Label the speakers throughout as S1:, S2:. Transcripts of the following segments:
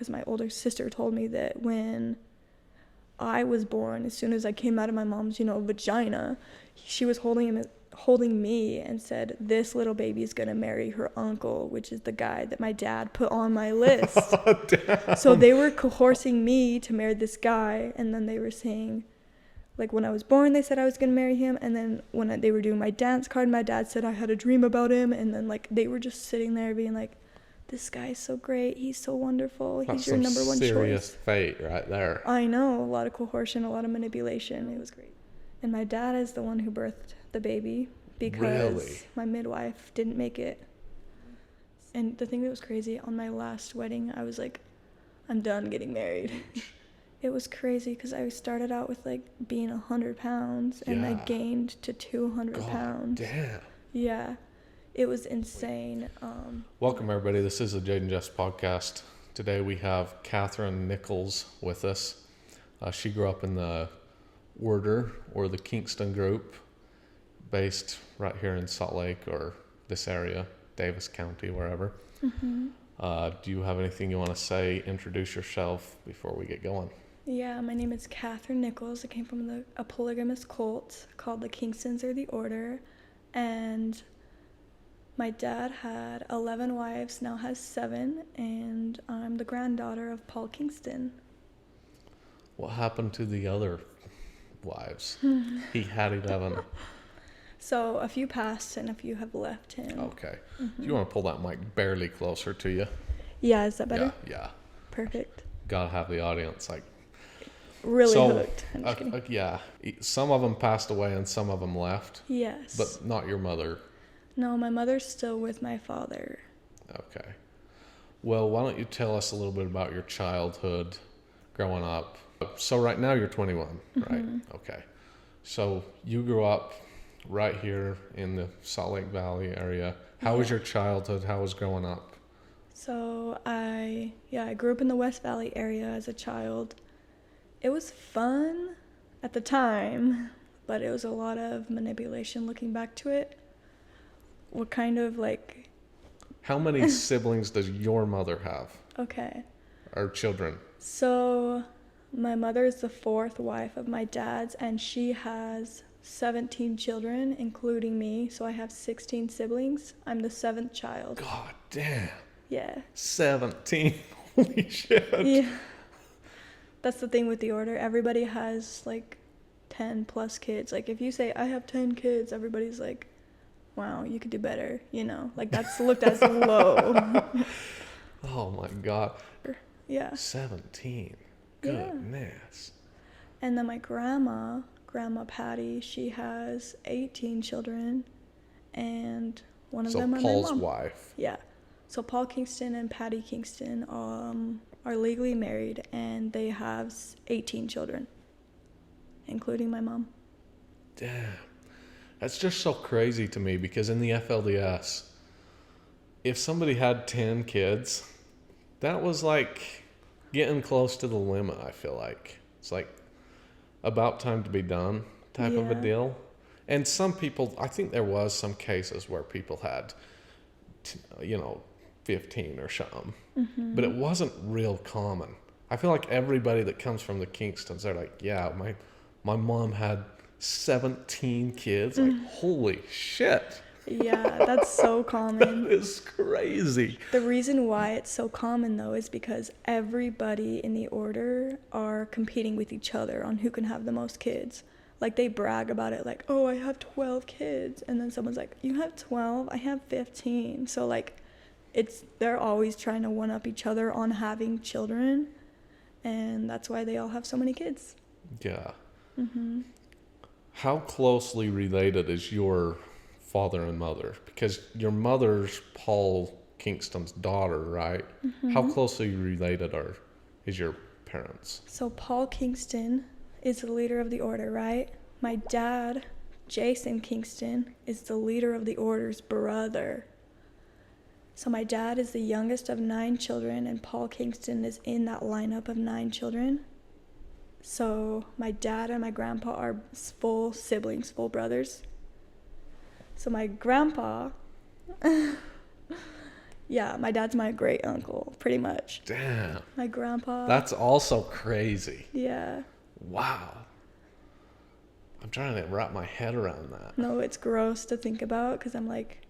S1: because my older sister told me that when I was born, as soon as I came out of my mom's, vagina, she was holding me and said, this little baby is going to marry her uncle, which is the guy that my dad put on my list.
S2: Damn.
S1: So they were coercing me to marry this guy, and then they were saying, like, when I was born, they said I was going to marry him, and then when they were doing my dance card, my dad said I had a dream about him, and then, like, they were just sitting there being like, this guy's so great, he's so wonderful,
S2: That's
S1: he's your number one choice.
S2: serious fate right there.
S1: I know, a lot of coercion, a lot of manipulation. It was great. And my dad is the one who birthed the baby because my midwife didn't make it. And the thing that was crazy, on my last wedding, I was like, I'm done getting married. It was crazy because I started out with, like, being 100 pounds, and I gained to 200 pounds.
S2: Damn.
S1: Yeah. It was insane.
S2: Welcome, everybody. This is the Jaden Jeffs podcast. Today we have Cathrine Nichols with us. She grew up in the order, or the Kingston Group, based right here in Salt Lake or this area, Davis County, wherever. Mm-hmm. Do you have anything you want to say? Introduce yourself before we get going.
S1: Yeah, my name is Cathrine Nichols. I came from a polygamist cult called the Kingstons or the Order, and my dad had 11 wives, now has 7, and I'm the granddaughter of Paul Kingston.
S2: What happened to the other wives? He had 11.
S1: So a few passed and a few have left him.
S2: Okay. Mm-hmm. Do you want to pull that mic barely closer to you?
S1: Yeah, is that better?
S2: Yeah.
S1: Perfect.
S2: Gotta have the audience
S1: really hooked. I'm just kidding.
S2: Yeah. Some of them passed away and some of them left.
S1: Yes.
S2: But not your mother.
S1: No, my mother's still with my father.
S2: Okay. Well, why don't you tell us a little bit about your childhood growing up? So right now you're 21, mm-hmm. right? Okay. So you grew up right here in the Salt Lake Valley area. How was your childhood? How was growing up?
S1: So I grew up in the West Valley area as a child. It was fun at the time, but it was a lot of manipulation looking back to it. What kind of, like...
S2: How many siblings does your mother have?
S1: Okay.
S2: Or children?
S1: So my mother is the 4th wife of my dad's, and she has 17 children, including me. So I have 16 siblings. I'm the 7th child.
S2: God damn.
S1: Yeah.
S2: 17. Holy shit.
S1: Yeah. That's the thing with the order. Everybody has, like, 10 plus kids. Like, if you say, I have 10 kids, everybody's like, wow, you could do better, Like, that's looked as low.
S2: Oh, my God.
S1: Yeah.
S2: 17. Goodness.
S1: Yeah. And then my Grandma Patty, she has 18 children, and one of them are
S2: Paul's
S1: my mom.
S2: wife.
S1: Yeah. So Paul Kingston and Patty Kingston are legally married, and they have 18 children, including my mom.
S2: Damn. That's just so crazy to me, because in the FLDS, if somebody had 10 kids, that was like getting close to the limit, I feel like. It's like about time to be done type of a deal. And some people, I think there was some cases where people had, 15 or something. Mm-hmm. But it wasn't real common. I feel like everybody that comes from the Kingstons, they're like, yeah, my mom had 17 kids. Like, holy shit.
S1: Yeah, that's so common.
S2: That is crazy.
S1: The reason why it's so common, though, is because everybody in the order are competing with each other on who can have the most kids. Like, they brag about it, like, oh, I have 12 kids. And then someone's like, you have 12? I have 15. So, like, they're always trying to one-up each other on having children. And that's why they all have so many kids.
S2: Yeah.
S1: Mm-hmm.
S2: How closely related is your father and mother? Because your mother's Paul Kingston's daughter, right? Mm-hmm. How closely related is your parents? So
S1: Paul Kingston is the leader of the order, right? My dad, Jason Kingston, is the leader of the order's brother. So my dad is the youngest of 9 children, and Paul Kingston is in that lineup of 9 children. So my dad and my grandpa are full siblings, full brothers. So my grandpa Yeah, my dad's my great uncle, pretty much.
S2: Damn.
S1: My grandpa.
S2: That's also crazy.
S1: Yeah.
S2: Wow. I'm trying to wrap my head around that.
S1: No, it's gross to think about because I'm like,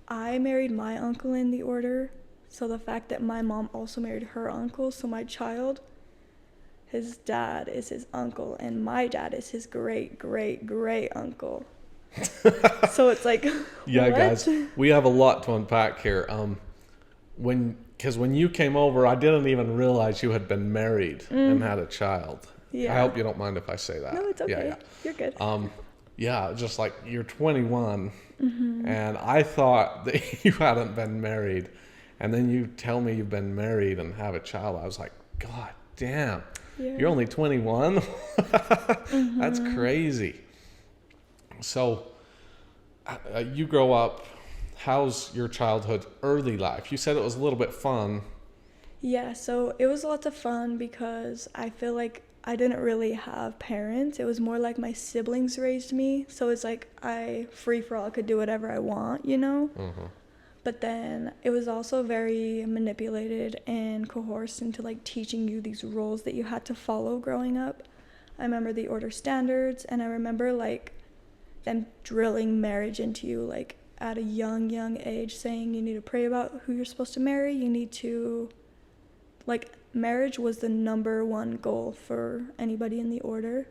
S1: I married my uncle in the order. So the fact that my mom also married her uncle, so my child, his dad is his uncle, and my dad is his great, great, great uncle. So it's like,
S2: Yeah,
S1: what?
S2: guys, we have a lot to unpack here. Because when you came over, I didn't even realize you had been married and had a child.
S1: Yeah.
S2: I hope you don't mind if I say that.
S1: No, it's okay.
S2: Yeah, yeah.
S1: You're good.
S2: Yeah, just like you're 21, and I thought that you hadn't been married, and then you tell me you've been married and have a child. I was like, God damn,
S1: Yeah.
S2: you're only 21? That's crazy. So, you grow up. How's your childhood, early life? You said it was a little bit fun.
S1: Yeah, so it was lots of fun because I feel like I didn't really have parents. It was more like my siblings raised me. So it's like I free for all, could do whatever I want, you know? But then it was also very manipulated and coerced into like teaching you these rules that you had to follow growing up. I remember the order standards, and I remember like them drilling marriage into you like at a young age, saying you need to pray about who you're supposed to marry. You need to, like, marriage was the number one goal for anybody in the order,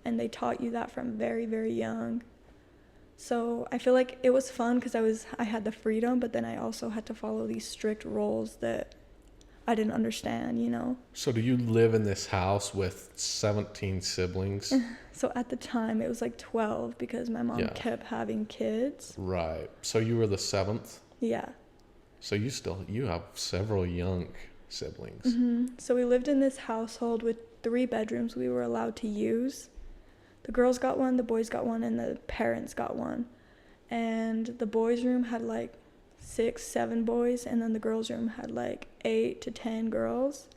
S1: and they taught you that from very, very young. So I feel like it was fun because I had the freedom, but then I also had to follow these strict rules that I didn't understand, you know?
S2: So do you live in this house with 17 siblings?
S1: So at the time it was like 12 because my mom kept having kids.
S2: Right. So you were the seventh?
S1: Yeah.
S2: So you have several young siblings.
S1: So we lived in this household with 3 bedrooms we were allowed to use. The girls got one, the boys got one, and the parents got one. And the boys' room had like 6, 7 boys, and then the girls' room had like 8 to 10 girls.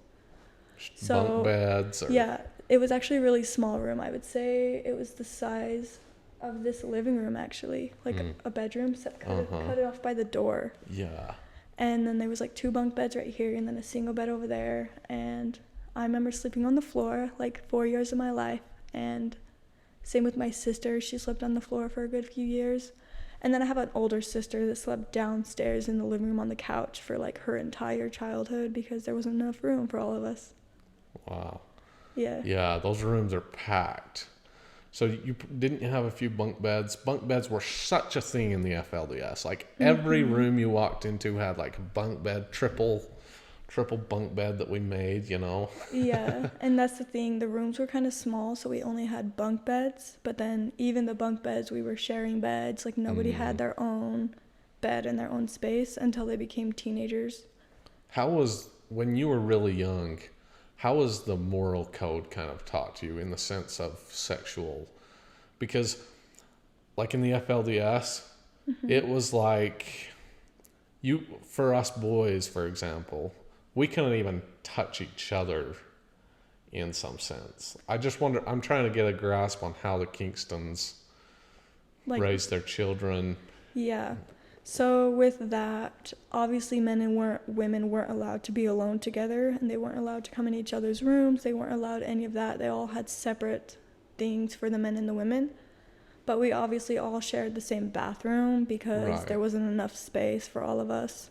S1: So
S2: Bunk beds?
S1: yeah, it was actually a really small room. I would say it was the size of this living room, actually, like a bedroom. So cut it off by the door.
S2: Yeah.
S1: And then there was like 2 bunk beds right here, and then a single bed over there. And I remember sleeping on the floor like 4 years of my life. And same with my sister. She slept on the floor for a good few years. And then I have an older sister that slept downstairs in the living room on the couch for like her entire childhood because there wasn't enough room for all of us.
S2: Wow.
S1: Yeah.
S2: Yeah, those rooms are packed. So you didn't have a few bunk beds? Bunk beds were such a thing in the FLDS. Like every room you walked into had like a bunk bed, triple bunk bed that we made, you know?
S1: Yeah, and that's the thing. The rooms were kind of small, so we only had bunk beds. But then even the bunk beds, we were sharing beds. Like nobody had their own bed and their own space until they became teenagers.
S2: When you were really young, how was the moral code kind of taught to you in the sense of sexual? Because like in the FLDS, it was like for us boys, for example, we couldn't even touch each other in some sense. I just wonder, I'm trying to get a grasp on how the Kingstons raise their children.
S1: Yeah. So with that, obviously women weren't allowed to be alone together, and they weren't allowed to come in each other's rooms. They weren't allowed any of that. They all had separate things for the men and the women. But we obviously all shared the same bathroom because there wasn't enough space for all of us.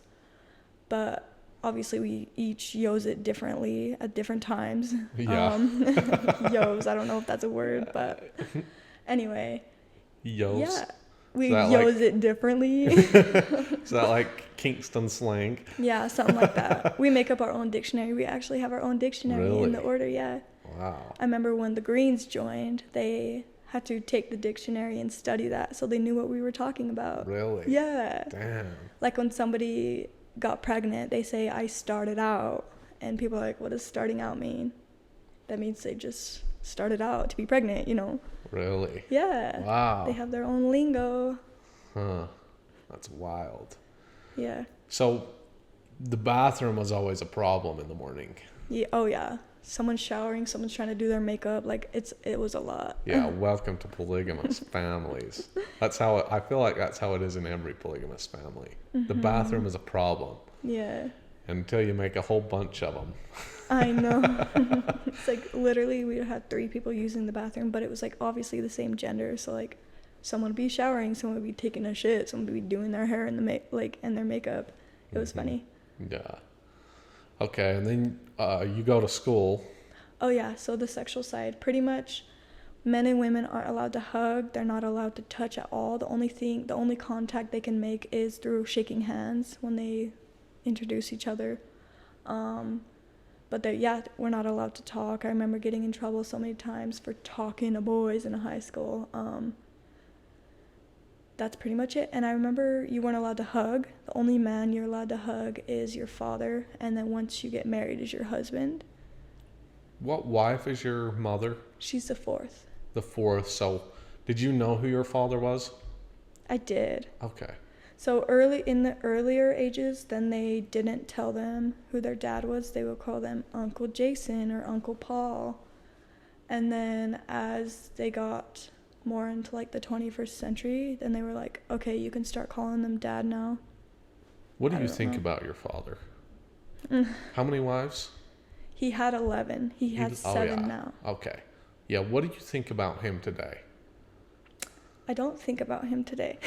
S1: But obviously we each use it differently at different times.
S2: Yeah.
S1: Yos, I don't know if that's a word, but anyway.
S2: Yos?
S1: Yeah. We use it differently.
S2: Is that like Kingston slang?
S1: Yeah, something like that. We make up our own dictionary. We actually have our own dictionary in the order, yeah.
S2: Wow.
S1: I remember when the Greens joined, they had to take the dictionary and study that so they knew what we were talking about.
S2: Really?
S1: Yeah.
S2: Damn.
S1: Like when somebody got pregnant, they say, I started out. And people are like, what does starting out mean? That means they just started out to be pregnant, you know?
S2: Really?
S1: Yeah.
S2: Wow.
S1: They have their own lingo.
S2: Huh. That's wild.
S1: Yeah.
S2: So the bathroom was always a problem in the morning.
S1: Yeah. Oh, yeah. Someone's showering, someone's trying to do their makeup. Like, it was a lot.
S2: Yeah, welcome to polygamous families. I feel like that's how it is in every polygamous family. The bathroom is a problem.
S1: Yeah.
S2: until you make a whole bunch of them.
S1: I know. It's like literally we had 3 people using the bathroom, but it was like obviously the same gender. So like someone would be showering, someone would be taking a shit, someone would be doing their hair and and their makeup. It was funny.
S2: Yeah. Okay, and then you go to school.
S1: Oh yeah, so the sexual side, pretty much men and women aren't allowed to hug. They're not allowed to touch at all. The only contact they can make is through shaking hands when they introduce each other. But we're not allowed to talk. I remember getting in trouble so many times for talking to boys in high school. That's pretty much it. And I remember you weren't allowed to hug. The only man you're allowed to hug is your father, and then once you get married is your husband.
S2: What wife is your mother?
S1: She's the 4th.
S2: The 4th. So did you know who your father was?
S1: I did.
S2: Okay.
S1: So in the earlier ages, then they didn't tell them who their dad was. They would call them Uncle Jason or Uncle Paul. And then as they got more into like the 21st century, then they were like, okay, you can start calling them dad now.
S2: What do you think about your father? How many wives?
S1: He had 11. He has 7 now.
S2: Okay. Yeah, what do you think about him today?
S1: I don't think about him today.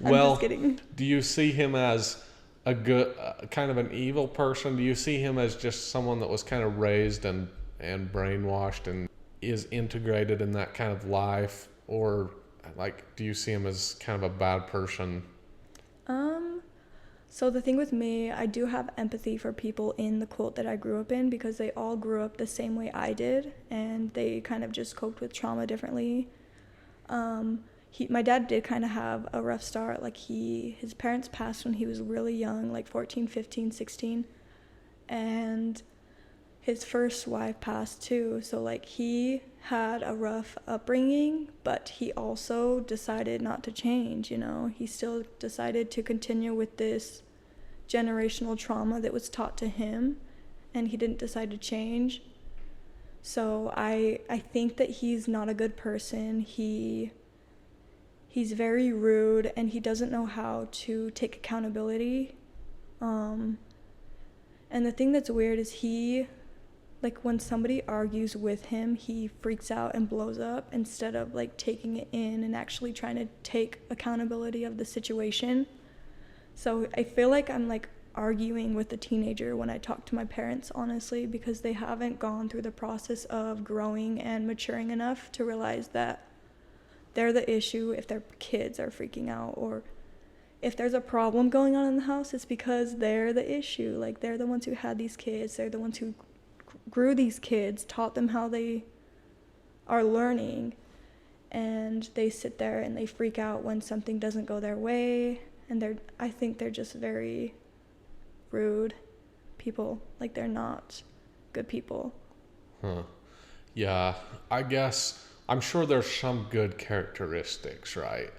S2: Well,
S1: I'm just kidding.
S2: Do you see him as a good, kind of an evil person? Do you see him as just someone that was kind of raised and brainwashed and is integrated in that kind of life? Or like, do you see him as kind of a bad person?
S1: So the thing with me, I do have empathy for people in the cult that I grew up in, because they all grew up the same way I did, and they kind of just coped with trauma differently. My dad did kind of have a rough start. Like his parents passed when he was really young, like 14, 15, 16, and his first wife passed too. So like he had a rough upbringing, but he also decided not to change, He still decided to continue with this generational trauma that was taught to him, and he didn't decide to change. So I think that he's not a good person. He's very rude, and he doesn't know how to take accountability. And the thing that's weird is when somebody argues with him, he freaks out and blows up instead of like taking it in and actually trying to take accountability of the situation. So I feel like I'm like arguing with a teenager when I talk to my parents, honestly, because they haven't gone through the process of growing and maturing enough to realize that they're the issue if their kids are freaking out, or if there's a problem going on in the house, it's because they're the issue. Like they're the ones who had these kids, they're the ones who grew these kids, taught them how they are learning, and they sit there and they freak out when something doesn't go their way. And I think they're just very rude people. Like they're not good people. Yeah,
S2: I guess I'm sure there's some good characteristics, right,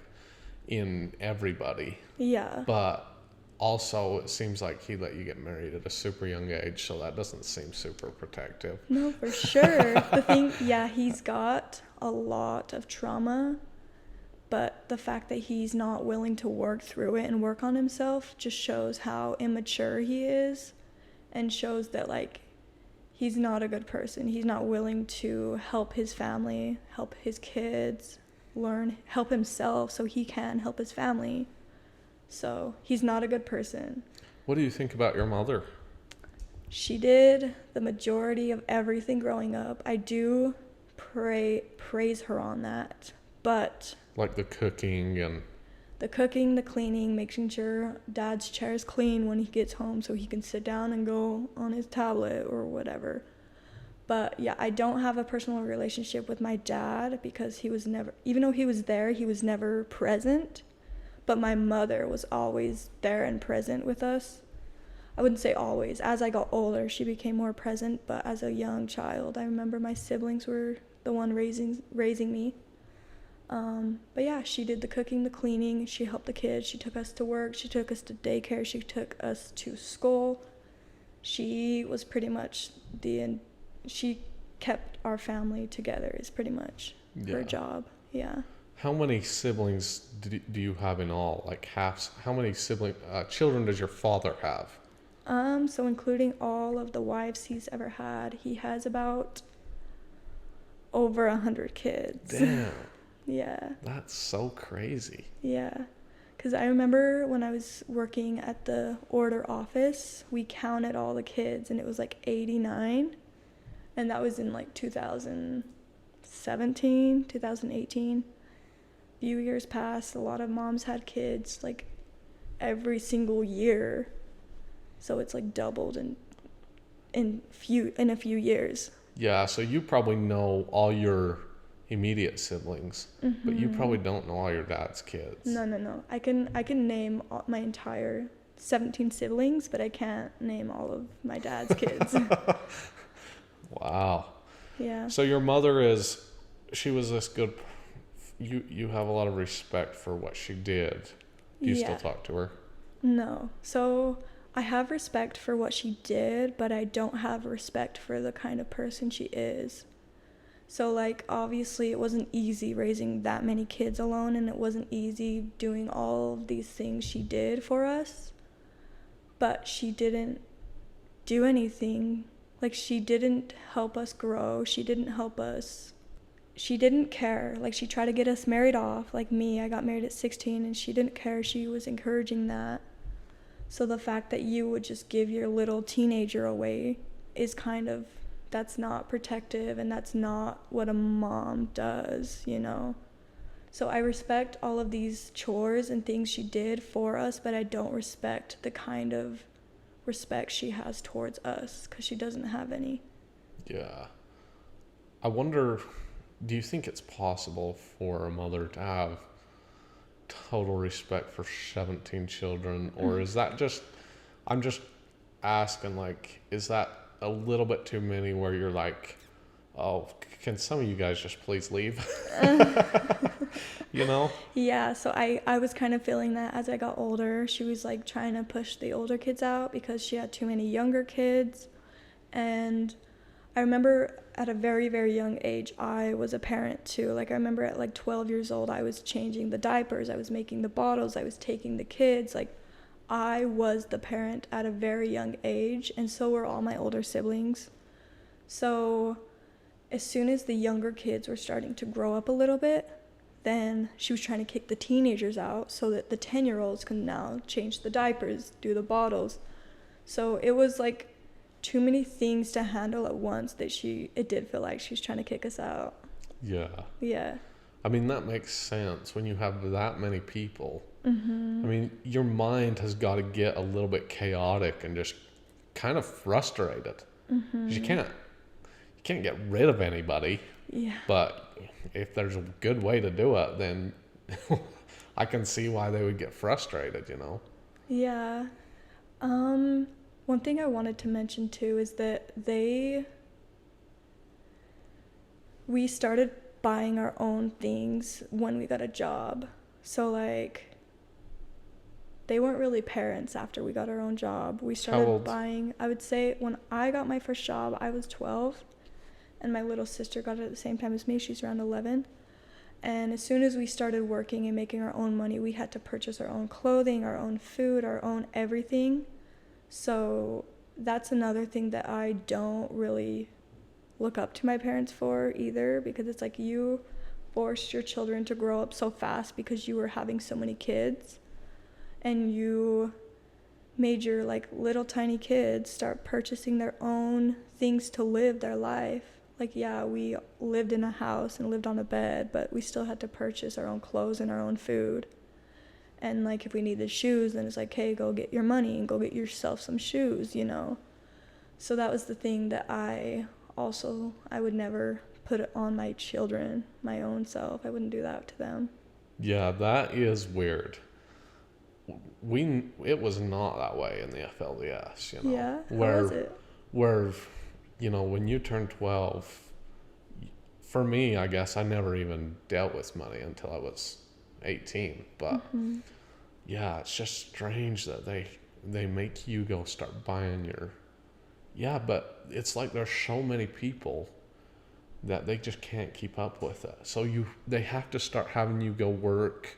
S2: in everybody.
S1: Yeah.
S2: But also it seems like he let you get married at a super young age, so that doesn't seem super protective.
S1: No, for sure. The thing, he's got a lot of trauma, but the fact that he's not willing to work through it and work on himself just shows how immature he is, and shows that like he's not a good person. He's not willing to help his family, help his kids, help himself so he can help his family. So he's not a good person.
S2: What do you think about your mother?
S1: She did the majority of everything growing up. I do praise her on that, but
S2: like the cooking,
S1: the cleaning, making sure dad's chair is clean when he gets home so he can sit down and go on his tablet or whatever. But yeah, I don't have a personal relationship with my dad because he was never, even though he was there, he was never present. But my mother was always there and present with us. I wouldn't say always. As I got older, she became more present, but as a young child, I remember my siblings were the one raising me. But yeah, she did the cooking, the cleaning, she helped the kids, she took us to work, she took us to daycare, she took us to school. She was pretty much she kept our family together is pretty much her job. Yeah.
S2: How many siblings do you have in all? Like how many children does your father have?
S1: So including all of the wives he's ever had, he has about over 100 kids.
S2: Damn.
S1: Yeah.
S2: That's so crazy.
S1: Yeah. Because I remember when I was working at the order office, we counted all the kids and it was like 89. And that was in like 2017, 2018. Few years passed. A lot of moms had kids like every single year. So it's like doubled in a few years.
S2: Yeah, so you probably know all your immediate siblings, but you probably don't know all your dad's kids.
S1: No. I can name my entire 17 siblings, but I can't name all of my dad's kids.
S2: Wow.
S1: Yeah.
S2: So your mother she was this good. You have a lot of respect for what she did. Do you still talk to her?
S1: No. So I have respect for what she did, but I don't have respect for the kind of person she is. So, like, obviously it wasn't easy raising that many kids alone, and it wasn't easy doing all of these things she did for us. But she didn't do anything. Like, she didn't help us grow. She didn't care. Like, she tried to get us married off. Like me, I got married at 16, and she didn't care. She was encouraging that. So the fact that you would just give your little teenager away is that's not protective, and that's not what a mom does, you know? So I respect all of these chores and things she did for us, but I don't respect the kind of respect she has towards us, because she doesn't have any.
S2: Yeah. I wonder, do you think it's possible for a mother to have total respect for 17 children, or is that I'm just asking, like, is that a little bit too many where you're like, oh, can some of you guys just please leave? You know? Yeah,
S1: so I was kind of feeling that as I got older. She was like trying to push the older kids out because she had too many younger kids. And I remember at a very, very young age, I was a parent too. Like, I remember at like 12 years old, I was changing the diapers, I was making the bottles, I was taking the kids. Like, I was the parent at a very young age, and so were all my older siblings. So as soon as the younger kids were starting to grow up a little bit, then she was trying to kick the teenagers out so that the 10-year-olds can now change the diapers, do the bottles. So it was like too many things to handle at once that it did feel like she was trying to kick us out.
S2: Yeah.
S1: Yeah.
S2: I mean, that makes sense when you have that many people.
S1: Mm-hmm.
S2: I mean, your mind has got to get a little bit chaotic and just kind of frustrated. Mm-hmm. You can't get rid of anybody.
S1: Yeah.
S2: But if there's a good way to do it, then I can see why they would get frustrated, you know?
S1: Yeah. One thing I wanted to mention too is that we started buying our own things when we got a job. So, like, they weren't really parents after we got our own job. We started buying, I would say when I got my first job, I was 12, and my little sister got it at the same time as me. She's around 11. And as soon as we started working and making our own money, we had to purchase our own clothing, our own food, our own everything. So that's another thing that I don't really look up to my parents for either, because it's like you forced your children to grow up so fast because you were having so many kids, and you made your like little tiny kids start purchasing their own things to live their life. Like, yeah, we lived in a house and lived on a bed, but we still had to purchase our own clothes and our own food. And like, if we needed shoes, then it's like, hey, go get your money and go get yourself some shoes, you know? So that was the thing that I would never put it on my children, my own self. I wouldn't do that to them.
S2: Yeah, that is weird. It was not that way in the FLDS, you know.
S1: Yeah, how was it?
S2: Where, you know, when you turn 12, for me, I guess I never even dealt with money until I was 18. But yeah, it's just strange that they make you go start buying your. Yeah, but it's like there's so many people that they just can't keep up with it. So they have to start having you go work.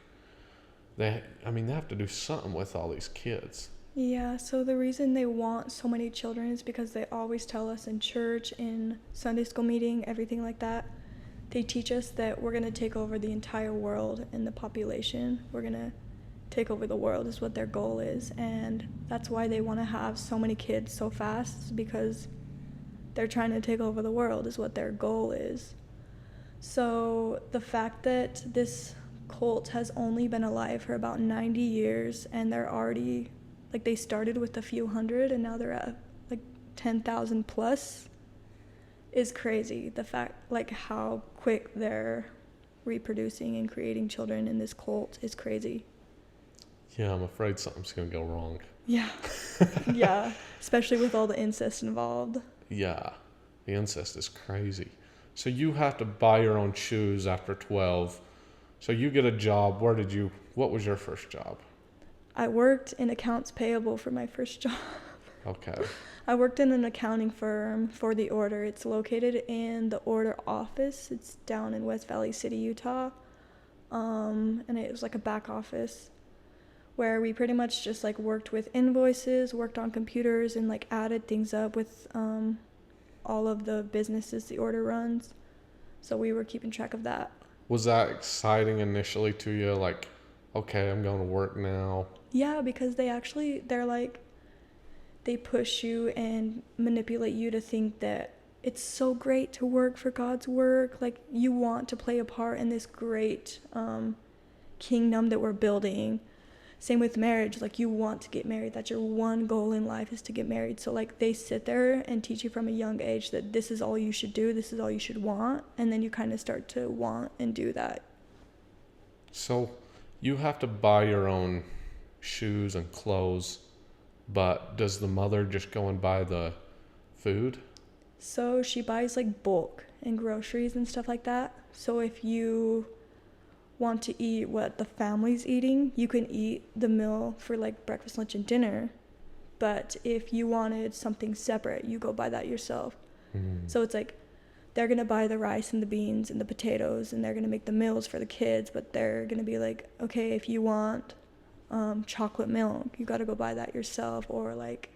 S2: They have to do something with all these kids.
S1: Yeah, so the reason they want so many children is because they always tell us in church, in Sunday school meeting, everything like that. They teach us that we're going to take over the entire world and the population. We're going to take over the world is what their goal is. And that's why they want to have so many kids so fast, because they're trying to take over the world is what their goal is. So the fact that this cult has only been alive for about 90 years and they're already, like, they started with a few hundred and now they're at like 10,000 plus is crazy. The fact, like, how quick they're reproducing and creating children in this cult is crazy.
S2: Yeah, I'm afraid something's going to go wrong.
S1: Yeah. Yeah, especially with all the incest involved.
S2: Yeah, the incest is crazy. So you have to buy your own shoes after 12. So you get a job. What was your first job?
S1: I worked in accounts payable for my first job.
S2: Okay.
S1: I worked in an accounting firm for the Order. It's located in the Order office. It's down in West Valley City, Utah. And it was like a back office where we pretty much just like worked with invoices, worked on computers, and like added things up with all of the businesses the Order runs. So we were keeping track of that.
S2: Was that exciting initially to you? Like, okay, I'm going to work now.
S1: Yeah, because they're like, they push you and manipulate you to think that it's so great to work for God's work. Like, you want to play a part in this great kingdom that we're building. Same with marriage. Like, you want to get married. That's your one goal in life, is to get married. So, like, they sit there and teach you from a young age that this is all you should do. This is all you should want. And then you kind of start to want and do that.
S2: So you have to buy your own shoes and clothes, but does the mother just go and buy the food?
S1: So she buys like bulk and groceries and stuff like that. So if you want to eat what the family's eating, you can eat the meal for like breakfast, lunch, and dinner. But if you wanted something separate, you go buy that yourself. So it's like they're going to buy the rice and the beans and the potatoes, and they're going to make the meals for the kids, but they're going to be like, okay, if you want chocolate milk, you got to go buy that yourself. Or like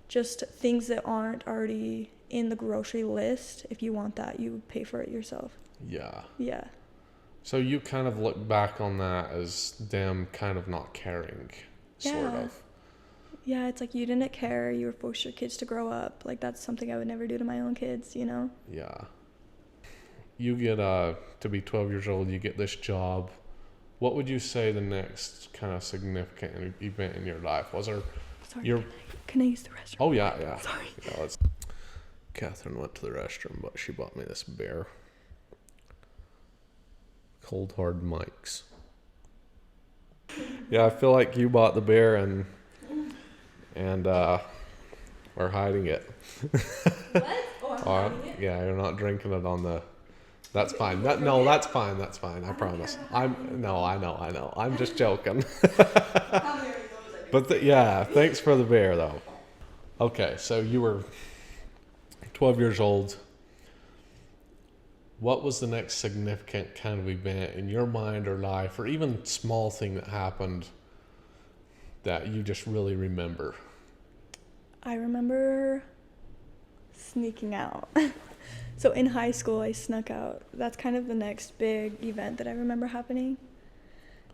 S1: just things that aren't already in the grocery list. If you want that, you pay for it yourself.
S2: Yeah.
S1: Yeah.
S2: So you kind of look back on that as them kind of not caring, sort of.
S1: Yeah, it's like you didn't care. You were forced your kids to grow up. Like, that's something I would never do to my own kids, you know?
S2: Yeah. You get to be 12 years old, you get this job. What would you say the next kind of significant event in your life was?
S1: Sorry, can I use the restroom?
S2: Oh, yeah.
S1: Sorry.
S2: Yeah, Kathrine went to the restroom, but she bought me this beer. Cold Hard Mike's. Yeah, I feel like you bought the beer and we're hiding it.
S1: What? Oh, I'm hiding it?
S2: Yeah, you're not drinking it on the... That's fine. That's fine. I promise. I know. I'm just joking. But thanks for the beer, though. Okay, so you were 12 years old. What was the next significant kind of event in your mind or life, or even small thing that happened that you just really remember?
S1: I remember sneaking out. So in high school, I snuck out. That's kind of the next big event that I remember happening.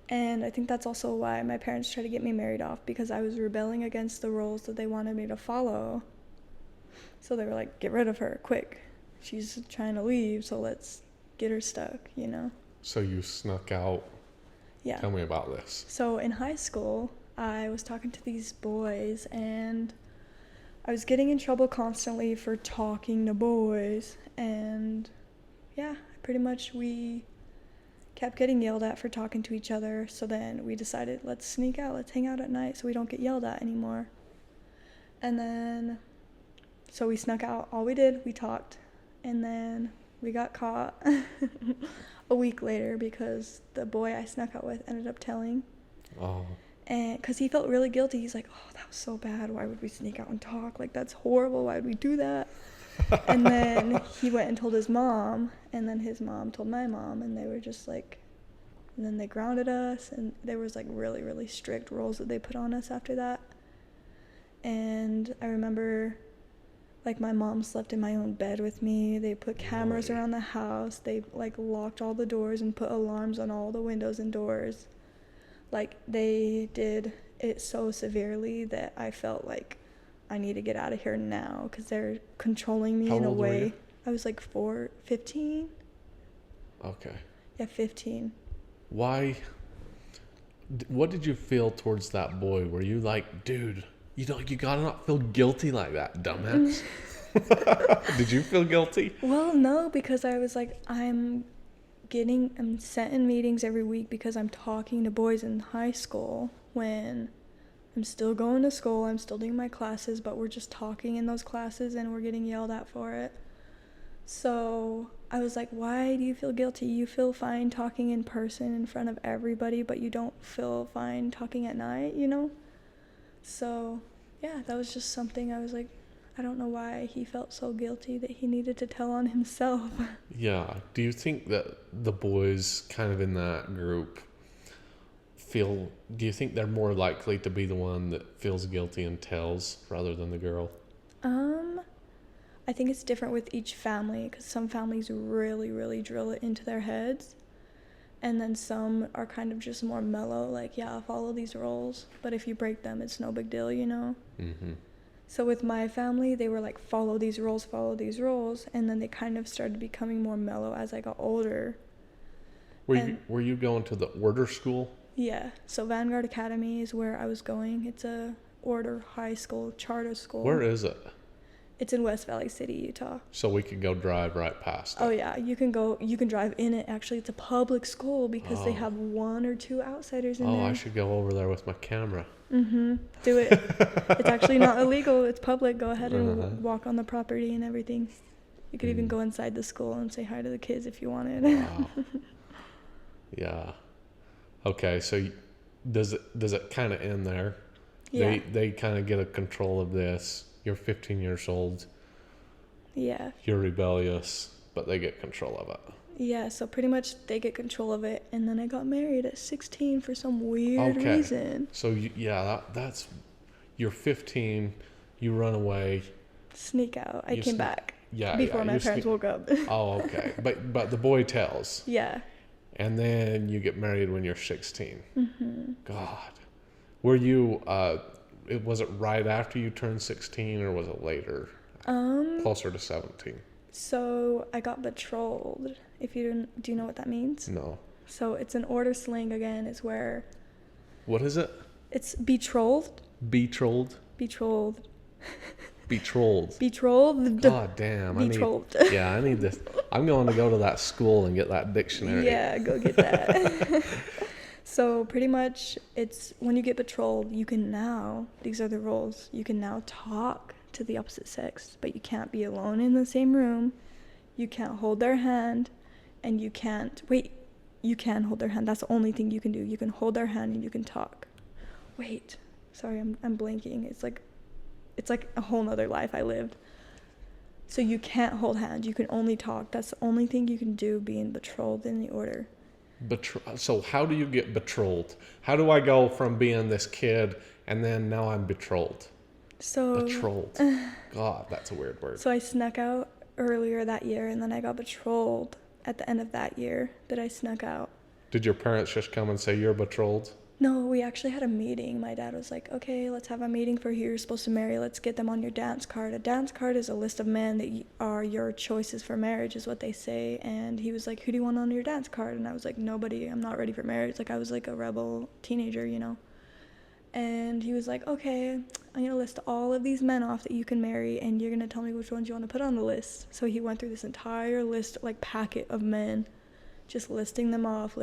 S1: And I think that's also why my parents tried to get me married off, because I was rebelling against the rules that they wanted me to follow. So they were like, get rid of her, quick. She's trying to leave, so let's get her stuck, you know?
S2: So you snuck out.
S1: Yeah.
S2: Tell me about this.
S1: So in high school, I was talking to these boys, and I was getting in trouble constantly for talking to boys. And yeah, pretty much we kept getting yelled at for talking to each other. So then we decided, let's sneak out, let's hang out at night so we don't get yelled at anymore. And then, so we snuck out. All we did, we talked. And then we got caught a week later because the boy I snuck out with ended up telling.
S2: Oh.
S1: And because he felt really guilty. He's like, oh, that was so bad. Why would we sneak out and talk? Like, that's horrible. Why would we do that? And then he went and told his mom, and then his mom told my mom, and they were just like, and then they grounded us, and there was like really, really strict rules that they put on us after that. And I remember, like, my mom slept in my own bed with me. They put cameras around the house. They like locked all the doors and put alarms on all the windows and doors. Like, they did it so severely that I felt like I need to get out of here now, because they're controlling me in a way. Were you? I was like 15.
S2: Okay.
S1: Yeah, 15.
S2: Why? What did you feel towards that boy? Were you like, dude, you gotta not feel guilty like that, dumbass? Did you feel guilty?
S1: Well, no, because I was like, I'm sent in meetings every week because I'm talking to boys in high school when I'm still going to school, I'm still doing my classes, but we're just talking in those classes and we're getting yelled at for it. So I was like, why do you feel guilty? You feel fine talking in person in front of everybody, but you don't feel fine talking at night, you know? So yeah, that was just something I was like, I don't know why he felt so guilty that he needed to tell on himself.
S2: Yeah. Do you think that the boys kind of in that group do you think they're more likely to be the one that feels guilty and tells rather than the girl?
S1: I think it's different with each family, because some families really, really drill it into their heads. And then some are kind of just more mellow, like, yeah, follow these rules. But if you break them, it's no big deal, you know? Mm-hmm. So with my family, they were like, follow these rules. And then they kind of started becoming more mellow as I got older.
S2: Were you going to the order school?
S1: Yeah. So Vanguard Academy is where I was going. It's a order high school, charter school.
S2: Where is it?
S1: It's in West Valley City, Utah.
S2: So we could go drive right past it.
S1: Oh yeah, you can drive in it. Actually, it's a public school because they have 1 or 2 outsiders in there.
S2: Oh, I should go over there with my camera.
S1: Mm-hmm. Do it. It's actually not illegal. It's public. Go ahead and walk on the property and everything. You could even go inside the school and say hi to the kids if you wanted.
S2: Wow. Yeah. Okay, so does it kind of end there?
S1: Yeah.
S2: They kind of get a control of this. You're 15 years old.
S1: Yeah.
S2: You're rebellious, but they get control of it.
S1: Yeah, so pretty much they get control of it, and then I got married at 16 for some weird reason.
S2: So that's you're 15, you run away.
S1: Sneak out. I came back.
S2: Yeah.
S1: Before my parents woke up.
S2: Oh, okay. But the boy tells.
S1: Yeah.
S2: And then you get married when you're 16.
S1: Mm-hmm.
S2: God. Were you was it right after you turned 16 or was it later? Closer to 17.
S1: So I got betrothed. Do you know what that means?
S2: No.
S1: So it's an order slang again. It's where.
S2: What is it?
S1: It's betrothed.
S2: Betrothed.
S1: Betrothed.
S2: Betrothed.
S1: Betrothed.
S2: God damn.
S1: Betrothed.
S2: I need this. I'm going to go to that school and get that dictionary.
S1: Yeah, go get that. So pretty much it's when you get betrothed, you can now, these are the rules, you can now talk to the opposite sex, but you can't be alone in the same room. You can't hold their hand, and you can hold their hand. That's the only thing you can do. You can hold their hand and you can talk. Sorry, I'm blanking. It's like a whole nother life I lived. So you can't hold hands. You can only talk. That's the only thing you can do being betrothed in the order.
S2: So how do you get betrothed? How do I go from being this kid and then now I'm betrothed? Betrothed. God, that's a weird word.
S1: So I snuck out earlier that year, and then I got betrothed at the end of that year that I snuck out.
S2: Did your parents just come and say you're betrothed?
S1: No, we actually had a meeting. My dad was like, okay, let's have a meeting for who you're supposed to marry. Let's get them on your dance card. A dance card is a list of men that are your choices for marriage, is what they say. And he was like, who do you want on your dance card? And I was like, nobody. I'm not ready for marriage. Like, I was like a rebel teenager, you know. And he was like, okay, I'm going to list all of these men off that you can marry, and you're going to tell me which ones you want to put on the list. So he went through this entire list, like, packet of men, just listing them off.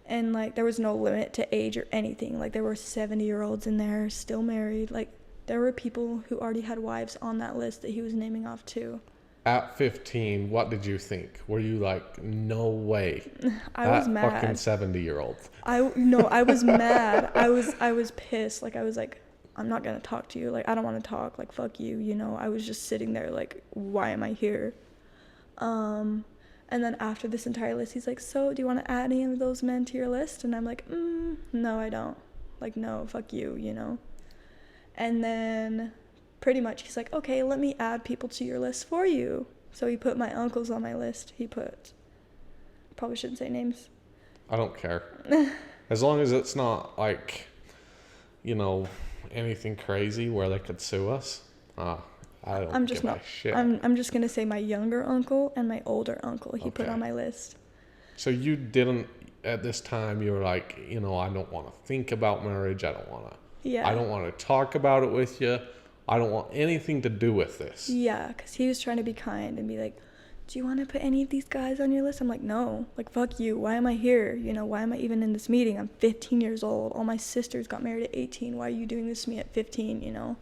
S1: And, like, there was no limit to age or anything. Like, there were 70-year-olds in there still married. Like, there were people who already had wives on that list that he was naming off too.
S2: At 15, what did you think? Were you like, no way?
S1: I was mad.
S2: Fucking 70-year-old.
S1: I was mad. I was pissed. Like, I was like, I'm not gonna talk to you. Like, I don't want to talk. Like, fuck you, you know. I was just sitting there like, why am I here? And then after this entire list, he's like, so do you want to add any of those men to your list? And I'm like, no, I don't. Like, no, fuck you, you know. And then pretty much he's like, okay, let me add people to your list for you. So he put my uncles on my list. Probably shouldn't say names.
S2: I don't care. As long as it's not like, you know, anything crazy where they could sue us. I don't give a shit.
S1: I'm just going to say my younger uncle and my older uncle he put on my list.
S2: So you didn't, at this time, you were like, you know, I don't want to think about marriage. I don't want to. Yeah. I don't want to talk about it with you. I don't want anything to do with this.
S1: Yeah, because he was trying to be kind and be like, do you want to put any of these guys on your list? I'm like, no. Like, fuck you. Why am I here? You know, why am I even in this meeting? I'm 15 years old. All my sisters got married at 18. Why are you doing this to me at 15, you know?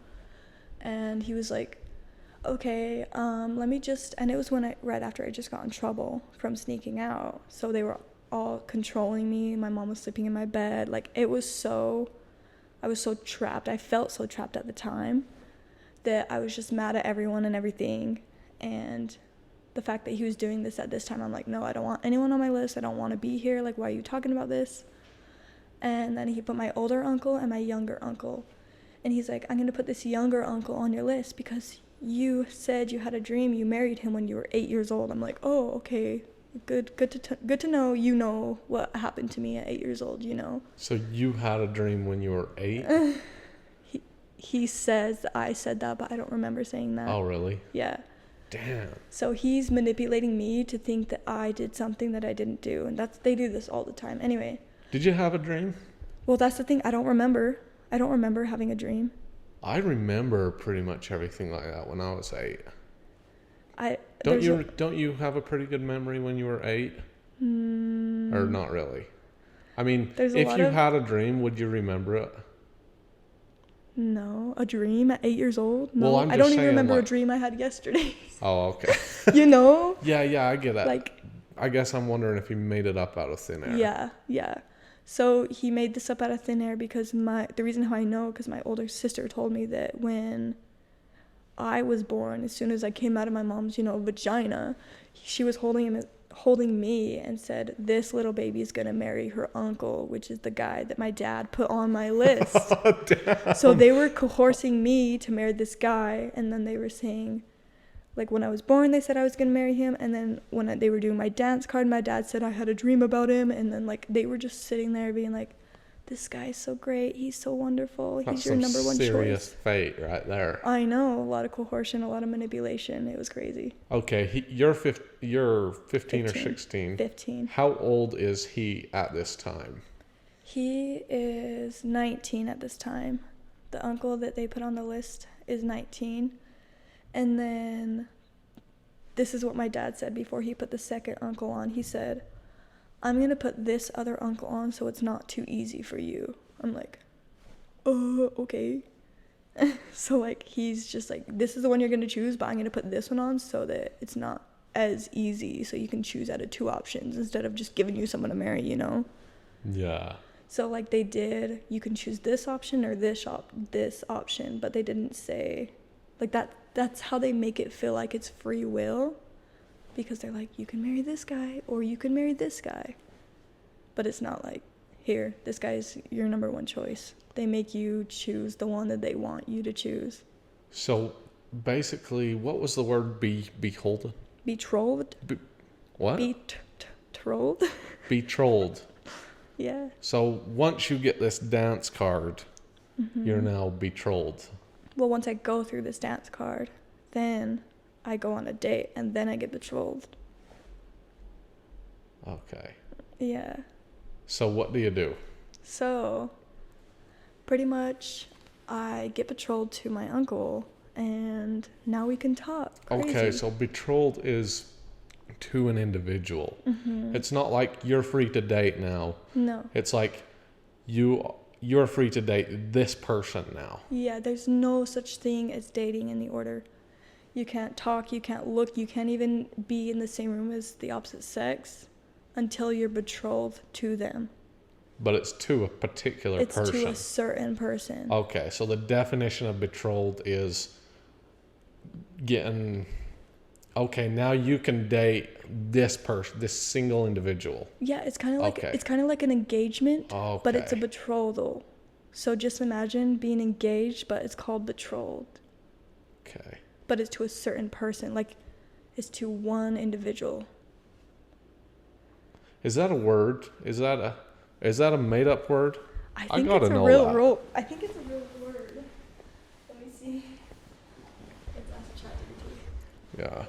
S1: And he was like, okay, let me just... And it was right after I just got in trouble from sneaking out. So they were all controlling me. My mom was sleeping in my bed. Like, I was so trapped. I felt so trapped at the time that I was just mad at everyone and everything. And the fact that he was doing this at this time, I'm like, no, I don't want anyone on my list. I don't want to be here. Like, why are you talking about this? And then he put my older uncle and my younger uncle. And he's like, I'm going to put this younger uncle on your list because you said you had a dream. You married him when you were 8 years old. I'm like, oh, okay. Good to know. You know what happened to me at 8 years old, you know.
S2: So you had a dream when you were 8?
S1: He says I said that, but I don't remember saying that.
S2: Oh, really?
S1: Yeah.
S2: Damn.
S1: So he's manipulating me to think that I did something that I didn't do, and they do this all the time. Anyway. Did
S2: you have a dream?
S1: Well, that's the thing. I don't remember having a dream.
S2: I remember pretty much everything like that when I was 8. Don't you have a pretty good memory when you were 8? Or not really? I mean, if you had a dream, would you remember it?
S1: No, a dream at 8 years old? No,
S2: well,
S1: I don't even remember a dream I had yesterday.
S2: Oh, okay.
S1: You know?
S2: Yeah, I get it.
S1: Like,
S2: I guess I'm wondering if he made it up out of thin air.
S1: Yeah. So he made this up out of thin air because the reason how I know, because my older sister told me that when I was born, as soon as I came out of my mom's, vagina, she was holding me and said, this little baby is going to marry her uncle, which is the guy that my dad put on my list. Oh, so they were coercing me to marry this guy, and then they were saying, like, when I was born, they said I was going to marry him, and then when they were doing my dance card, my dad said I had a dream about him, and then, like, they were just sitting there being like, this guy's so great, he's so wonderful, he's your number one choice. That's serious
S2: fate right there.
S1: I know, a lot of coercion, a lot of manipulation. It was crazy.
S2: Okay, you're 15 or 16.
S1: 15.
S2: How old is he at this time?
S1: He is 19 at this time. The uncle that they put on the list is 19. And then this is what my dad said before he put the second uncle on. He said, I'm going to put this other uncle on so it's not too easy for you. I'm like, oh, okay. So, like, he's just like, this is the one you're going to choose, but I'm going to put this one on so that it's not as easy, so you can choose out of 2 options instead of just giving you someone to marry, you know?
S2: Yeah.
S1: So, like, they did, you can choose this option or this option, but they didn't say, like, that's how they make it feel like it's free will. Because they're like, you can marry this guy or you can marry this guy. But it's not like, here, this guy's your number one choice. They make you choose the one that they want you to choose.
S2: So basically, what was the word beholden?
S1: Betrothed.
S2: What?
S1: Betrothed.
S2: Betrothed.
S1: Yeah.
S2: So once you get this dance card, you're now betrothed.
S1: Well, once I go through this dance card, then I go on a date, and then I get betrothed.
S2: Okay.
S1: Yeah.
S2: So what do you do?
S1: So, pretty much, I get betrothed to my uncle, and now we can talk. Crazy.
S2: Okay, so betrothed is to an individual. It's not like you're free to date now.
S1: No.
S2: It's like you're free to date this person now.
S1: Yeah, there's no such thing as dating in the order. You can't talk, you can't look, you can't even be in the same room as the opposite sex until you're betrothed to them.
S2: But it's to a particular
S1: It's
S2: person.
S1: to a certain person.
S2: Okay, so the definition of betrothed is getting, okay, now you can date this person, this single individual.
S1: Yeah, it's kind of like
S2: Okay.
S1: it's kind of like an engagement, but it's a
S2: Okay.
S1: betrothal. So just imagine being engaged, but it's called betrothed.
S2: Okay.
S1: But it's to a certain person, like it's to one individual.
S2: Is that a word? Is that a made up word?
S1: I think
S2: gotta
S1: it's a
S2: know
S1: real
S2: that.
S1: role. I think it's a real word. Let me see. Let's ask ChatGPT.
S2: Yeah.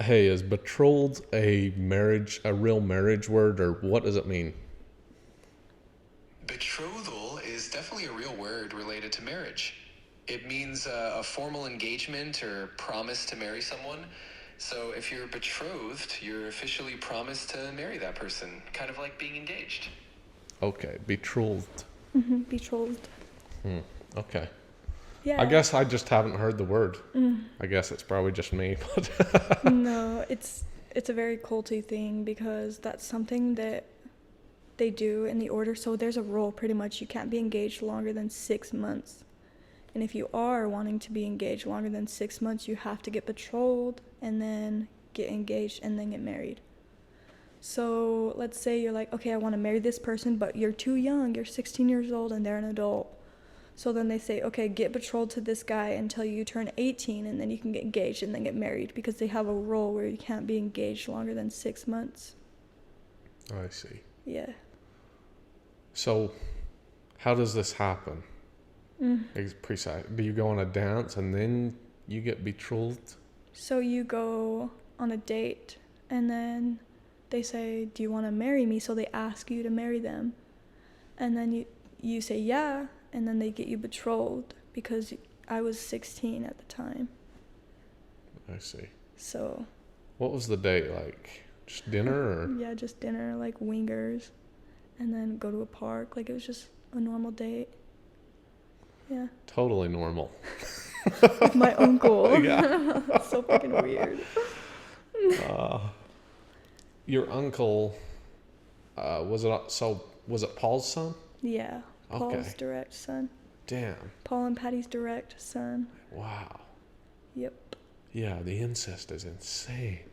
S2: Hey, is betrothed a real marriage word, or what does it mean?
S3: Betrothal is definitely a real word related to marriage. It means a formal engagement or promise to marry someone. So if you're betrothed, you're officially promised to marry that person, kind of like being engaged.
S2: Okay, betrothed.
S1: Betrothed.
S2: Okay.
S1: Yeah.
S2: I guess I just haven't heard the word. I guess it's probably just me. But
S1: No, it's a very culty thing because that's something that they do in the order. So there's a rule pretty much. You can't be engaged longer than 6 months. And if you are wanting to be engaged longer than 6 months, you have to get betrothed and then get engaged and then get married. So let's say you're like, okay, I want to marry this person, but you're too young. You're 16 years old and they're an adult. So then they say, okay, get betrothed to this guy until you turn 18 and then you can get engaged and then get married, because they have a rule where you can't be engaged longer than 6 months.
S2: I see.
S1: Yeah.
S2: So, how does this happen? Precise. Do you go on a dance and then you get betrothed?
S1: So you go on a date and then they say, do you want to marry me? So they ask you to marry them. And then you say yeah, and then they get you betrothed, because I was 16 at the time.
S2: I see.
S1: So.
S2: What was the date like? Just dinner or?
S1: Yeah, just dinner, like wingers, and then go to a park. Like it was just a normal date. Yeah.
S2: Totally normal.
S1: With my uncle.
S2: Yeah.
S1: So freaking weird.
S2: Your uncle, was it Paul's son?
S1: Yeah. Paul's
S2: Okay.
S1: direct son.
S2: Damn.
S1: Paul and Patty's direct son.
S2: Wow.
S1: Yep.
S2: Yeah, the incest is insane.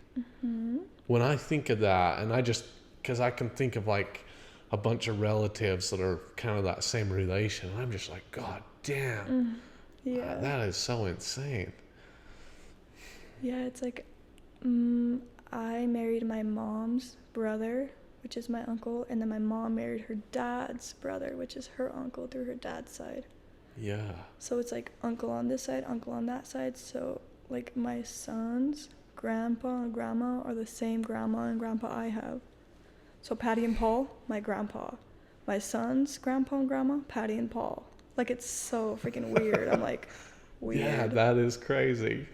S2: When I think of that, and because I can think of like a bunch of relatives that are kind of that same relation, and I'm just like, God damn.
S1: Yeah.
S2: That is so insane.
S1: Yeah, it's like, I married my mom's brother, which is my uncle, and then my mom married her dad's brother, which is her uncle through her dad's side.
S2: Yeah.
S1: So it's like uncle on this side, uncle on that side. So like my son's grandpa and grandma are the same grandma and grandpa I have. So Patty and Paul, my grandpa. My son's grandpa and grandma, Patty and Paul. Like, it's so freaking weird. I'm like, weird.
S2: Yeah, that is crazy.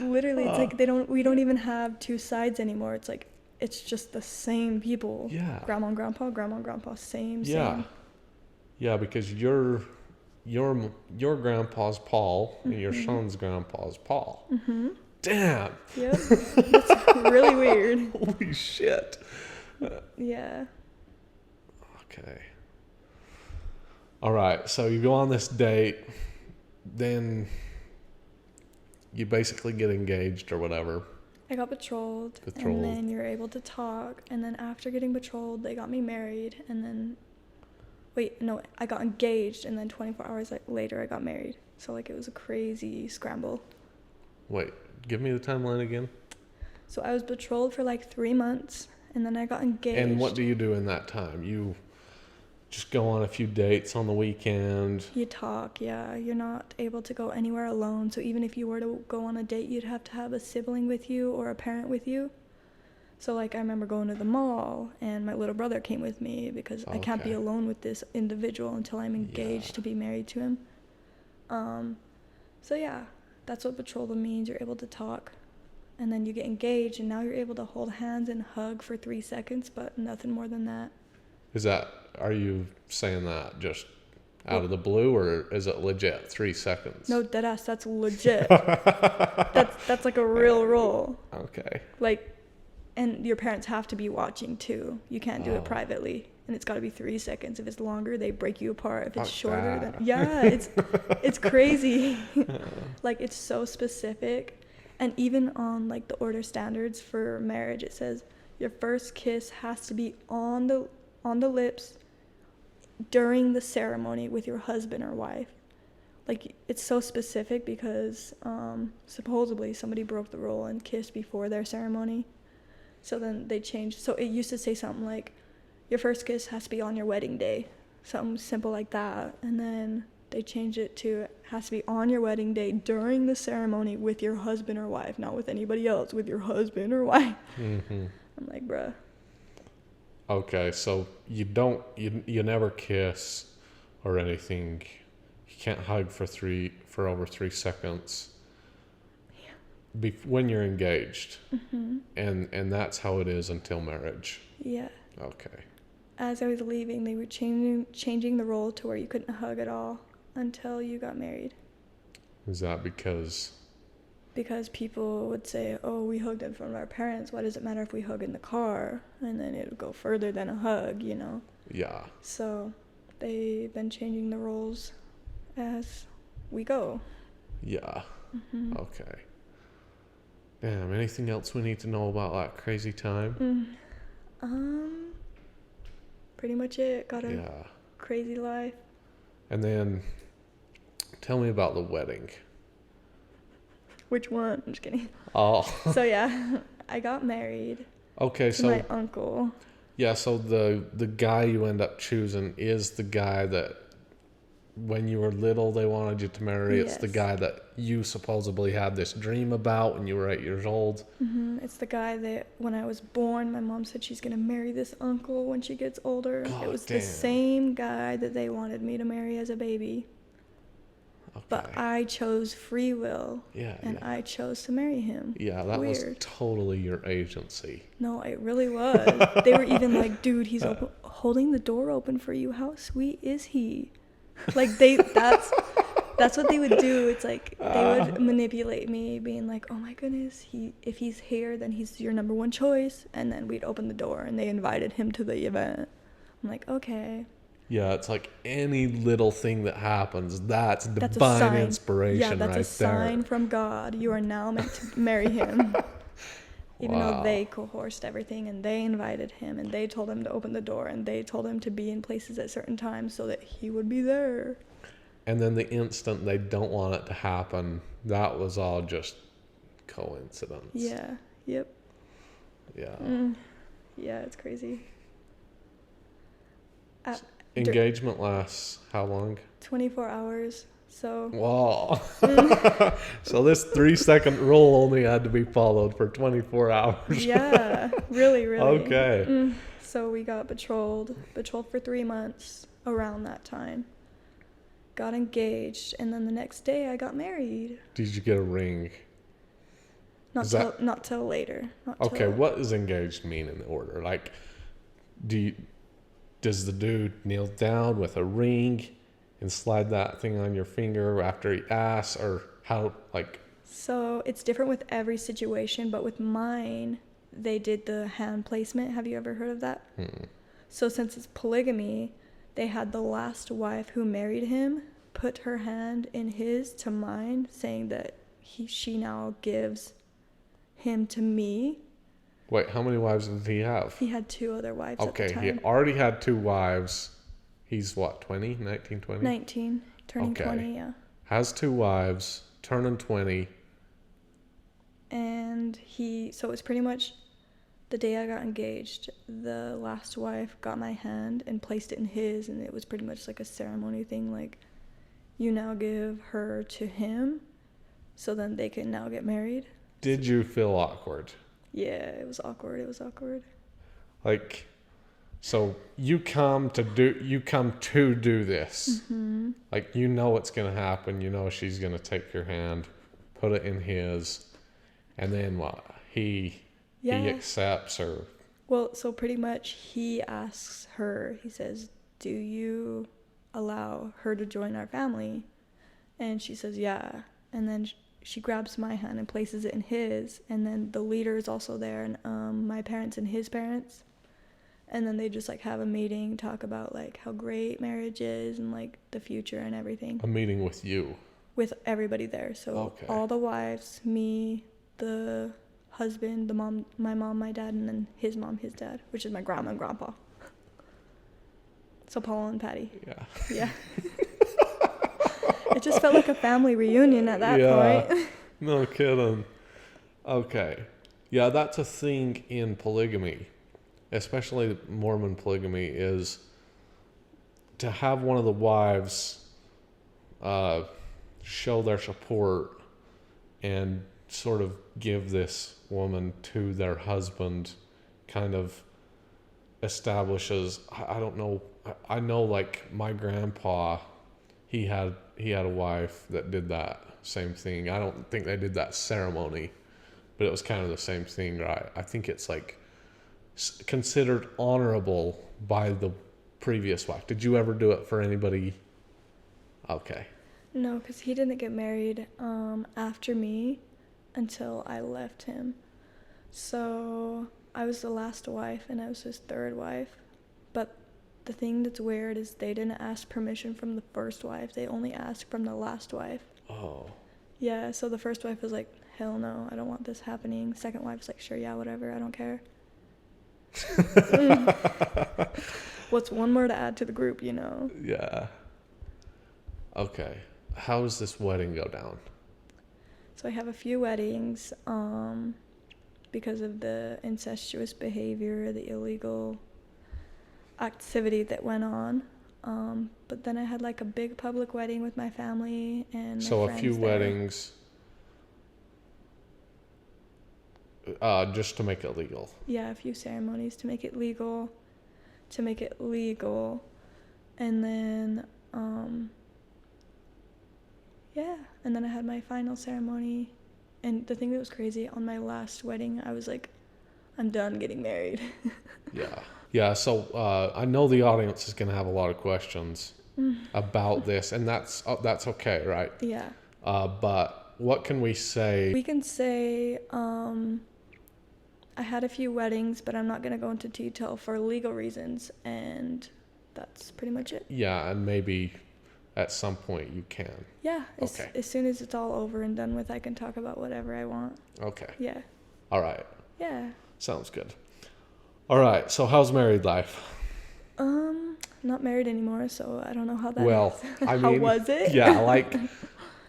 S1: Literally, it's like we don't even have two sides anymore. It's like, it's just the same people.
S2: Yeah.
S1: Grandma and grandpa, same.
S2: Yeah, because your grandpa's Paul and your son's grandpa's Paul. Damn.
S1: Yep. It's really weird.
S2: Holy shit.
S1: Yeah.
S2: Okay. All right. So you go on this date, then you basically get engaged or whatever.
S1: I got betrothed, and then you're able to talk, and then after getting betrothed, they got me married, and then, I got engaged, and then 24 hours later, I got married. So, like, it was a crazy scramble.
S2: Wait, give me the timeline again.
S1: So I was betrothed for like 3 months, and then I got engaged.
S2: And what do you do in that time? You just go on a few dates on the weekend.
S1: You talk, yeah. You're not able to go anywhere alone. So even if you were to go on a date, you'd have to have a sibling with you or a parent with you. So, like, I remember going to the mall, and my little brother came with me because I can't be alone with this individual until I'm engaged to be married to him. So, yeah, that's what betrothal means. You're able to talk, and then you get engaged, and now you're able to hold hands and hug for 3 seconds, but nothing more than that.
S2: Are you saying that just out of the blue, or is it legit 3 seconds?
S1: No, deadass, that's legit. That's like a real rule.
S2: Okay.
S1: Like, And your parents have to be watching too. You can't do it privately. And it's got to be 3 seconds. If it's longer, they break you apart. If it's shorter, then yeah, it's crazy. Like, it's so specific. And even on like the order standards for marriage, it says your first kiss has to be on the lips during the ceremony with your husband or wife. Like, it's so specific because supposedly somebody broke the rule and kissed before their ceremony. So then they changed. So it used to say something like, your first kiss has to be on your wedding day. Something simple like that. And then they changed it to, it has to be on your wedding day during the ceremony with your husband or wife. Not with anybody else, with your husband or wife. Mm-hmm. I'm like, bruh.
S2: Okay, so you never kiss or anything. You can't hug for over 3 seconds. When you're engaged. Mm-hmm. And that's how it is until marriage.
S1: Yeah.
S2: Okay.
S1: As I was leaving, they were changing the rule to where you couldn't hug at all until you got married.
S2: Is that because
S1: people would say, oh, we hugged in front of our parents, why does it matter if we hug in the car? And then it would go further than a hug, you know?
S2: Yeah.
S1: So they've been changing the rules as we go.
S2: Yeah. Mm-hmm. Okay. Damn, anything else we need to know about that crazy time?
S1: Pretty much it. Got a crazy life.
S2: And then, tell me about the wedding.
S1: Which one? I'm just kidding.
S2: Oh.
S1: So yeah, I got married.
S2: Okay,
S1: to my uncle.
S2: Yeah, so the guy you end up choosing is the guy that when you were little they wanted you to marry. Yes. It's the guy that you supposedly had this dream about when you were 8 years old.
S1: Mm-hmm. It's the guy that when I was born, my mom said she's going to marry this uncle when she gets older.
S2: God,
S1: it was
S2: damn.
S1: The same guy that they wanted me to marry as a baby. Okay. But I chose free will. Yeah. And I chose to marry him.
S2: Yeah, that was totally your agency.
S1: No, it really was. They were even like, dude, he's holding the door open for you. How sweet is he? Like, that's what they would do. It's like they would manipulate me, being like, oh my goodness, if he's here, then he's your number one choice. And then we'd open the door and they invited him to the event. I'm like, okay.
S2: Yeah, it's like any little thing that happens, that's divine inspiration.
S1: Yeah, that's
S2: right
S1: a sign
S2: there.
S1: From God. You are now meant to marry him. Even though they coerced everything and they invited him and they told him to open the door and they told him to be in places at certain times so that he would be there.
S2: And then the instant they don't want it to happen, that was all just coincidence.
S1: Yeah. Yep.
S2: Yeah.
S1: Yeah, it's crazy.
S2: Engagement lasts how long?
S1: 24 hours. So.
S2: Wow. So this 3-second rule only had to be followed for 24 hours.
S1: Yeah, really.
S2: Okay.
S1: So we got betrothed for 3 months around that time. Got engaged, and then the next day I got married.
S2: Did you get a ring?
S1: Not till later.
S2: Okay, what does engaged mean in the order? Like, does the dude kneel down with a ring and slide that thing on your finger after he asks, or how, like?
S1: So it's different with every situation, but with mine, they did the hand placement. Have you ever heard of that? So since it's polygamy, they had the last wife who married him put her hand in his to mine, saying that she now gives him to me.
S2: Wait, how many wives did he have?
S1: He had 2 other wives at the time.
S2: Okay, he already had 2 wives. He's what, 20? 19, 20?
S1: 19, turning 20, yeah.
S2: Has 2 wives, turning 20.
S1: And so it's pretty much the day I got engaged, the last wife got my hand and placed it in his, and it was pretty much like a ceremony thing, like, you now give her to him, so then they can now get married.
S2: Did you feel awkward?
S1: Yeah, it was awkward.
S2: Like, so you come to do this. Mm-hmm. Like, you know what's going to happen. You know she's going to take your hand, put it in his, and then what? He accepts her.
S1: Well, so pretty much he asks her, he says, do you allow her to join our family? And she says, yeah. And then she grabs my hand and places it in his, and then the leader is also there, and my parents and his parents, and then they just like have a meeting, talk about like how great marriage is and like the future and everything.
S2: A meeting with you?
S1: With everybody there. So all the wives, me, the husband, the mom, my dad, and then his mom, his dad, which is my grandma and grandpa. So Paul and Patty. Yeah. It just felt like a family reunion at that point.
S2: No kidding. Okay. Yeah, that's a thing in polygamy, especially Mormon polygamy, is to have one of the wives show their support and sort of give this woman to their husband, kind of establishes, I don't know, I know like my grandpa, he had a wife that did that same thing. I don't think they did that ceremony, but it was kind of the same thing, right? I think it's like considered honorable by the previous wife. Did you ever do it for anybody? Okay.
S1: No, because he didn't get married after me until I left him. So I was the last wife and I was his third wife. But the thing that's weird is they didn't ask permission from the first wife. They only asked from the last wife.
S2: Oh.
S1: Yeah, so the first wife was like, hell no, I don't want this happening. Second wife was like, sure, yeah, whatever, I don't care. What's one more to add to the group, you know?
S2: Yeah. Okay. How does this wedding go down?
S1: So I have a few weddings because of the incestuous behavior, the illegal activity that went on. But then I had like a big public wedding with my family and my
S2: so
S1: friends
S2: a few
S1: there.
S2: weddings just to make it legal.
S1: Yeah, a few ceremonies to make it legal. And then and then I had my final ceremony. And the thing that was crazy, on my last wedding, I was like, I'm done getting married.
S2: Yeah, so I know the audience is going to have a lot of questions about this, and that's okay, right?
S1: Yeah.
S2: But what can we say?
S1: We can say I had a few weddings, but I'm not going to go into detail for legal reasons, and that's pretty much it.
S2: Yeah, and maybe at some point you can.
S1: Yeah,
S2: okay.
S1: As soon as it's all over and done with, I can talk about whatever I want.
S2: Okay.
S1: Yeah.
S2: All right.
S1: Yeah.
S2: Sounds good. All right, so how's married life?
S1: Not married anymore, so I don't know how that is.
S2: I mean,
S1: how was it?
S2: Yeah, like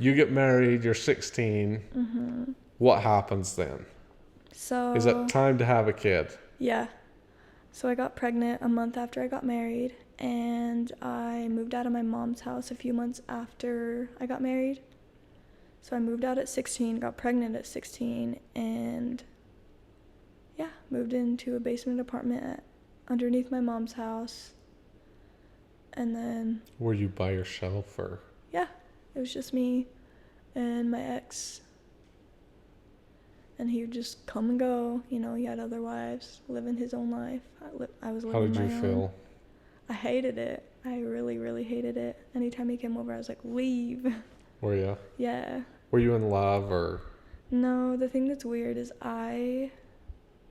S2: you get married, you're 16.
S1: Mm-hmm.
S2: What happens then?
S1: So
S2: is it time to have a kid?
S1: Yeah. So I got pregnant a month after I got married, and I moved out of my mom's house a few months after I got married. So I moved out at 16, got pregnant at 16, and moved into a basement apartment underneath my mom's house. And then...
S2: Were you by yourself or...?
S1: Yeah, it was just me and my ex. And he would just come and go. You know, he had other wives, living his own life. I was living my own.
S2: How did you feel?
S1: I hated it. I really, really hated it. Anytime he came over, I was like, leave.
S2: Were you?
S1: Yeah.
S2: Were you in love or...?
S1: No, the thing that's weird is I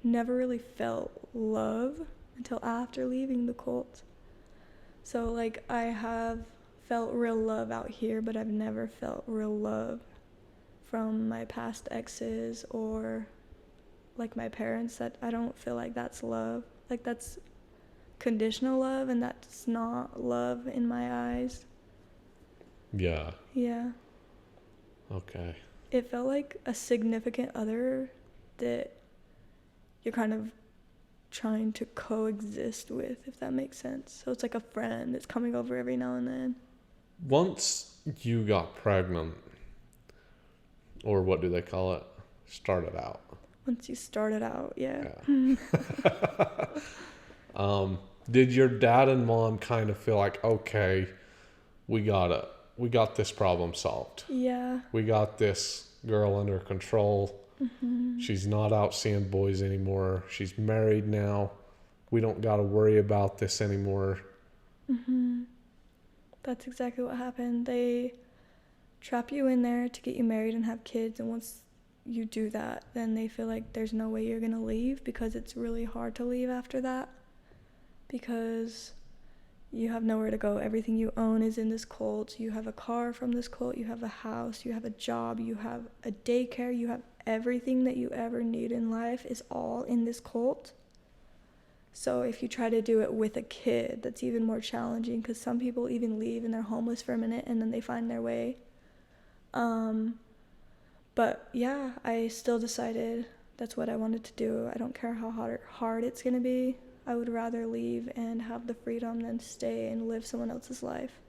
S1: never really felt love until after leaving the cult. So, like, I have felt real love out here, but I've never felt real love from my past exes or, like, my parents. That I don't feel like that's love. Like, that's conditional love, and that's not love in my eyes.
S2: Yeah.
S1: Yeah.
S2: Okay.
S1: It felt like a significant other that you're kind of trying to coexist with, if that makes sense. So it's like a friend that's coming over every now and then. Once
S2: you got pregnant, or what do they call it? Started out.
S1: Once you started out, yeah.
S2: Did your dad and mom kind of feel like, okay, we got it. We got this problem solved.
S1: Yeah.
S2: We got this girl under control.
S1: Mm-hmm.
S2: She's not out seeing boys anymore. She's married now. We don't got to worry about this anymore.
S1: Mm-hmm. That's exactly what happened. They trap you in there to get you married and have kids, and once you do that, then they feel like there's no way you're gonna leave, because it's really hard to leave after that, because you have nowhere to go. Everything you own is in this cult. You have a car from this cult, you have a house, you have a job, you have a daycare, you have everything that you ever need in life is all in this cult. So if you try to do it with a kid, that's even more challenging, because some people even leave and they're homeless for a minute and then they find their way. But yeah, I still decided that's what I wanted to do. I don't care how hard it's gonna be. I would rather leave and have the freedom than stay and live someone else's life.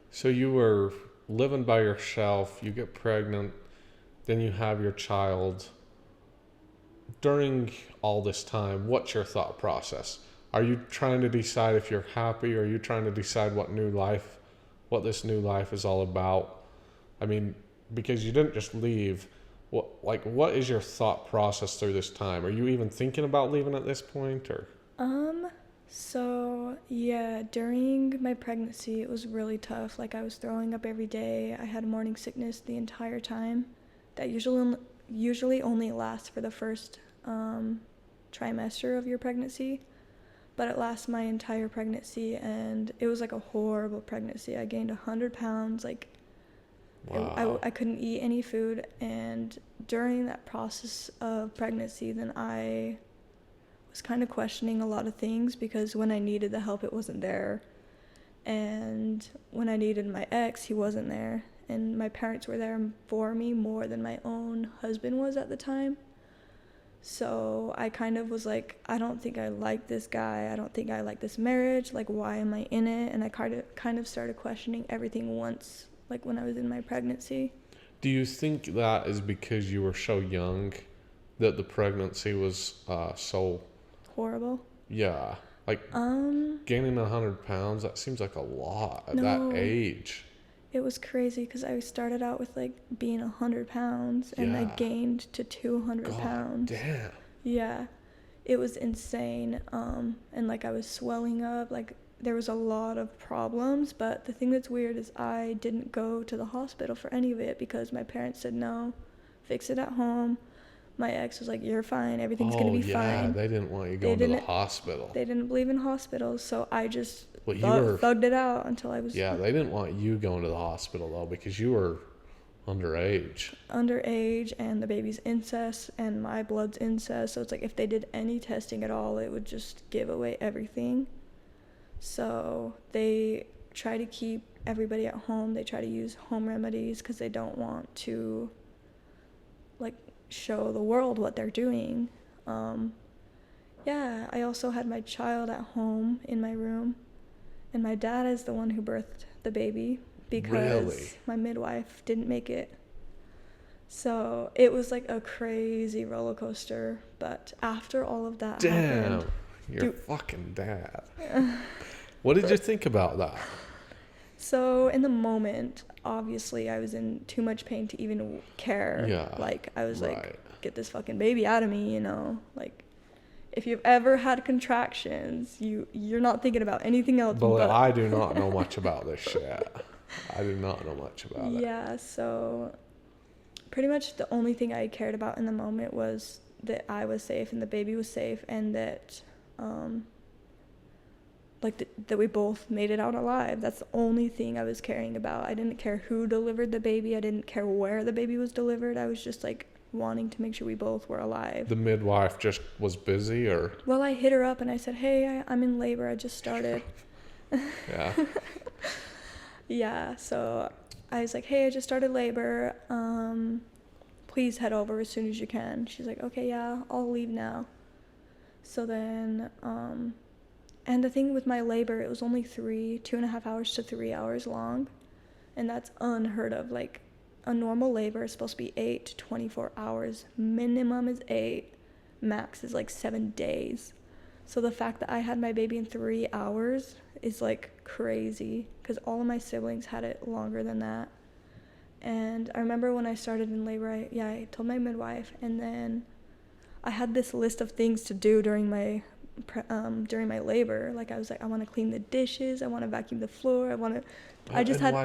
S2: So you were living by yourself, you get pregnant, then you have your child. During all this time, what's your thought process? Are you trying to decide if you're happy, or are you trying to decide what this new life is all about? I mean, because you didn't just leave. What is your thought process through this time? Are you even thinking about leaving at this point, or?
S1: So yeah, during my pregnancy, it was really tough. Like, I was throwing up every day. I had morning sickness the entire time. That usually only lasts for the first trimester of your pregnancy, but it lasts my entire pregnancy, and it was like a horrible pregnancy. I gained 100 pounds. Like, wow. I couldn't eat any food, and during that process of pregnancy, then I was kind of questioning a lot of things, because when I needed the help, it wasn't there, and when I needed my ex, he wasn't there, and my parents were there for me more than my own husband was at the time. So I kind of was like, I don't think I like this guy. I don't think I like this marriage. Like, why am I in it? And I kind of started questioning everything once, like when I was in my pregnancy.
S2: Do you think that is because you were so young that the pregnancy was so
S1: horrible?
S2: Yeah. Like, gaining 100 pounds, that seems like a lot at that age.
S1: It was crazy, because I started out with like being 100 pounds and I gained to 200 pounds.
S2: Damn.
S1: Yeah, it was insane. And like, I was swelling up, like there was a lot of problems, but the thing that's weird is I didn't go to the hospital for any of it, because my parents said no, fix it at home. My ex was like, you're fine, everything's gonna be fine.
S2: They didn't want you going to the hospital.
S1: They didn't believe in hospitals, so I just thugged it out until I was...
S2: Yeah, they didn't want you going to the hospital, though, because you were underage.
S1: Underage, and the baby's incest, and my blood's incest, so it's like, if they did any testing at all, it would just give away everything. So they try to keep everybody at home. They try to use home remedies, because they don't want to, like, show the world what they're doing. I also had my child at home in my room, and my dad is the one who birthed the baby, because my midwife didn't make it. So it was like a crazy roller coaster, but after all of that happened...
S2: Your fucking dad. What did you think about that?
S1: So in the moment, obviously, I was in too much pain to even care.
S2: Yeah.
S1: Like, I was like, get this fucking baby out of me, you know? Like, if you've ever had contractions, you're not thinking about anything else.
S2: But I do not know much about this shit. I do not know much about it. Yeah,
S1: so pretty much the only thing I cared about in the moment was that I was safe and the baby was safe, and that that we both made it out alive. That's the only thing I was caring about. I didn't care who delivered the baby. I didn't care where the baby was delivered. I was just like wanting to make sure we both were alive.
S2: The midwife just was busy, or?
S1: Well, I hit her up and I said, hey, I'm in labor. I just started.
S2: Yeah.
S1: Yeah, so I was like, hey, I just started labor. Please head over as soon as you can. She's like, okay, yeah, I'll leave now. So then, and the thing with my labor, it was only 2.5 hours to 3 hours long. And that's unheard of. Like, a normal labor is supposed to be 8 to 24 hours. Minimum is 8. Max is like 7 days. So the fact that I had my baby in 3 hours is like crazy, because all of my siblings had it longer than that. And I remember when I started in labor, I told my midwife, and then I had this list of things to do during my labor. Like, I was like, I want to clean the dishes, I want to vacuum the floor, why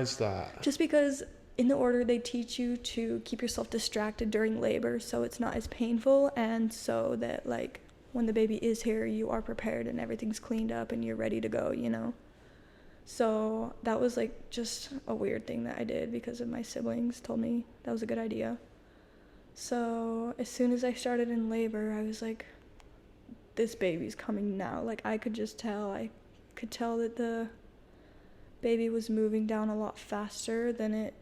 S1: is that? Just because in the order, they teach you to keep yourself distracted during labor so it's not as painful, and so that, like, when the baby is here, you are prepared and everything's cleaned up and you're ready to go, you know? So that was, like, just a weird thing that I did because of my siblings told me that was a good idea. So as soon as I started in labor, I was like, this baby's coming now. Like, I could tell that the baby was moving down a lot faster than it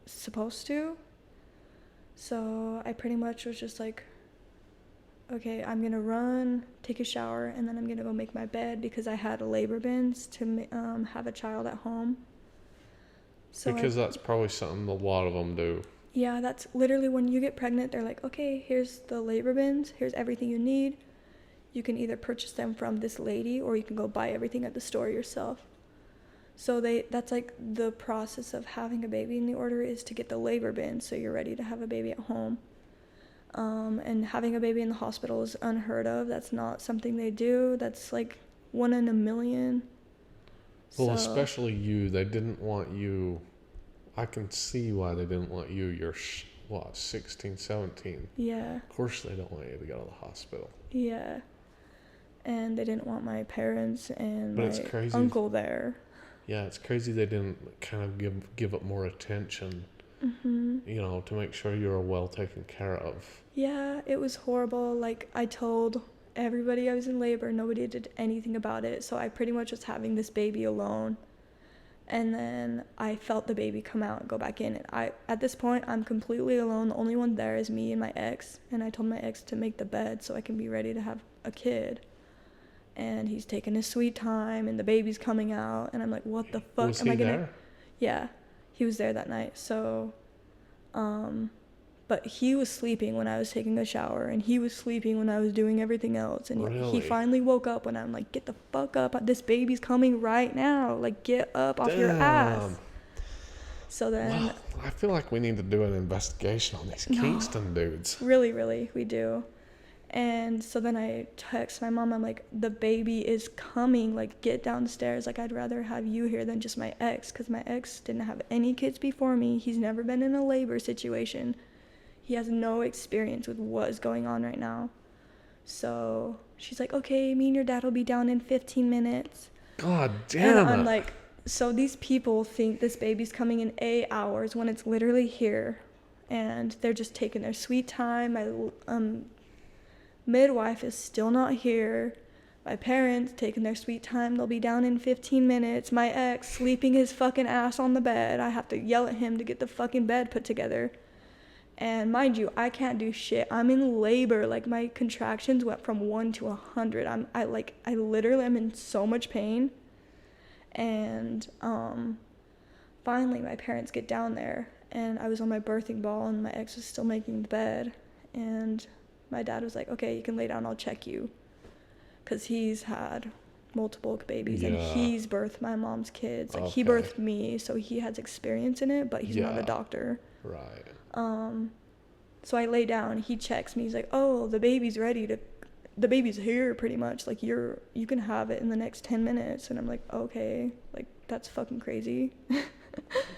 S1: supposed to. So I pretty much was just like, okay, I'm gonna run, take a shower, and then I'm gonna go make my bed because I had a labor bins to have a child at home. So
S2: because that's probably something a lot of them do.
S1: Yeah, that's literally when you get pregnant, they're like, okay, here's the labor bins, here's everything you need. You can either purchase them from this lady or you can go buy everything at the store yourself. So that's like the process of having a baby in the order is to get the labor bin so you're ready to have a baby at home. And having a baby in the hospital is unheard of. That's not something they do. That's like 1 in a million.
S2: Well, especially you. They didn't want you. I can see why they didn't want you. You're, 16, 17?
S1: Yeah.
S2: Of course they don't want you to go to the hospital.
S1: Yeah. And they didn't want my parents and
S2: But
S1: my uncle there.
S2: Yeah, it's crazy they didn't kind of give it more attention, you know, to make sure you were well taken care of.
S1: Yeah, it was horrible. Like, I told everybody I was in labor. Nobody did anything about it. So I pretty much was having this baby alone. And then I felt the baby come out and go back in. And at this point, I'm completely alone. The only one there is me and my ex. And I told my ex to make the bed so I can be ready to have a kid. And he's taking his sweet time, and the baby's coming out, and I'm like, what the fuck
S2: was
S1: am I gonna?
S2: There?
S1: Yeah, he was there that night. So, but he was sleeping when I was taking a shower, and he was sleeping when I was doing everything else. And
S2: really?
S1: He finally woke up when I'm like, get the fuck up! This baby's coming right now! Like, get up off your ass. So then,
S2: well, I feel like we need to do an investigation on these Kingston dudes.
S1: Really, we do. And so then I text my mom, I'm like, the baby is coming, like, get downstairs. Like, I'd rather have you here than just my ex, because my ex didn't have any kids before me. He's never been in a labor situation. He has no experience with what is going on right now. So she's like, okay, me and your dad will be down in 15 minutes.
S2: God damn it.
S1: And I'm like, so these people think this baby's coming in 8 hours when it's literally here. And they're just taking their sweet time. My midwife is still not here. My parents taking their sweet time. They'll be down in 15 minutes. My ex sleeping his fucking ass on the bed. I have to yell at him to get the fucking bed put together. And mind you, I can't do shit. I'm in labor. Like, my contractions went from 1 to 100. I literally am in so much pain. And finally my parents get down there, and I was on my birthing ball, and my ex was still making the bed, and my dad was like, okay, you can lay down, I'll check you. Because he's had multiple babies, and he's birthed my mom's kids. Like, he birthed me, so he has experience in it, but he's not a doctor.
S2: Right.
S1: So I lay down, he checks me, he's like, oh, the baby's here pretty much. Like, you can have it in the next 10 minutes. And I'm like, okay, like, that's fucking crazy.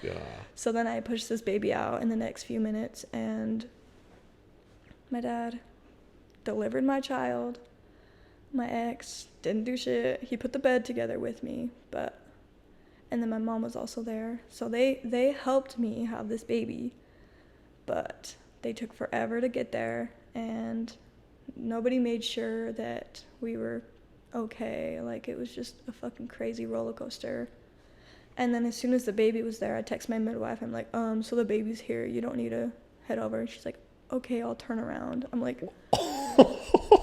S2: Yeah. So
S1: then I pushed this baby out in the next few minutes, and my dad delivered my child. My ex didn't do shit. He put the bed together with me, and then my mom was also there. So they helped me have this baby, but they took forever to get there, and nobody made sure that we were okay. Like, it was just a fucking crazy roller coaster. And then as soon as the baby was there, I text my midwife. I'm like, so the baby's here. You don't need to head over. And she's like, okay, I'll turn around. I'm like,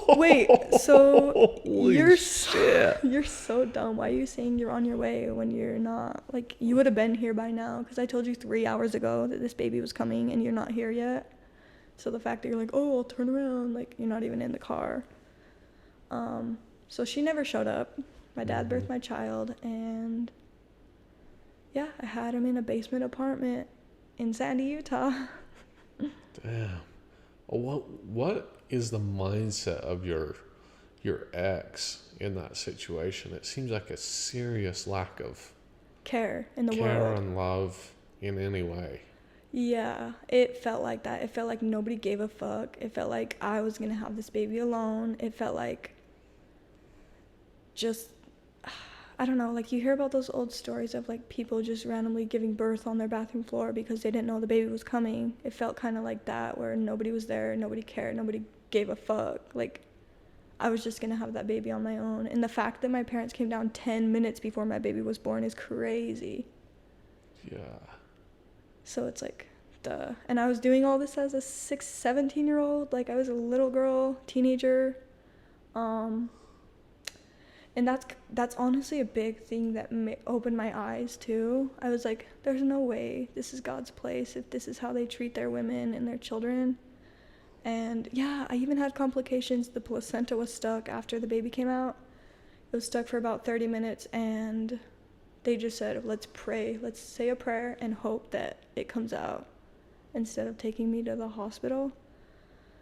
S1: wait, so you're so dumb. Why are you saying you're on your way when you're not? Like, you would have been here by now, because I told you 3 hours ago that this baby was coming, and you're not here yet. So the fact that you're like, oh, I'll turn around, like, you're not even in the car. So she never showed up. My dad birthed my child, and yeah, I had him in a basement apartment in Sandy, Utah.
S2: Damn. What is the mindset of your ex in that situation? It seems like a serious lack of
S1: care in the
S2: care
S1: world.
S2: and love in any way.
S1: Yeah, it felt like that. It felt like nobody gave a fuck. It felt like I was gonna have this baby alone. It felt like just, I don't know, like you hear about those old stories of like people just randomly giving birth on their bathroom floor because they didn't know the baby was coming. It felt kind of like that, where nobody was there, nobody cared, nobody gave a fuck. Like I was just gonna have that baby on my own. And the fact that my parents came down 10 minutes before my baby was born is crazy.
S2: Yeah.
S1: So it's like, duh. And I was doing all this as a 17-year-old. Like I was a little girl, teenager. And that's honestly a big thing that opened my eyes too. I was like, there's no way this is God's place if this is how they treat their women and their children. And yeah, I even had complications. The placenta was stuck after the baby came out. It was stuck for about 30 minutes, and they just said, let's pray, let's say a prayer and hope that it comes out instead of taking me to the hospital.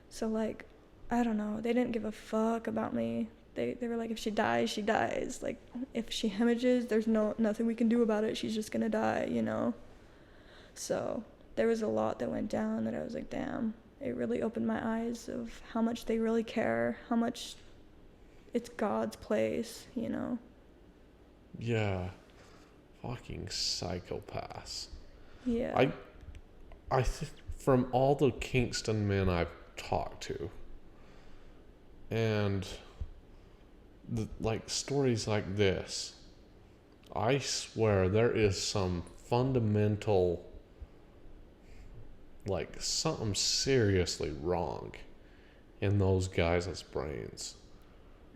S1: So like, I don't know, they didn't give a fuck about me. They were like, if she dies, she dies. Like, if she hemorrhages, there's nothing we can do about it. She's just gonna die, you know? So there was a lot that went down that I was like, damn. It really opened my eyes of how much they really care, how much it's God's place, you know?
S2: Yeah. Fucking psychopaths.
S1: Yeah.
S2: I from all the Kingston men I've talked to, and like stories like this, I swear there is some fundamental, like something seriously wrong in those guys' brains.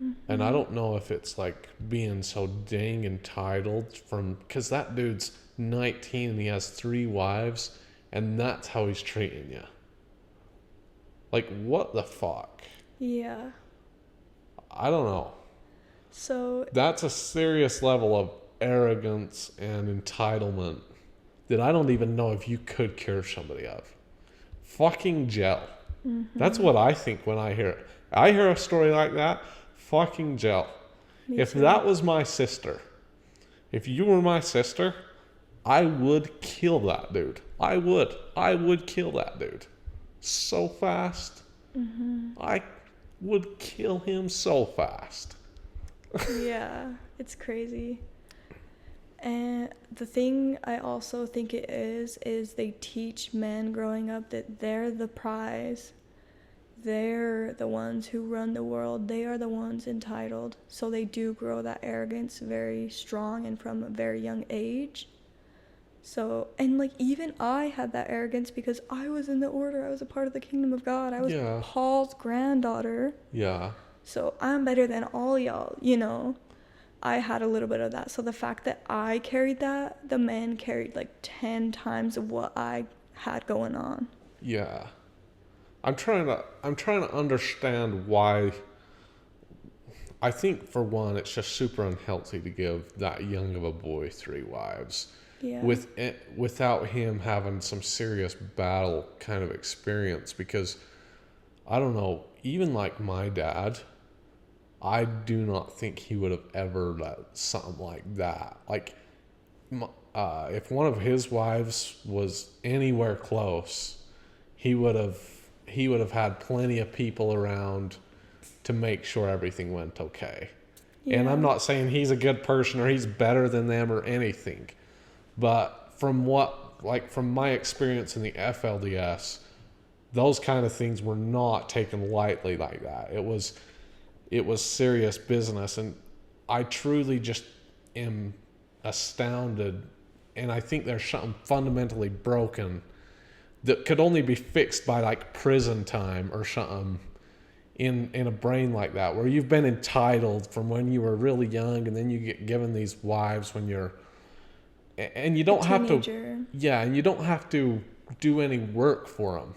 S2: Mm-hmm. And I don't know if it's like being so dang entitled because that dude's 19 and he has 3 wives, and that's how he's treating you. Like, what the fuck?
S1: Yeah.
S2: I don't know.
S1: So
S2: that's a serious level of arrogance and entitlement that I don't even know if you could cure somebody of. Fucking gel. Mm-hmm. That's what I think when I hear it. I hear a story like that, fucking gel. If that was my sister, if you were my sister, I would kill that dude. I would kill that dude. So fast. Mm-hmm. I would kill him so fast.
S1: Yeah, it's crazy. And the thing I also think it is they teach men growing up that they're the prize. They're the ones who run the world. They are the ones entitled. So they do grow that arrogance very strong and from a very young age. So, and like even I had that arrogance because I was in the order. I was a part of the kingdom of God. I was Paul's granddaughter.
S2: Yeah.
S1: So I'm better than all y'all, you know. I had a little bit of that. So the fact that I carried that, the men carried like 10 times of what I had going on.
S2: Yeah. I'm trying to understand why. I think for one, it's just super unhealthy to give that young of a boy 3 wives. Yeah. Without him having some serious battle kind of experience, because I don't know, even like my dad, I do not think he would have ever let something like that. Like, if one of his wives was anywhere close, he would have had plenty of people around to make sure everything went okay. Yeah. And I'm not saying he's a good person or he's better than them or anything, but from my experience in the FLDS, those kind of things were not taken lightly like that. It was serious business, and I truly just am astounded, and I think there's something fundamentally broken that could only be fixed by like prison time or something in a brain like that, where you've been entitled from when you were really young, and then you get given these wives when you're, and you don't have to, and you don't have to do any work for them.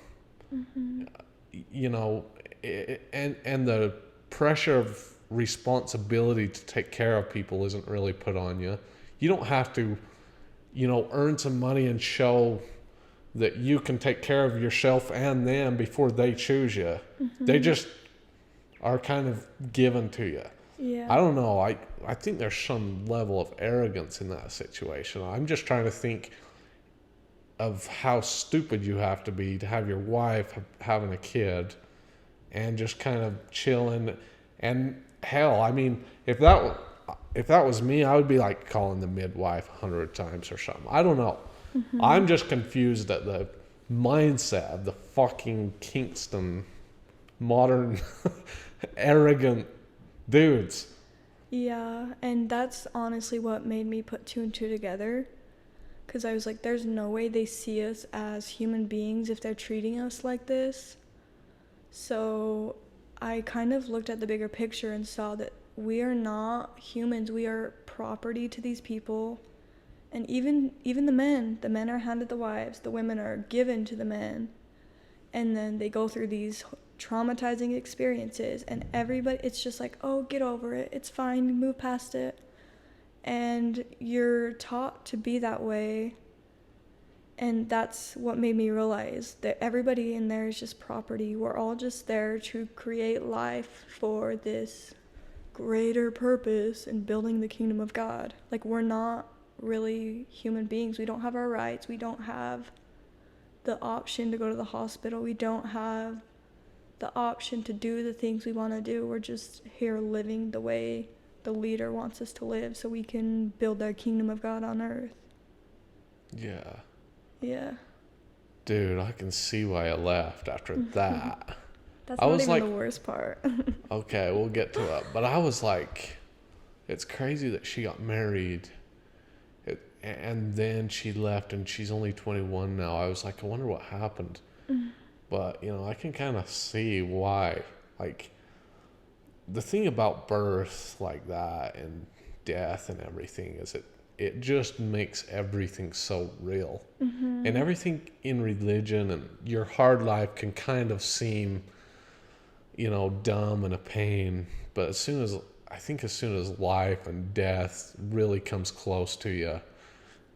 S2: Mm-hmm. You know, and the pressure of responsibility to take care of people isn't really put on you. You don't have to, earn some money and show that you can take care of yourself and them before they choose you. Mm-hmm. They just are kind of given to you. Yeah. I don't know. I think there's some level of arrogance in that situation. I'm just trying to think, of how stupid you have to be to have your wife having a kid and just kind of chilling. And hell, I mean, if that was me, I would be like calling the midwife 100 times or something. I don't know.
S1: Mm-hmm.
S2: I'm just confused at the mindset of the fucking Kingston modern arrogant dudes.
S1: Yeah, and that's honestly what made me put two and two together. Because I was like, there's no way they see us as human beings if they're treating us like this. So I kind of looked at the bigger picture and saw that we are not humans. We are property to these people. And even the men are handed the wives. The women are given to the men. And then they go through these traumatizing experiences. And everybody, it's just like, oh, get over it. It's fine. Move past it. And you're taught to be that way. And that's what made me realize that everybody in there is just property. We're all just there to create life for this greater purpose in building the kingdom of God. Like, we're not really human beings. We don't have our rights. We don't have the option to go to the hospital. We don't have the option to do the things we want to do. We're just here living the way the leader wants us to live so we can build our kingdom of God on earth. Yeah.
S2: Dude, I can see why I left after that.
S1: That's
S2: I
S1: not
S2: was
S1: even
S2: like,
S1: the worst part.
S2: okay, we'll get to it. But I was like, it's crazy that she got married and then she left and she's only 21 now. I was like, I wonder what happened. But, I can kind of see why. Like, the thing about birth like that and death and everything is it just makes everything so real. Mm-hmm. And everything in religion and your hard life can kind of seem, dumb and a pain. But as soon as life and death really comes close to you,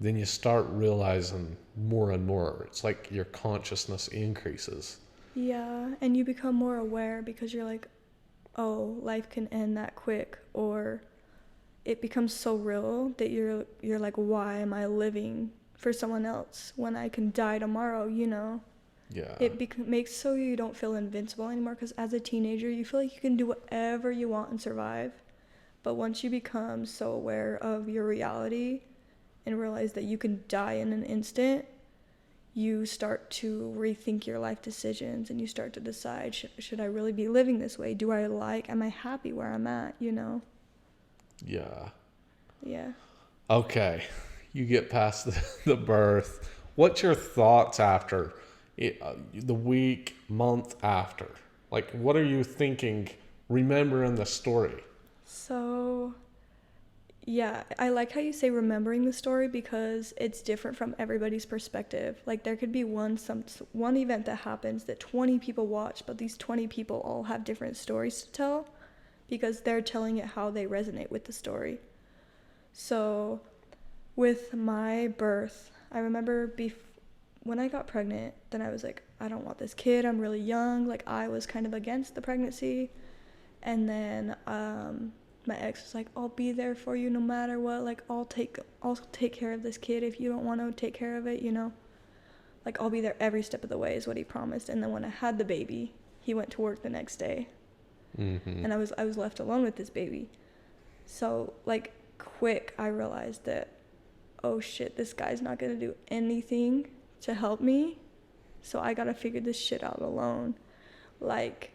S2: then you start realizing more and more. It's like your consciousness increases. Yeah,
S1: and you become more aware because you're like, oh, life can end that quick, or it becomes so real that you're like, why am I living for someone else when I can die tomorrow,
S2: Yeah.
S1: It makes so you don't feel invincible anymore, because as a teenager, you feel like you can do whatever you want and survive. But once you become so aware of your reality and realize that you can die in an instant, you start to rethink your life decisions and you start to decide, should I really be living this way? Am I happy where I'm at,
S2: Yeah.
S1: Yeah.
S2: Okay. You get past the birth. What's your thoughts after the week, month after? Like, what are you thinking, remembering the story? So,
S1: yeah, I like how you say remembering the story, because it's different from everybody's perspective. Like, there could be one event that happens that 20 people watch, but these 20 people all have different stories to tell because they're telling it how they resonate with the story. So, with my birth, I remember when I got pregnant, then I was like, I don't want this kid. I'm really young. Like, I was kind of against the pregnancy. And then my ex was like, I'll be there for you no matter what. Like, I'll take care of this kid if you don't want to take care of it, Like, I'll be there every step of the way is what he promised. And then when I had the baby, he went to work the next day. Mm-hmm. And I was left alone with this baby. So, like, quick, I realized that, oh shit, this guy's not going to do anything to help me. So I got to figure this shit out alone. Like,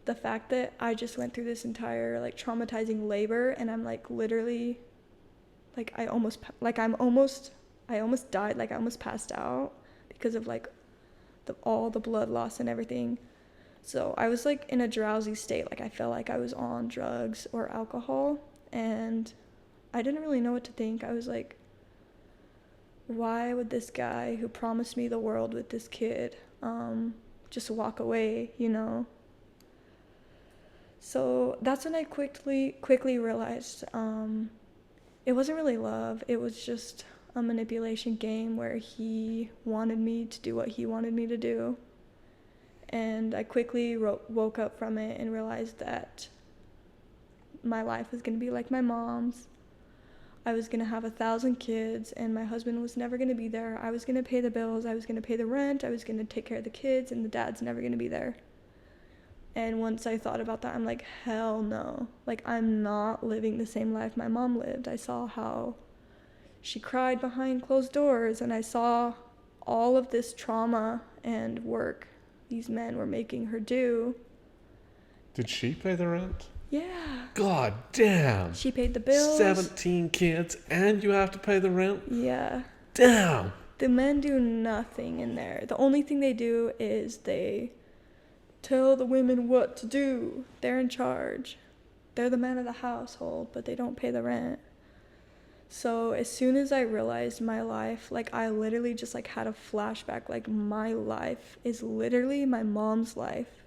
S1: the fact that I just went through this entire, like, traumatizing labor, and I'm, like, literally, like, I almost died, like, I almost passed out because of, like, all the blood loss and everything. So I was, like, in a drowsy state. Like, I felt like I was on drugs or alcohol, and I didn't really know what to think. I was like, why would this guy who promised me the world with this kid just walk away, So that's when I quickly realized it wasn't really love. It was just a manipulation game where he wanted me to do what he wanted me to do. And I quickly woke up from it and realized that my life was going to be like my mom's. I was going to have 1,000 kids, and my husband was never going to be there. I was going to pay the bills. I was going to pay the rent. I was going to take care of the kids, and the dad's never going to be there. And once I thought about that, I'm like, hell no. Like, I'm not living the same life my mom lived. I saw how she cried behind closed doors, and I saw all of this trauma and work these men were making her do.
S2: Did she pay the rent?
S1: Yeah.
S2: God damn.
S1: She paid the bills.
S2: 17 kids and you have to pay the rent?
S1: Yeah.
S2: Damn.
S1: The men do nothing in there. The only thing they do is they tell the women what to do. They're in charge. They're the man of the household, but they don't pay the rent. So as soon as I realized my life, like, I literally just like had a flashback. Like, my life is literally my mom's life.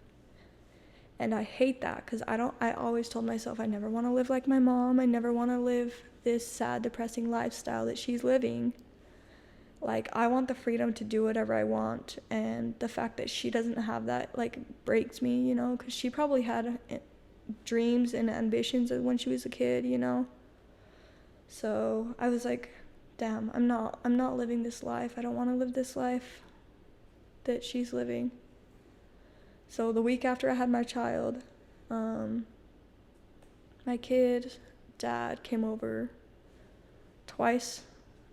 S1: And I hate that, because I always told myself I never want to live like my mom. I never want to live this sad, depressing lifestyle that she's living. Like, I want the freedom to do whatever I want. And the fact that she doesn't have that, like, breaks me, you know, because she probably had dreams and ambitions when she was a kid, you know. So I was like, damn, I'm not living this life. I don't want to live this life that she's living. So the week after I had my child, my kid dad came over twice,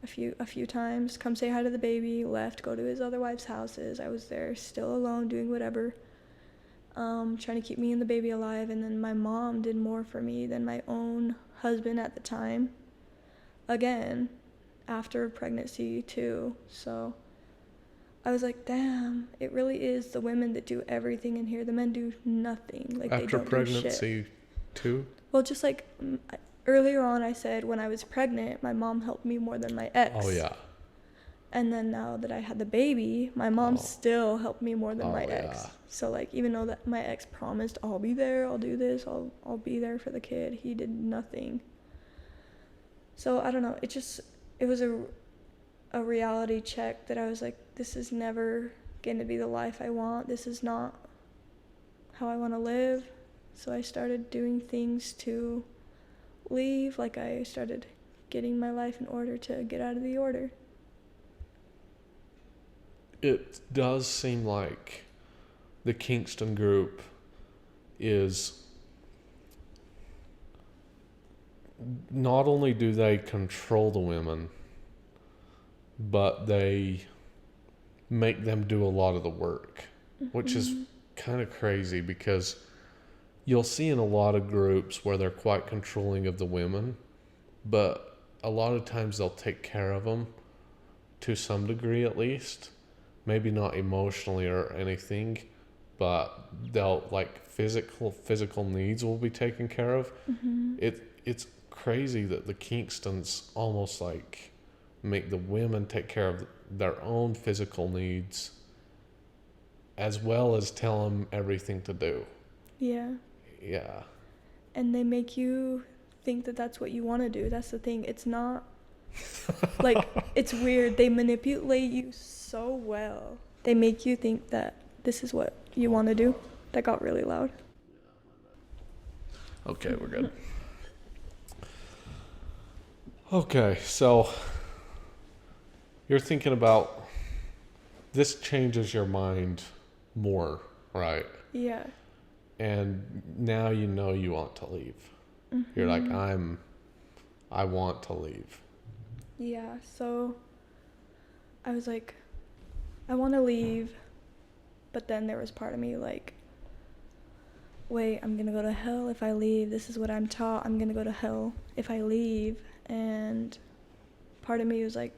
S1: a few times, come say hi to the baby, left, go to his other wife's houses. I was there still alone doing whatever, trying to keep me and the baby alive. And then my mom did more for me than my own husband at the time, again, after pregnancy too. So I was like, damn, it really is the women that do everything in here. The men do nothing. Like,
S2: after
S1: they don't
S2: pregnancy
S1: do shit.
S2: too?
S1: Well, just like earlier on, I said when I was pregnant, my mom helped me more than my ex.
S2: Oh, yeah.
S1: And then now that I had the baby, my mom still helped me more than my ex.
S2: Yeah.
S1: So, like, even though that my ex promised, I'll be there, I'll do this, I'll be there for the kid, he did nothing. So, I don't know, it was a reality check that I was like, this is never going to be the life I want. This is not how I want to live. So I started doing things to leave. Like, I started getting my life in order to get out of the order.
S2: It does seem like the Kingston Group is, not only do they control the women, but they make them do a lot of the work, which is kind of crazy, because you'll see in a lot of groups where they're quite controlling of the women, but a lot of times they'll take care of them to some degree, at least. Maybe not emotionally or anything, but they'll, like, physical needs will be taken care of. It's crazy that the Kingstons almost like make the women take care of their own physical needs as well as tell them everything to do.
S1: Yeah.
S2: Yeah.
S1: And they make you think that that's what you want to do. That's the thing. It's not like, it's weird. They manipulate you so well. They make you think that this is what you want to do. That got really loud.
S2: Okay, we're good. Okay, so you're thinking about, this changes your mind more, right?
S1: Yeah.
S2: And now you know you want to leave. You're like, I want to leave.
S1: Yeah, so I was like, I want to leave, but then there was part of me like, wait, I'm going to go to hell if I leave. This is what I'm taught. I'm going to go to hell if I leave. And part of me was like,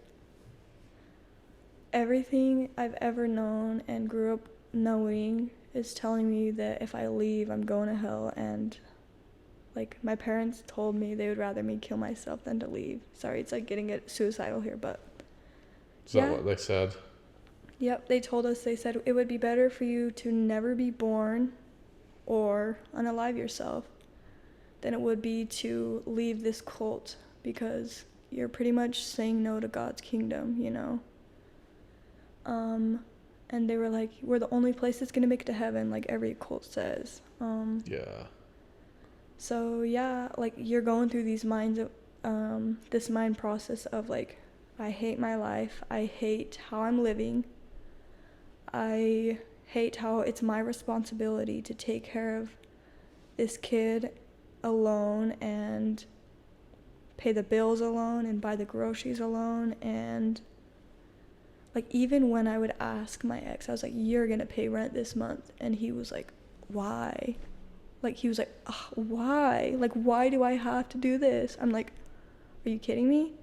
S1: everything I've ever known and grew up knowing is telling me that if I leave, I'm going to hell. And like, my parents told me they would rather me kill myself than to leave. Sorry, it's like getting it suicidal here, but
S2: Is that what they said?
S1: Yep, they told us, they said it would be better for you to never be born or unalive yourself than it would be to leave this cult, because you're pretty much saying no to God's kingdom, you know? And they were like, we're the only place that's gonna make it to heaven, like every cult says.
S2: Yeah.
S1: So yeah, like, you're going through these this mind process of like, I hate my life, I hate how I'm living, I hate how it's my responsibility to take care of this kid alone and pay the bills alone and buy the groceries alone. And like, even when I would ask my ex, I was like, you're gonna pay rent this month, and he was like, why? Like, he was like, why? Like, why do I have to do this? I'm like, are you kidding me?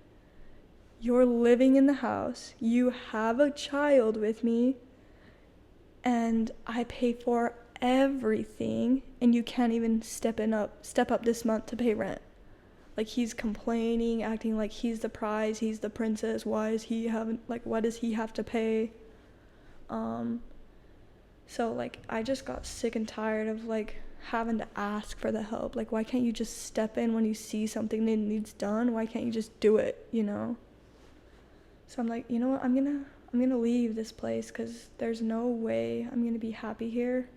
S1: You're living in the house, you have a child with me, and I pay for everything, and you can't even step up this month to pay rent. Like, he's complaining, acting like he's the prize, he's the princess. Why does he have to pay? So like, I just got sick and tired of like having to ask for the help. Like, why can't you just step in when you see something that needs done? Why can't you just do it, you know? So I'm like, you know what, I'm gonna leave this place, because there's no way I'm gonna be happy here.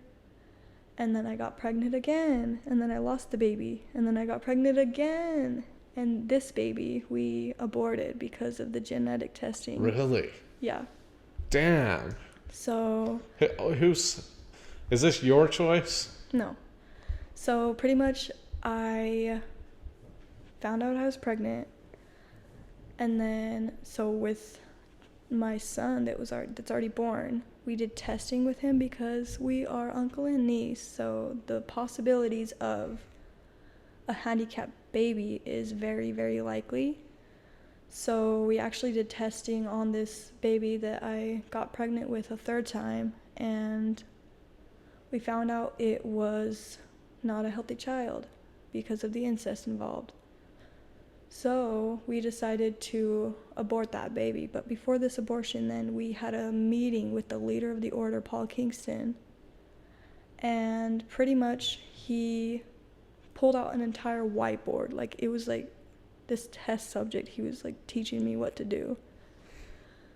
S1: And then I got pregnant again, and then I lost the baby, and then I got pregnant again, and this baby we aborted because of the genetic testing.
S2: Really?
S1: Yeah.
S2: Damn.
S1: So
S2: is this your choice?
S1: no. So pretty much I found out I was pregnant, and then so with my son that's already born, we did testing with him because we are uncle and niece, so the possibilities of a handicapped baby is very, very likely. So we actually did testing on this baby that I got pregnant with a third time, and we found out it was not a healthy child because of the incest involved. So we decided to abort that baby. But before this abortion, then we had a meeting with the leader of the order, Paul Kingston. And pretty much he pulled out an entire whiteboard. Like, it was like this test subject. He was like teaching me what to do.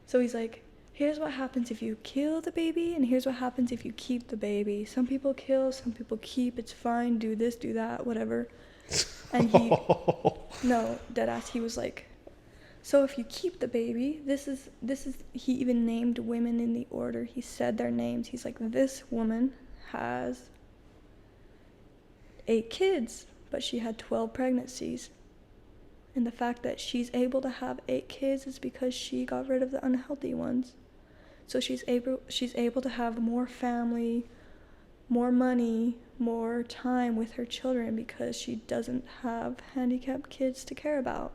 S1: So he's like, here's what happens if you kill the baby, and here's what happens if you keep the baby. Some people kill, some people keep. It's fine. Do this, do that, whatever. And no, deadass, he was like, so if you keep the baby, this is, he even named women in the order. He said their names. He's like, this woman has 8 kids, but she had 12 pregnancies. And the fact that she's able to have 8 kids is because she got rid of the unhealthy ones. So she's able to have more family, more money, more time with her children, because she doesn't have handicapped kids to care about.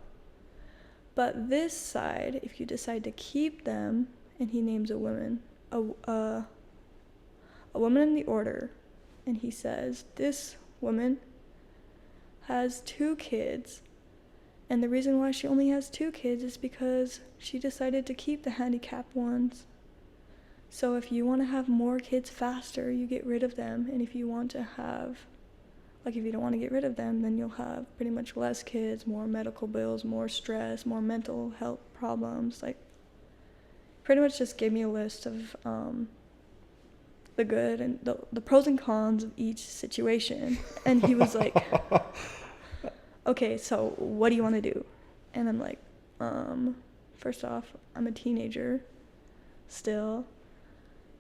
S1: But this side, if you decide to keep them, and he names a woman, a woman in the order, and he says, this woman has 2 kids, and the reason why she only has 2 kids is because she decided to keep the handicapped ones. So if you want to have more kids faster, you get rid of them. And if you want to have, like, if you don't want to get rid of them, then you'll have pretty much less kids, more medical bills, more stress, more mental health problems. Like, pretty much just gave me a list of the good and the pros and cons of each situation. And he was like, okay, so what do you want to do? And I'm like, first off, I'm a teenager still.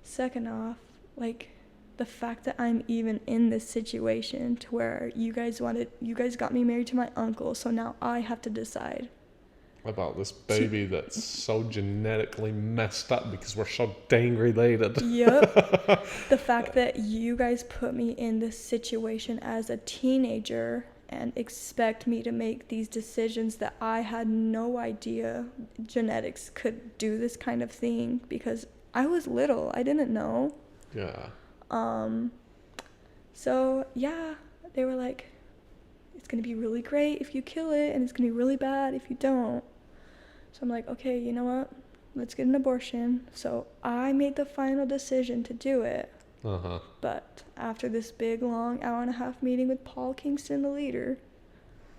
S1: Second off, like, the fact that I'm even in this situation to where you guys got me married to my uncle, so now I have to decide
S2: about this baby that's so genetically messed up because we're so dang related.
S1: Yep. The fact that you guys put me in this situation as a teenager and expect me to make these decisions that I had no idea genetics could do this kind of thing, because I was little. I didn't know.
S2: Yeah.
S1: So, yeah, they were like, it's going to be really great if you kill it, and it's going to be really bad if you don't. So I'm like, okay, you know what? Let's get an abortion. So I made the final decision to do it.
S2: Uh-huh.
S1: But after this big, long hour-and-a-half meeting with Paul Kingston, the leader,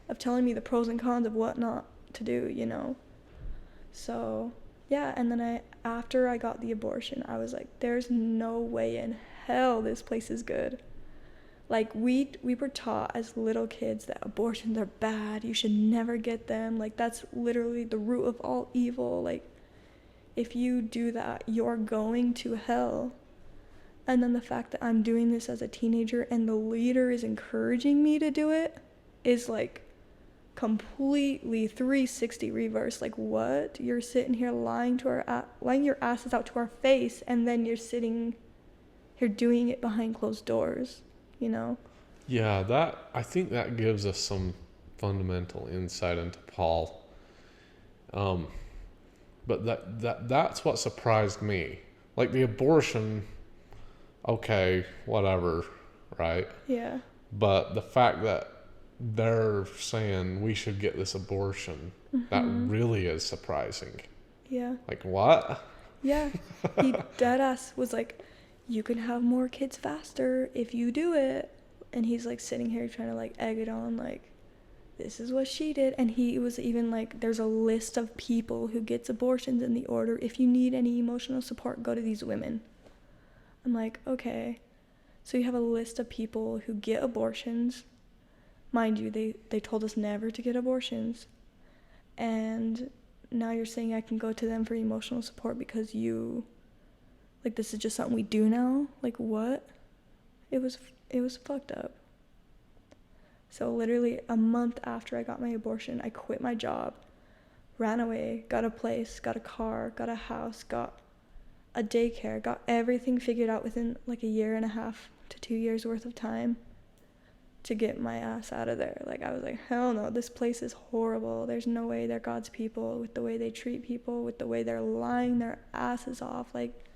S1: of telling me the pros and cons of what not to do, you know. So, yeah, and then after I got the abortion, I was like, there's no way in hell this place is good. Like, we were taught as little kids that abortions are bad, you should never get them, like, that's literally the root of all evil, like, if you do that, you're going to hell. And then the fact that I'm doing this as a teenager and the leader is encouraging me to do it is, like, completely 360 reverse. Like, what? You're sitting here lying your asses out to our face, and then you're sitting here doing it behind closed doors, you know?
S2: Yeah, I think that gives us some fundamental insight into Paul. But that's what surprised me. Like, the abortion, okay, whatever, right?
S1: Yeah.
S2: But the fact that they're saying we should get this abortion, that really is surprising.
S1: Yeah.
S2: Like, what?
S1: Yeah. He deadass was like, you can have more kids faster if you do it. And he's like sitting here trying to like egg it on, like, this is what she did. And he was even like, there's a list of people who gets abortions in the order. If you need any emotional support, go to these women. I'm like, okay. So you have a list of people who get abortions. Mind you, they told us never to get abortions. And now you're saying I can go to them for emotional support because like, this is just something we do now? Like, what? It was fucked up. So literally a month after I got my abortion, I quit my job, ran away, got a place, got a car, got a house, got a daycare, got everything figured out within like a 1.5 to 2 years worth of time to get my ass out of there. Like, I was like, hell no, this place is horrible. There's no way they're God's people, with the way they treat people, with the way they're lying their asses off. Like,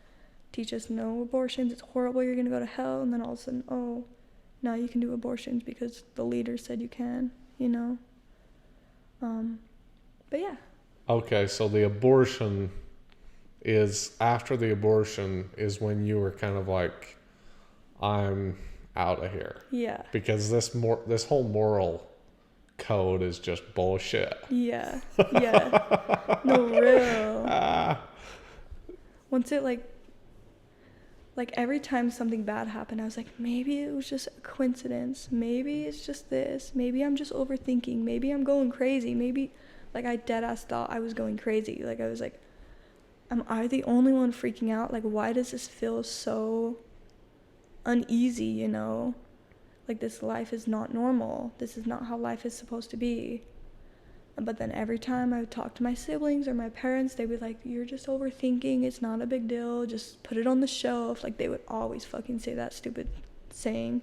S1: teach us no abortions, it's horrible, you're gonna go to hell. And then all of a sudden, oh, now you can do abortions because the leader said you can, you know? But yeah.
S2: Okay, so the abortion is, after the abortion is when you were kind of like, I'm out of here.
S1: Yeah.
S2: Because this whole moral code is just bullshit.
S1: Yeah. Yeah. No, real. Once it like every time something bad happened, I was like, maybe it was just a coincidence. Maybe it's just this. Maybe I'm just overthinking. Maybe I'm going crazy. Maybe, like, I deadass thought I was going crazy. Like, I was like, am I the only one freaking out? Like, why does this feel so uneasy, you know? Like, this life is not normal. This is not how life is supposed to be. But then every time I would talk to my siblings or my parents, they'd be like, you're just overthinking, it's not a big deal, just put it on the shelf. Like, they would always fucking say that stupid saying.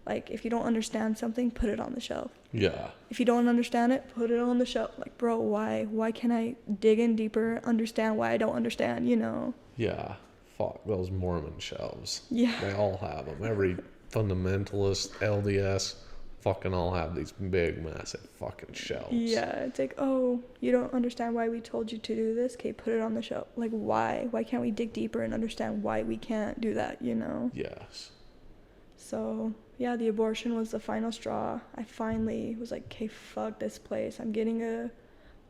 S1: Like, if you don't understand something, put it on the shelf.
S2: Yeah.
S1: If you don't understand it, put it on the shelf. Like, bro, why? Why can't I dig in deeper, understand why I don't understand, you know?
S2: Yeah. Fuck those Mormon shelves.
S1: Yeah.
S2: They all have them. Every fundamentalist, LDS, fucking all have these big, massive fucking shelves.
S1: Yeah, it's like, oh, you don't understand why we told you to do this? Okay, put it on the shelf. Like, why? Why can't we dig deeper and understand why we can't do that, you know?
S2: Yes.
S1: So, yeah, the abortion was the final straw. I finally was like, okay, fuck this place. I'm getting a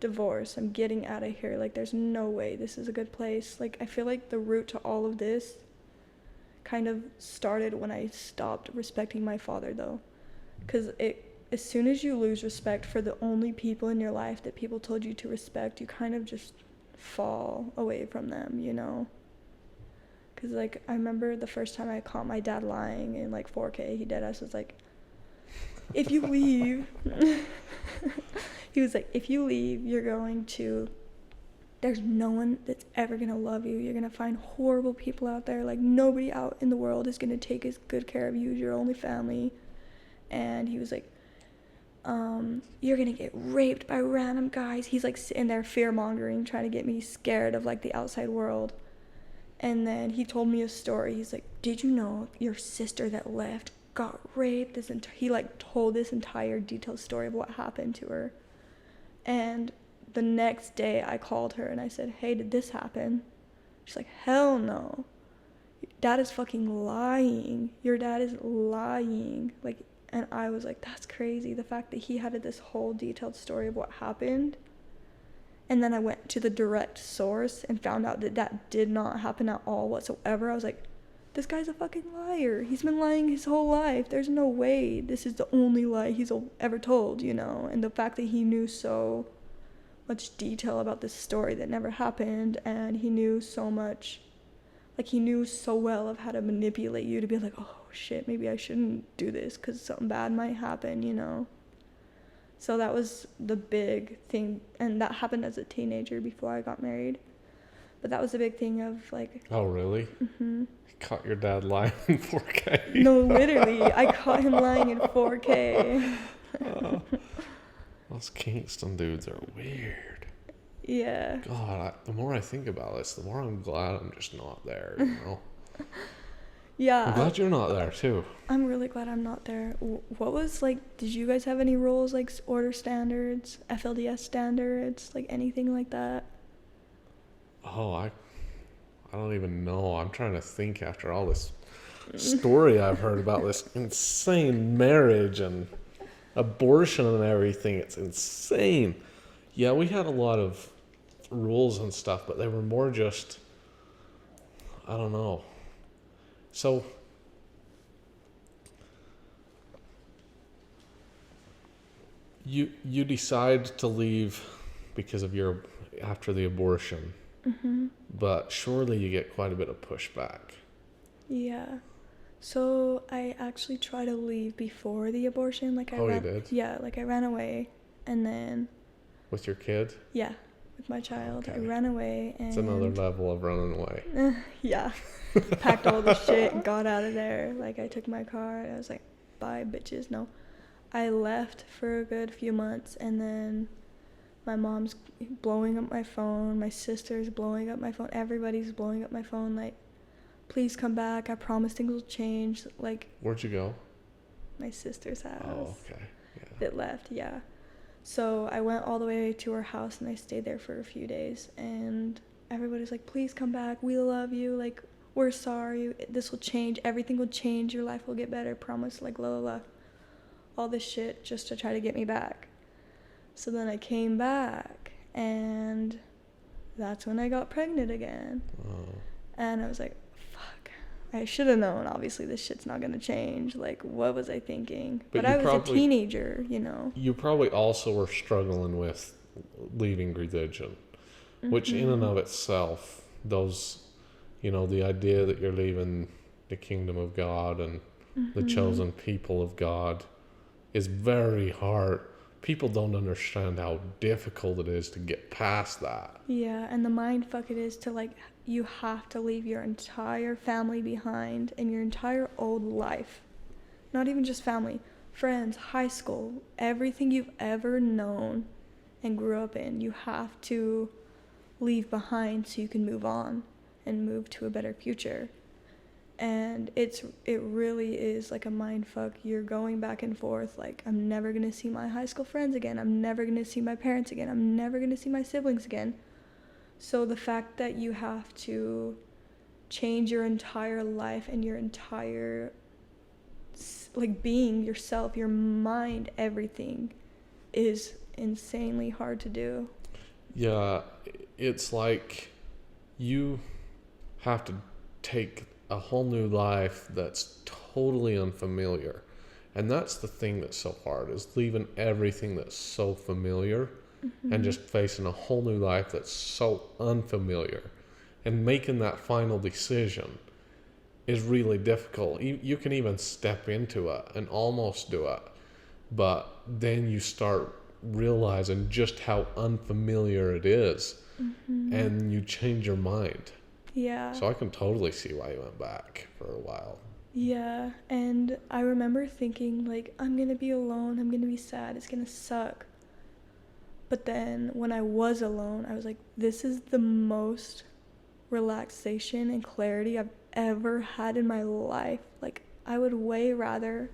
S1: divorce. I'm getting out of here. Like, there's no way this is a good place. Like, I feel like the root to all of this kind of started when I stopped respecting my father, though. Because as soon as you lose respect for the only people in your life that people told you to respect, you kind of just fall away from them, you know? Because, like, I remember the first time I caught my dad lying in, like, 4K, he deadass was like, if you leave, he was like, if you leave, you're going to, there's no one that's ever going to love you. You're going to find horrible people out there. Like, nobody out in the world is going to take as good care of you as your only family. And he was like, you're gonna get raped by random guys. He's like sitting there fear-mongering, trying to get me scared of like the outside world. And then he told me a story. He's like, did you know your sister that left got raped? He like told this entire detailed story of what happened to her. And the next day I called her and I said, hey, did this happen? She's like, hell no. Dad is fucking lying. Your dad is lying. Like, and I was like, that's crazy. The fact that he had this whole detailed story of what happened. And then I went to the direct source and found out that that did not happen at all whatsoever. I was like, this guy's a fucking liar. He's been lying his whole life. There's no way this is the only lie he's ever told, you know? And the fact that he knew so much detail about this story that never happened, and he knew so much, like, he knew so well of how to manipulate you to be like, oh shit, maybe I shouldn't do this because something bad might happen, you know? So that was the big thing, and that happened as a teenager before I got married. But that was the big thing of, like...
S2: Oh, really?
S1: Mm-hmm.
S2: You caught your dad lying in 4K?
S1: No, literally. I caught him lying in 4K.
S2: Those Kingston dudes are weird.
S1: Yeah.
S2: God, the more I think about this, the more I'm glad I'm just not there, you know?
S1: Yeah.
S2: I'm glad you're not there, too.
S1: I'm really glad I'm not there. What was, like, did you guys have any rules, like, order standards, FLDS standards, like, anything like that?
S2: Oh, I don't even know. I'm trying to think after all this story I've heard about this insane marriage and abortion and everything. It's insane. Yeah, we had a lot of rules and stuff, but they were more just, I don't know. So, you decide to leave because of after the abortion.
S1: Mm-hmm.
S2: But surely you get quite a bit of pushback.
S1: Yeah. So I actually tried to leave before the abortion. Like
S2: you did?
S1: Yeah, like I ran away, and then...
S2: With your kid?
S1: Yeah, with my child.
S2: Okay.
S1: I ran away, and...
S2: It's another level of running away.
S1: Yeah. Packed all the shit, got out of there. Like, I took my car, and I was like, bye, bitches. No. I left for a good few months, and then... My mom's blowing up my phone. My sister's blowing up my phone. Everybody's blowing up my phone. Like, please come back. I promise things will change. Like,
S2: Where'd you go?
S1: My sister's house.
S2: Oh, okay. Yeah.
S1: That left, yeah. So I went all the way to her house, and I stayed there for a few days. And everybody's like, please come back. We love you. Like, we're sorry. This will change. Everything will change. Your life will get better. Promise. Like, la la la. All this shit just to try to get me back. So then I came back, and that's when I got pregnant again.
S2: Oh.
S1: And I was like, fuck. I should have known, obviously, this shit's not going to change. Like, what was I thinking? But I was a teenager, you know.
S2: You probably also were struggling with leaving religion, which in and of itself, those, you know, the idea that you're leaving the kingdom of God and the chosen people of God is very hard. People don't understand how difficult it is to get past that.
S1: Yeah, and the mind fuck it is to, like, you have to leave your entire family behind and your entire old life. Not even just family, friends, high school, everything you've ever known and grew up in, you have to leave behind so you can move on and move to a better future. And it really is like a mind fuck. You're going back and forth, like, I'm never gonna see my high school friends again, I'm never gonna see my parents again, I'm never gonna see my siblings again. So the fact that you have to change your entire life and your entire, like, being yourself, your mind, everything is insanely hard to do. Yeah,
S2: it's like you have to take a whole new life that's totally unfamiliar. And that's the thing that's so hard, is leaving everything that's so familiar and just facing a whole new life that's so unfamiliar. And making that final decision is really difficult. You can even step into it and almost do it, but then you start realizing just how unfamiliar it is, and you change your mind.
S1: Yeah.
S2: So I can totally see why you went back for a while.
S1: Yeah, and I remember thinking, like, I'm gonna be alone, I'm gonna be sad, it's gonna suck. But then when I was alone, I was like, this is the most relaxation and clarity I've ever had in my life. Like, I would way rather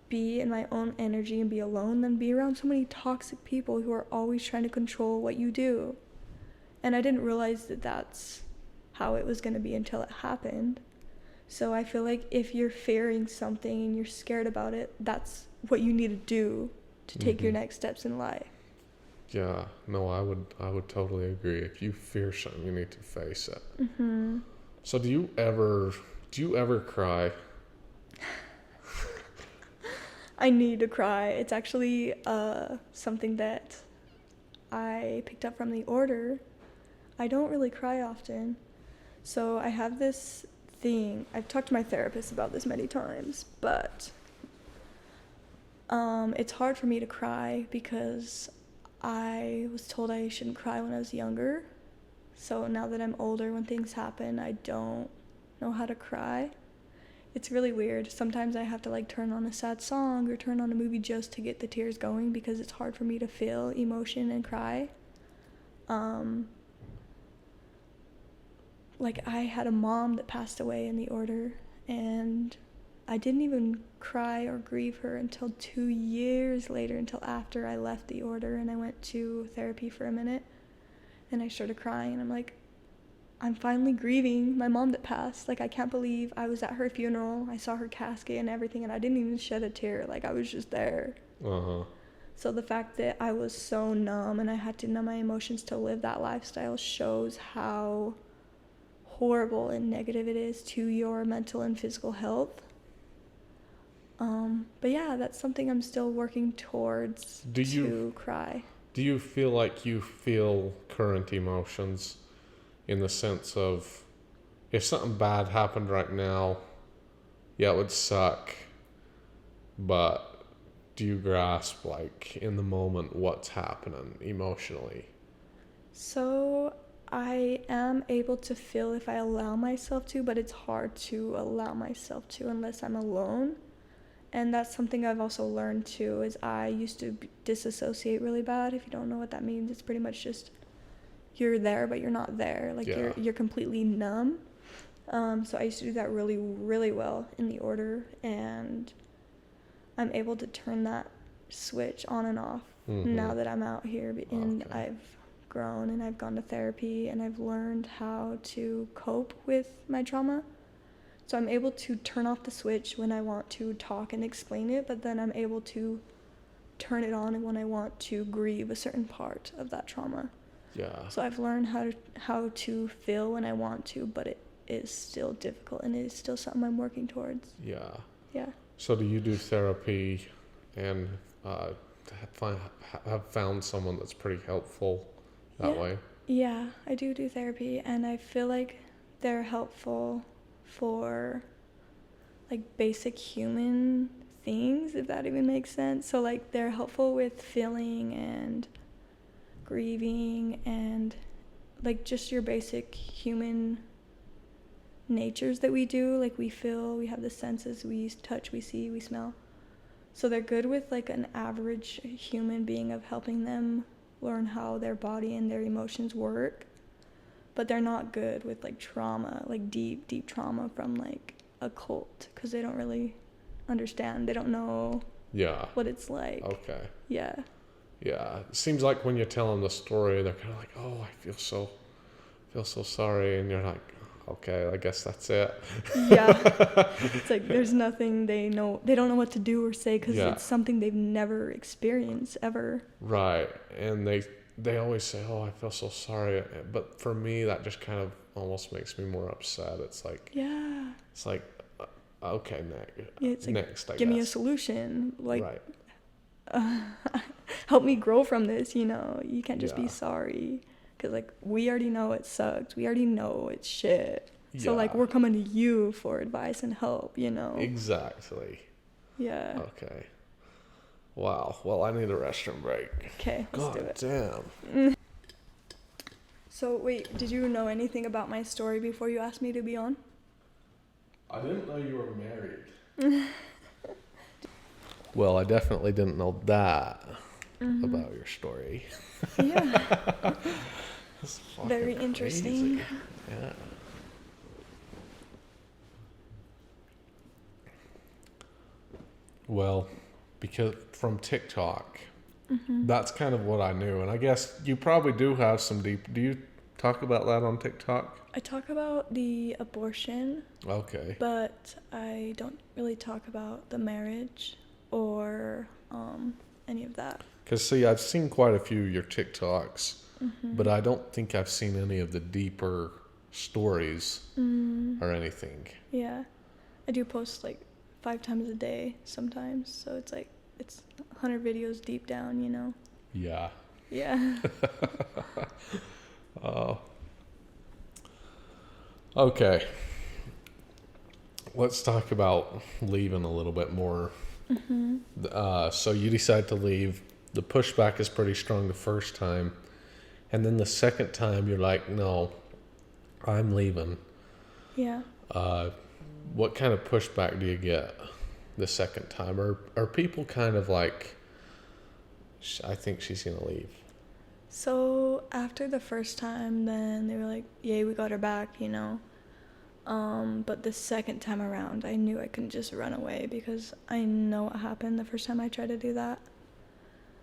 S1: be in my own energy and be alone than be around so many toxic people who are always trying to control what you do. And I didn't realize that that's how it was going to be until it happened. So I feel like if you're fearing something and you're scared about it, that's what you need to do to take your next steps in life.
S2: Yeah, no, I would totally agree. If you fear something, you need to face it. So do you ever Do you ever cry?
S1: I need to cry. It's actually something that I picked up from the order. I don't really cry often. So I have this thing. I've talked to my therapist about this many times, but it's hard for me to cry because I was told I shouldn't cry when I was younger. So now that I'm older, when things happen, I don't know how to cry. It's really weird. Sometimes I have to like turn on a sad song or turn on a movie just to get the tears going because it's hard for me to feel emotion and cry. Like I had a mom that passed away in the order, and I didn't even cry or grieve her until 2 years later, until after I left the order and I went to therapy for a minute, and I started crying, and I'm like, I'm finally grieving my mom that passed. Like, I can't believe I was at her funeral. I saw her casket and everything, and I didn't even shed a tear. Like, I was just there. So the fact that I was so numb and I had to numb my emotions to live that lifestyle shows how horrible and negative it is to your mental and physical health. But yeah, that's something I'm still working towards to cry.
S2: Do you feel like you feel current emotions in the sense of if something bad happened right now, yeah, it would suck, but do you grasp, like, in the moment what's happening emotionally?
S1: So I am able to feel if I allow myself to, but it's hard to allow myself to unless I'm alone. And that's something I've also learned too, is I used to disassociate really bad. If you don't know what that means, it's pretty much just you're there, but you're not there. Like, you're completely numb. So I used to do that really, really well in the order, and I'm able to turn that switch on and off now that I'm out here, and I've grown and I've gone to therapy and I've learned how to cope with my trauma. So I'm able to turn off the switch when I want to talk and explain it, but then I'm able to turn it on when I want to grieve a certain part of that trauma.
S2: Yeah.
S1: So I've learned how to feel when I want to, but it is still difficult, and it is still something I'm working towards.
S2: Yeah.
S1: Yeah.
S2: So do you do therapy and have found someone that's pretty helpful that way?
S1: Yeah, I do therapy, and I feel like they're helpful for like basic human things, if that even makes sense. So like they're helpful with feeling and grieving and like just your basic human natures that we do. Like we feel, we have the senses, we touch, we see, we smell. So they're good with like an average human being, of helping them learn how their body and their emotions work. But they're not good with like trauma, like deep trauma from like a cult, because they don't really understand. They don't know what it's like.
S2: Okay.
S1: Yeah.
S2: Yeah. It seems like when you tell them the story, they're kind of like, oh, I feel so sorry. And you're like, okay, I guess that's it.
S1: Yeah. It's like there's nothing they don't know what to do or say, because it's something they've never experienced ever.
S2: Right. And they always say, oh, I feel so sorry. But for me, that just kind of almost makes me more upset. It's like, okay,
S1: it's like,
S2: next, I guess.
S1: Give me a solution. Like,
S2: right.
S1: Help me grow from this, you know. You can't just be sorry. Because, like, we already know it sucks. We already know it's shit. So, like, we're coming to you for advice and help, you know.
S2: Exactly.
S1: Yeah.
S2: Okay. Wow. Well, I need a restroom break.
S1: Okay, let's do it.
S2: Damn.
S1: So, wait, did you know anything about my story before you asked me to be on?
S2: I didn't know you were married. Well, I definitely didn't know that about your story.
S1: Yeah.
S2: That's
S1: very interesting.
S2: Crazy. Yeah. Well, because from TikTok, that's kind of what I knew. And I guess you probably do have some deep... Do you talk about that on TikTok?
S1: I talk about the abortion.
S2: Okay.
S1: But I don't really talk about the marriage or any of that.
S2: Because, see, I've seen quite a few of your TikToks, but I don't think I've seen any of the deeper stories or anything.
S1: Yeah. I do post like 5 times a day sometimes, so it's like it's 100 videos deep down, you know.
S2: Yeah.
S1: Yeah.
S2: Okay. Let's talk about leaving a little bit more. So you decide to leave. The pushback is pretty strong the first time. And then the second time you're like, no, I'm leaving.
S1: Yeah.
S2: What kind of pushback do you get the second time? Are people kind of like, I think she's going to leave?
S1: So after the first time, then they were like, yay, we got her back, you know. But the second time around, I knew I couldn't just run away because I know what happened the first time I tried to do that.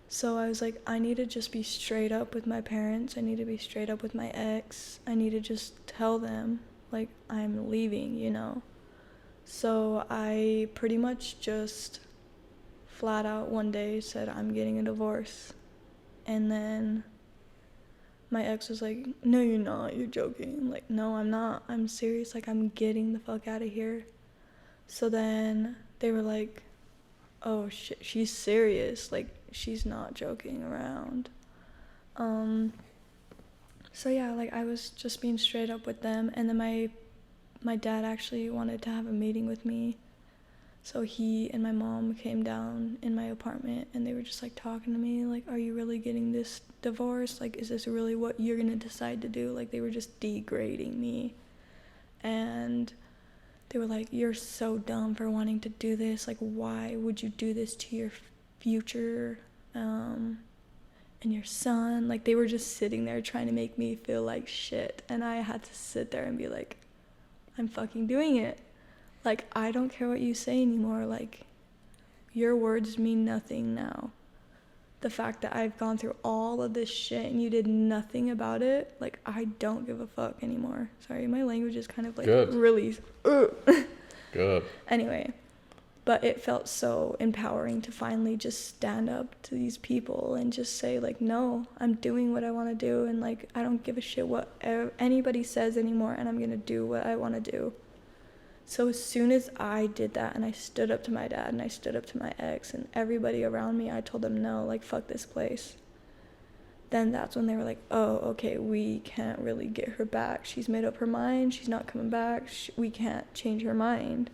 S1: So I was like, I need to just be straight up with my parents. I need to be straight up with my ex. I need to just tell them, like, I'm leaving, you know. So I pretty much just flat out one day said, I'm getting a divorce. And then my ex was like, no, you're not. You're joking. I'm like, no, I'm not. I'm serious. Like, I'm getting the fuck out of here. So then they were like, oh, shit, she's serious. Like, she's not joking around. So yeah, like, I was just being straight up with them. And then my dad actually wanted to have a meeting with me. So he and my mom came down in my apartment, and they were just, like, talking to me, like, are you really getting this divorce? Like, is this really what you're gonna decide to do? Like, they were just degrading me. And they were like, you're so dumb for wanting to do this. Like, why would you do this to your future and your son? Like, they were just sitting there trying to make me feel like shit. And I had to sit there and be like, I'm fucking doing it. Like, I don't care what you say anymore. Like, your words mean nothing now. The fact that I've gone through all of this shit and you did nothing about it, like, I don't give a fuck anymore. Sorry, my language is kind of, like,
S2: Good.
S1: really...
S2: Good.
S1: Anyway, but it felt so empowering to finally just stand up to these people and just say, like, no, I'm doing what I want to do, and, like, I don't give a shit what anybody says anymore, and I'm going to do what I want to do. So as soon as I did that and I stood up to my dad and I stood up to my ex and everybody around me, I told them no, like, fuck this place. Then that's when they were like, oh, okay, we can't really get her back. She's made up her mind. She's not coming back. We can't change her mind.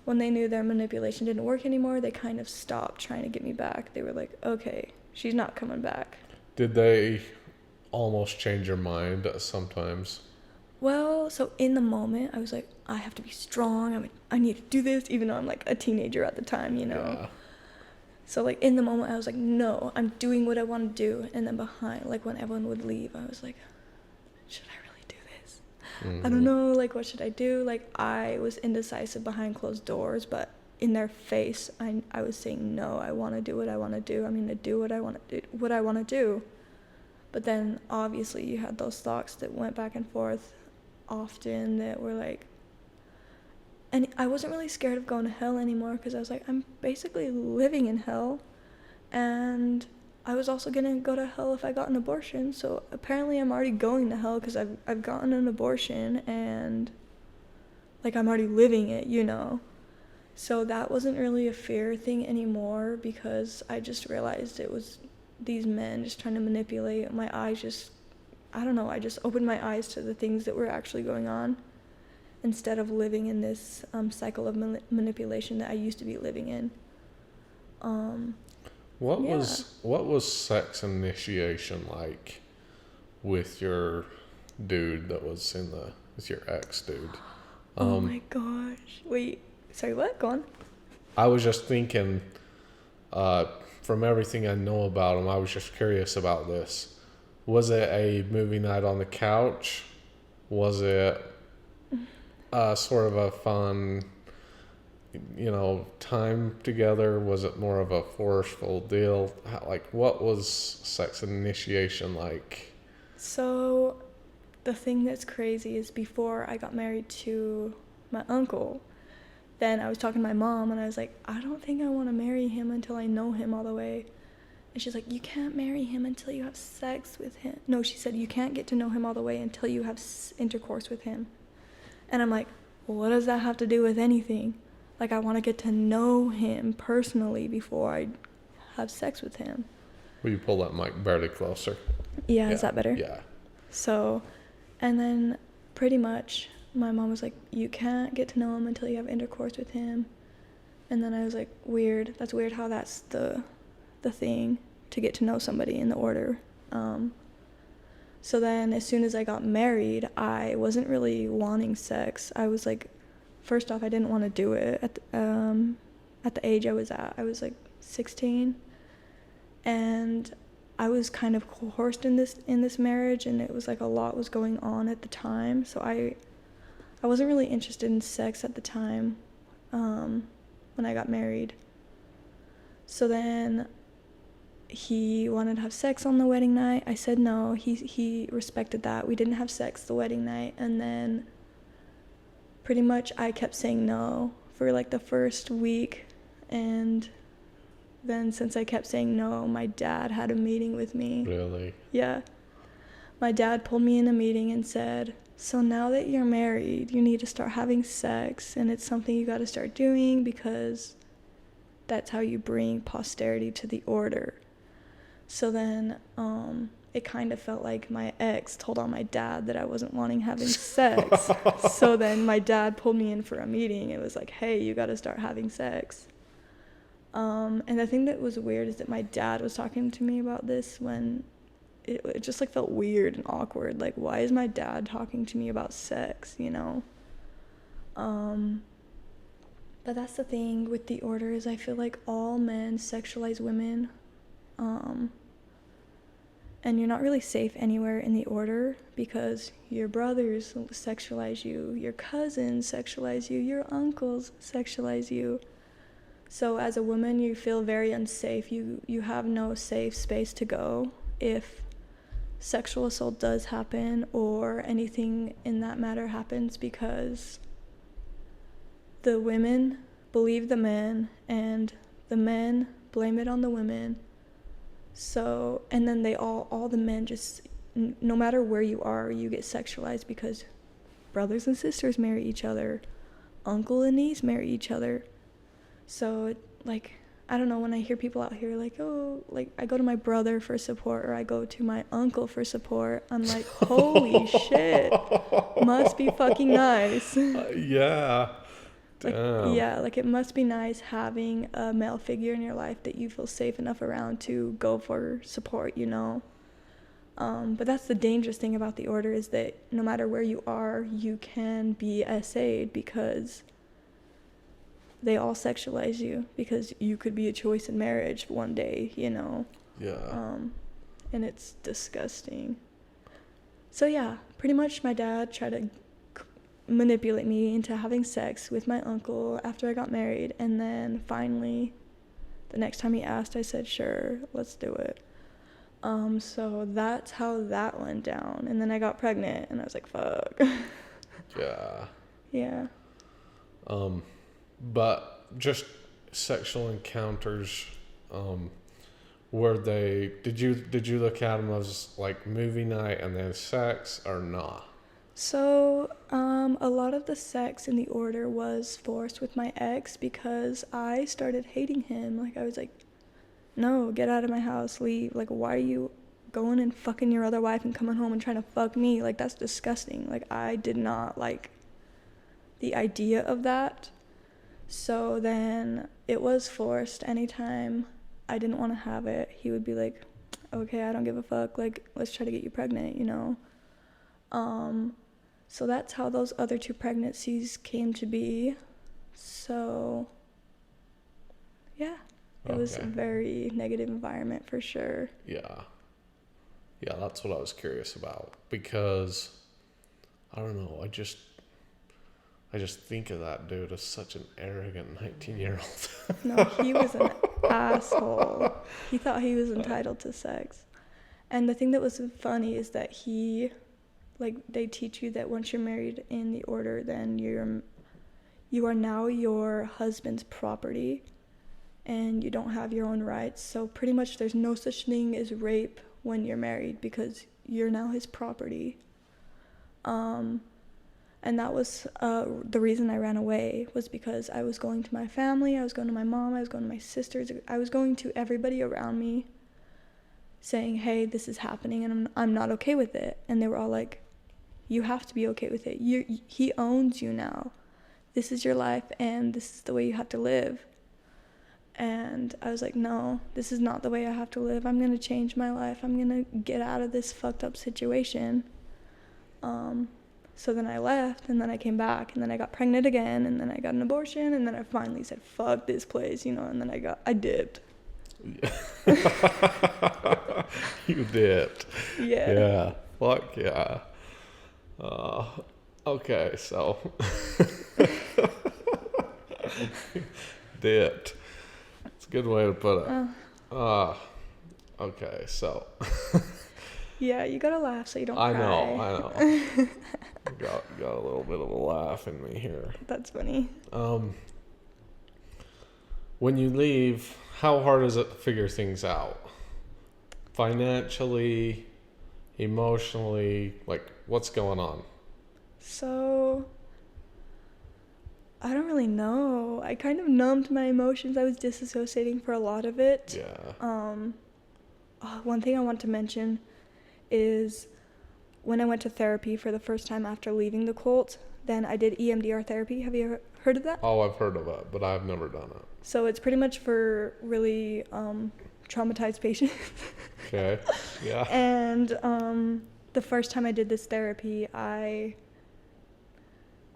S1: When they knew their manipulation didn't work anymore, they kind of stopped trying to get me back. They were like, okay, she's not coming back.
S2: Did they almost change your mind sometimes?
S1: Well, so in the moment, I was like, I have to be strong. I need to do this, even though I'm, like, a teenager at the time, you know?
S2: Yeah. So,
S1: like, in the moment, I was like, no, I'm doing what I want to do. And then behind, like, when everyone would leave, I was like, should I really do this?
S2: Mm-hmm.
S1: I don't know, like, what should I do? Like, I was indecisive behind closed doors, but in their face, I was saying, no, I want to do what I want to do. I'm going to do what I want to do. But then, obviously, you had those thoughts that went back and forth often that were like, and I wasn't really scared of going to hell anymore because I was like, I'm basically living in hell, and I was also gonna go to hell if I got an abortion. So apparently I'm already going to hell because I've gotten an abortion, and, like, I'm already living it, you know. So that wasn't really a fear thing anymore because I just realized it was these men just trying to manipulate. My eyes just, I don't know, I just opened my eyes to the things that were actually going on instead of living in this cycle of manipulation that I used to be living in.
S2: What was sex initiation like with your dude that was with your ex dude?
S1: Oh my gosh. Wait, sorry, what? Go on.
S2: I was just thinking, from everything I know about him, I was just curious about this. Was it a movie night on the couch? Was it sort of a fun, time together? Was it more of a forceful deal? What was sex initiation like?
S1: So, the thing that's crazy is before I got married to my uncle, then I was talking to my mom and I was like, I don't think I want to marry him until I know him all the way. And she's like, you can't marry him until you have sex with him. No, she said, you can't get to know him all the way until you have intercourse with him. And I'm like, well, what does that have to do with anything? Like, I want to get to know him personally before I have sex with him.
S2: Will you pull that mic barely closer?
S1: Yeah, is that better?
S2: Yeah.
S1: So, and then pretty much my mom was like, you can't get to know him until you have intercourse with him. And then I was like, weird. That's weird how that's the thing to get to know somebody in the order. So then as soon as I got married, I wasn't really wanting sex. I was like, first off, I didn't want to do it at the age I was at. I was like 16, and I was kind of coerced in this marriage, and it was like a lot was going on at the time. So I wasn't really interested in sex at the time when I got married. So then he wanted to have sex on the wedding night. I said no. He respected that. We didn't have sex the wedding night, and then pretty much I kept saying no for like the first week, and then since I kept saying no, my dad had a meeting with me.
S2: Really?
S1: Yeah. My dad pulled me in a meeting and said, so now that you're married, you need to start having sex, and it's something you got to start doing because that's how you bring posterity to the order. So then it kind of felt like my ex told on my dad that I wasn't wanting having sex. So then my dad pulled me in for a meeting. It was like, hey, you got to start having sex. And the thing that was weird is that my dad was talking to me about this when it just like felt weird and awkward. Like, why is my dad talking to me about sex, you know? But that's the thing with the order is I feel like all men sexualize women. And you're not really safe anywhere in the order because your brothers sexualize you, your cousins sexualize you, your uncles sexualize you. So as a woman, you feel very unsafe. You have no safe space to go if sexual assault does happen or anything in that matter happens, because the women believe the men and the men blame it on the women. So, and then all the men just, no matter where you are, you get sexualized because brothers and sisters marry each other, uncle and niece marry each other. So, like, I don't know, when I hear people out here like, oh, like, I go to my brother for support or I go to my uncle for support, I'm like, holy shit, must be fucking nice.
S2: Yeah.
S1: Like,
S2: Damn.
S1: yeah, like it must be nice having a male figure in your life that you feel safe enough around to go for support, you know? But that's the dangerous thing about the order is that no matter where you are, you can be SA'd because they all sexualize you because you could be a choice in marriage one day, you know?
S2: Yeah.
S1: And it's disgusting. So yeah, pretty much my dad tried to manipulate me into having sex with my uncle after I got married, and then finally the next time he asked, I said sure, let's do it. So that's how that went down, and then I got pregnant and I was like, fuck. Yeah.
S2: But just sexual encounters, were they, did you look at them as like movie night and then sex or not?
S1: So, a lot of the sex in the order was forced with my ex because I started hating him. Like, I was like, no, get out of my house, leave. Like, why are you going and fucking your other wife and coming home and trying to fuck me? Like, that's disgusting. Like, I did not like the idea of that. So then it was forced. Anytime I didn't want to have it, he would be like, okay, I don't give a fuck. Like, let's try to get you pregnant, you know? So that's how those other 2 pregnancies came to be. So, yeah, it was a very negative environment for sure.
S2: Yeah. Yeah, that's what I was curious about because, I don't know, I just think of that dude as such an arrogant 19-year-old.
S1: No, he was an asshole. He thought he was entitled to sex. And the thing that was funny is that they teach you that once you're married in the order, then you are now your husband's property. and you don't have your own rights. So pretty much there's no such thing as rape when you're married because you're now his property. And that was the reason I ran away, was because I was going to my family, I was going to my mom, I was going to my sisters, I was going to everybody around me saying, hey, this is happening and I'm not okay with it. And they were all like, you have to be okay with it. He owns you now. This is your life and this is the way you have to live. And I was like, no, this is not the way I have to live. I'm going to change my life. I'm going to get out of this fucked up situation. So then I left, and then I came back, and then I got pregnant again, and then I got an abortion, and then I finally said, fuck this place, you know, and then I dipped.
S2: You dipped.
S1: Yeah.
S2: Yeah. Fuck yeah. Okay, so. Dipped. It's a good way to put it. Okay, so.
S1: Yeah, you gotta laugh so you don't
S2: I
S1: cry.
S2: know. Got a little bit of a laugh in me here.
S1: That's funny.
S2: When you leave, how hard is it to figure things out? Financially, emotionally, like what's going on?
S1: So, I don't really know. I kind of numbed my emotions. I was disassociating for a lot of it.
S2: Yeah.
S1: One thing I want to mention is when I went to therapy for the first time after leaving the cult, then I did EMDR therapy. Have you ever heard of that?
S2: Oh, I've heard of it, but I've never done it.
S1: So it's pretty much for really traumatized patients.
S2: Okay, yeah.
S1: And the first time I did this therapy, I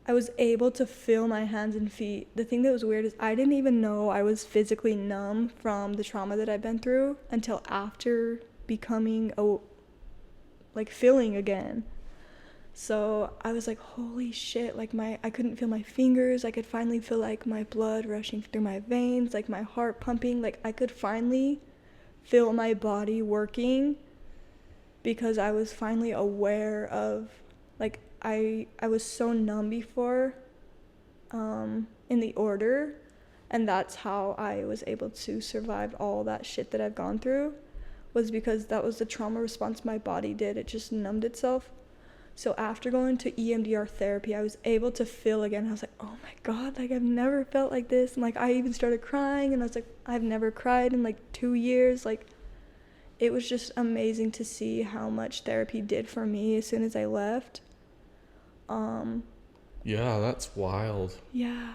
S1: was able to feel my hands and feet. The thing that was weird is I didn't even know I was physically numb from the trauma that I've been through until after becoming feeling again. So I was like, holy shit, like I couldn't feel my fingers. I could finally feel like my blood rushing through my veins, like my heart pumping. Like I could finally feel my body working because I was finally aware of, like, I was so numb before in the order, and that's how I was able to survive all that shit that I've gone through, was because that was the trauma response my body did. It just numbed itself. So after going to EMDR therapy, I was able to feel again. I was like, oh my God, like I've never felt like this. And like I even started crying, and I was like, I've never cried in like 2 years. Like it was just amazing to see how much therapy did for me as soon as I left.
S2: Yeah, that's wild.
S1: Yeah.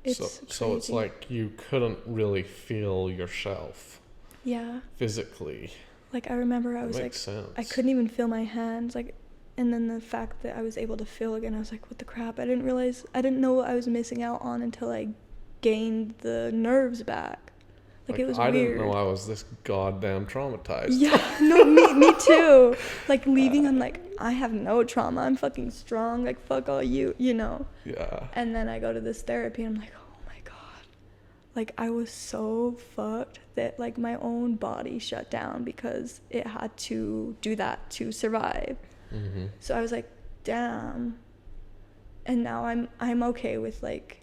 S1: It's
S2: so it's like you couldn't really feel yourself.
S1: Yeah.
S2: Physically.
S1: Like I remember I was
S2: makes sense.
S1: I couldn't even feel my hands, like, and then the fact that I was able to feel again, I was like, what the crap? I didn't know what I was missing out on until I gained the nerves back. Like it was weird. I
S2: didn't know I was this goddamn traumatized.
S1: Yeah, no, me too. Like leaving, I'm like, I have no trauma. I'm fucking strong. Like fuck all you, you know.
S2: Yeah.
S1: And then I go to this therapy, and I'm like, oh my God. Like I was so fucked that like my own body shut down because it had to do that to survive.
S2: Mm-hmm.
S1: So I was like, damn. And now I'm okay with like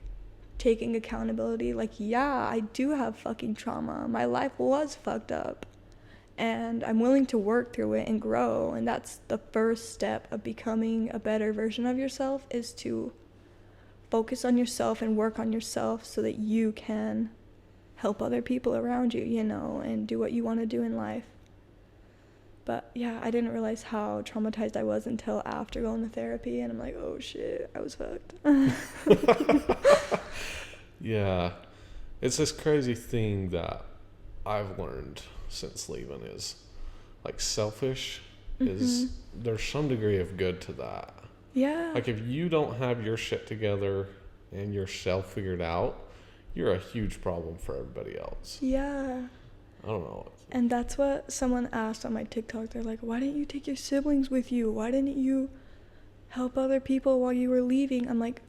S1: taking accountability. Like, yeah, I do have fucking trauma. My life was fucked up. And I'm willing to work through it and grow. And that's the first step of becoming a better version of yourself, is to focus on yourself and work on yourself so that you can help other people around you, you know, and do what you want to do in life. But yeah, I didn't realize how traumatized I was until after going to therapy, and I'm like, oh shit, I was fucked.
S2: Yeah. It's this crazy thing that I've learned since leaving is like selfish is there's some degree of good to that.
S1: Yeah.
S2: Like if you don't have your shit together and yourself figured out, you're a huge problem for everybody else.
S1: Yeah.
S2: I don't know.
S1: And that's what someone asked on my TikTok. They're like, why didn't you take your siblings with you? Why didn't you help other people while you were leaving? I'm like,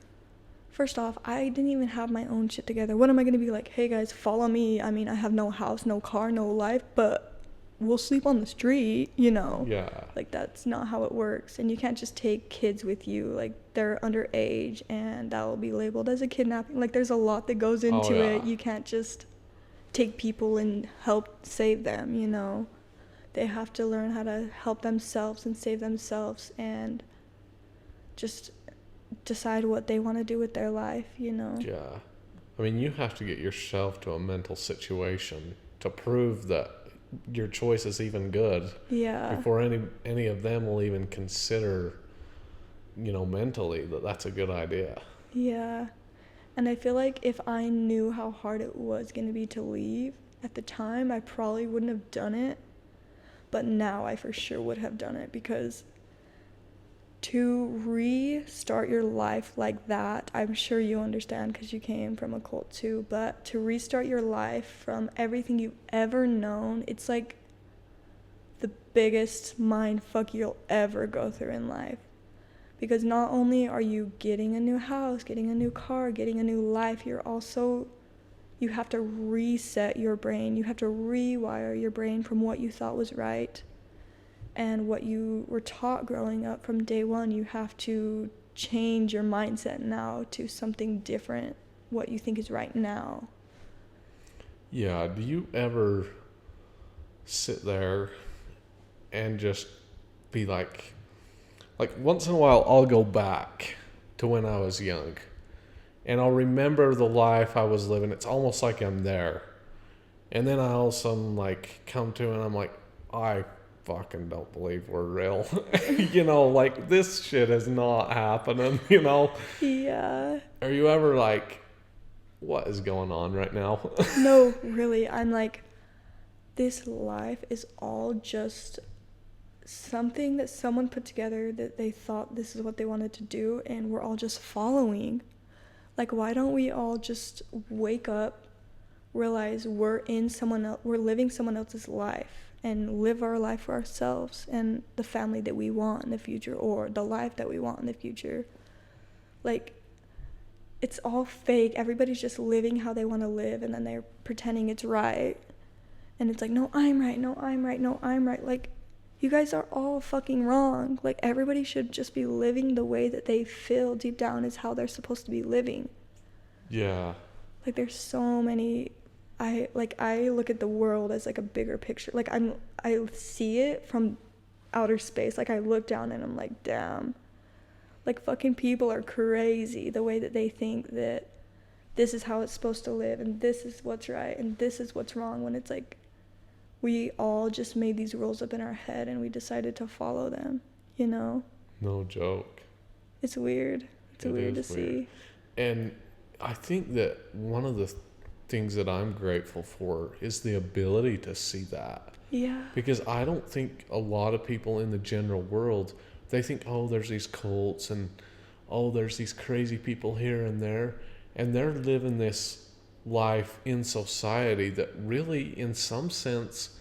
S1: first off, I didn't even have my own shit together. What am I going to be like, hey guys, follow me? I mean, I have no house, no car, no life, but we'll sleep on the street, you know?
S2: Yeah.
S1: Like, that's not how it works. And you can't just take kids with you. Like, they're underage, and that will be labeled as a kidnapping. Like, there's a lot that goes into it. You can't just take people and help save them, you know. They have to learn how to help themselves and save themselves and just decide what they want to do with their life, you know.
S2: Yeah. I mean, you have to get yourself to a mental situation to prove that your choice is even good.
S1: Yeah.
S2: Before any of them will even consider, you know, mentally that that's a good idea.
S1: Yeah. And I feel like if I knew how hard it was going to be to leave at the time, I probably wouldn't have done it. But now I for sure would have done it, because to restart your life like that, I'm sure you understand because you came from a cult too, but to restart your life from everything you've ever known, it's like the biggest mind fuck you'll ever go through in life. Because not only are you getting a new house, getting a new car, getting a new life, you have to reset your brain. You have to rewire your brain from what you thought was right and what you were taught growing up from day one. You have to change your mindset now to something different, what you think is right now.
S2: Yeah, do you ever sit there and just be like once in a while I'll go back to when I was young and I'll remember the life I was living. It's almost like I'm there. And then I all of a sudden like come to and I'm like, I fucking don't believe we're real. You know, like this shit is not happening, you know?
S1: Yeah.
S2: Are you ever like, what is going on right now?
S1: No, really. I'm like, this life is all just something that someone put together that they thought this is what they wanted to do, and we're all just following. Like, why don't we all just wake up, realize we're living someone else's life, and live our life for ourselves and the family that we want in the future, or the life that we want in the future. Like, it's all fake. Everybody's just living how they want to live, and then they're pretending it's right. And it's like, no, I'm right, no, I'm right, no, I'm right. Like, you guys are all fucking wrong. Like, everybody should just be living the way that they feel deep down is how they're supposed to be living.
S2: Yeah.
S1: Like, there's so many. I look at the world as like a bigger picture. Like, I see it from outer space. Like, I look down and I'm like, damn. Like, fucking people are crazy the way that they think that this is how it's supposed to live and this is what's right and this is what's wrong, when it's like we all just made these rules up in our head and we decided to follow them, you know?
S2: No joke.
S1: It's weird. It's weird to see.
S2: And I think that one of the things that I'm grateful for is the ability to see that.
S1: Yeah.
S2: Because I don't think a lot of people in the general world, they think, oh, there's these cults and, oh, there's these crazy people here and there. And they're living this life in society that really, in some sense,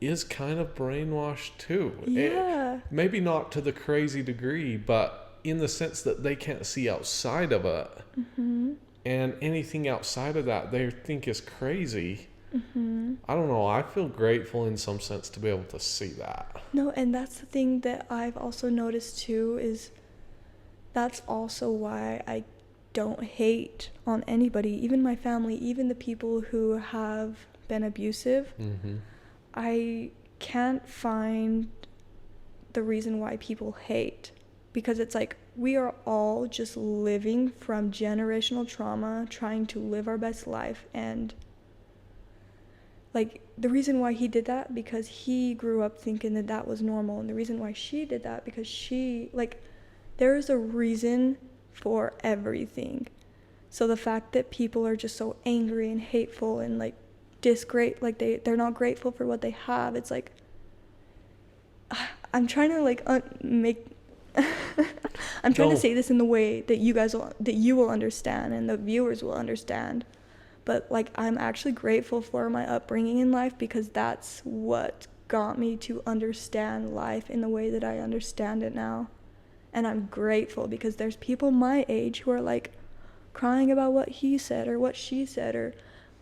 S2: is kind of brainwashed too.
S1: Yeah.
S2: Maybe not to the crazy degree, but in the sense that they can't see outside of it.
S1: Mm-hmm.
S2: And anything outside of that they think is crazy.
S1: Mm-hmm.
S2: I don't know. I feel grateful in some sense to be able to see that.
S1: No, and that's the thing that I've also noticed too, is that's also why I don't hate on anybody, even my family, even the people who have been abusive.
S2: Mm-hmm.
S1: I can't find the reason why people hate, because it's like we are all just living from generational trauma, trying to live our best life. And like, the reason why he did that, because he grew up thinking that that was normal, and the reason why she did that, because she, like, there is a reason for everything. So the fact that people are just so angry and hateful and like like they're not grateful for what they have, it's like, I'm trying to like I'm trying to say this in the way that you will understand and the viewers will understand. But like, I'm actually grateful for my upbringing in life, because that's what got me to understand life in the way that I understand it now. And I'm grateful, because there's people my age who are like crying about what he said or what she said, or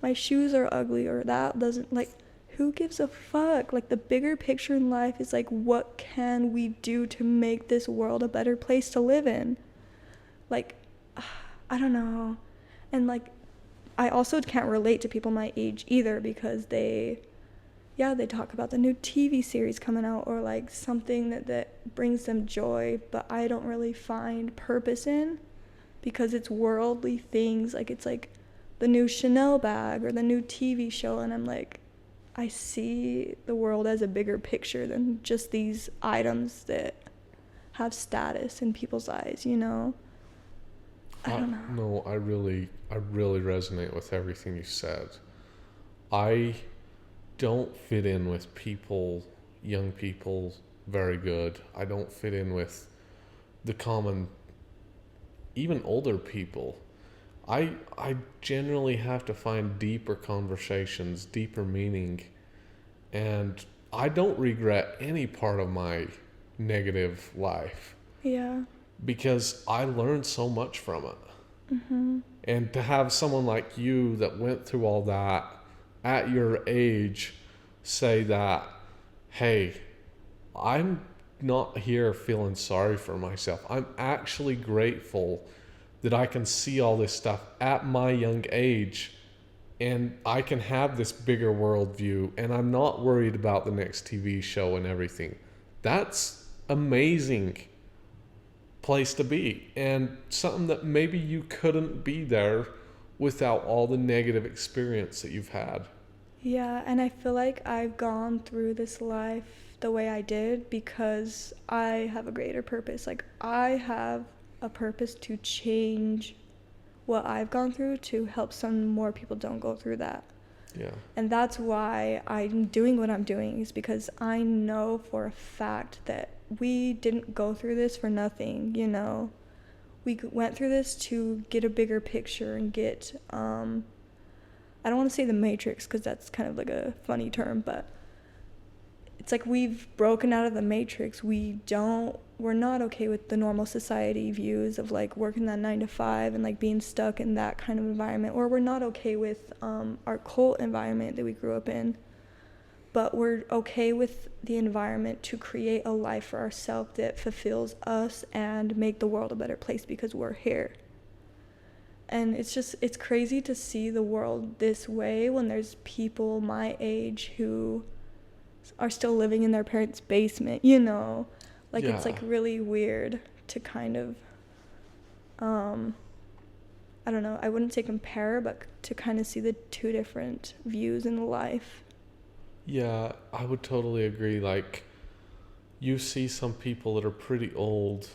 S1: my shoes are ugly, or that doesn't, like, who gives a fuck? Like, the bigger picture in life is like, what can we do to make this world a better place to live in? Like, I don't know. And like, I also can't relate to people my age either, because they talk about the new TV series coming out, or like something that brings them joy, but I don't really find purpose in, because it's worldly things. Like, it's like the new Chanel bag or the new TV show, and I'm like, I see the world as a bigger picture than just these items that have status in people's eyes, you know? I don't know.
S2: No, I really resonate with everything you said. I don't fit in with people, young people, very good. I don't fit in with the common, even older people. I generally have to find deeper conversations, deeper meaning, and I don't regret any part of my negative life.
S1: Yeah.
S2: Because I learned so much from it.
S1: Mm-hmm.
S2: And to have someone like you that went through all that at your age say that, hey, I'm not here feeling sorry for myself. I'm actually grateful that I can see all this stuff at my young age, and I can have this bigger worldview, and I'm not worried about the next TV show and everything. That's amazing place to be, and something that maybe you couldn't be there without all the negative experience that you've had.
S1: Yeah, and I feel like I've gone through this life the way I did because I have a greater purpose. Like, I have a purpose to change what I've gone through to help some more people don't go through that.
S2: Yeah.
S1: And that's why I'm doing what I'm doing, is because I know for a fact that we didn't go through this for nothing, you know. We went through this to get a bigger picture and get, I don't want to say the Matrix because that's kind of like a funny term, but it's like we've broken out of the Matrix. We're not okay with the normal society views of like working that 9 to 5 and like being stuck in that kind of environment, or we're not okay with our cult environment that we grew up in, but we're okay with the environment to create a life for ourselves that fulfills us and make the world a better place because we're here. And it's crazy to see the world this way when there's people my age who are still living in their parents' basement, you know? Like,
S2: yeah.
S1: It's like really weird to kind of, I don't know, I wouldn't say compare, but to kind of see the two different views in life.
S2: Yeah, I would totally agree. Like, you see some people that are pretty old,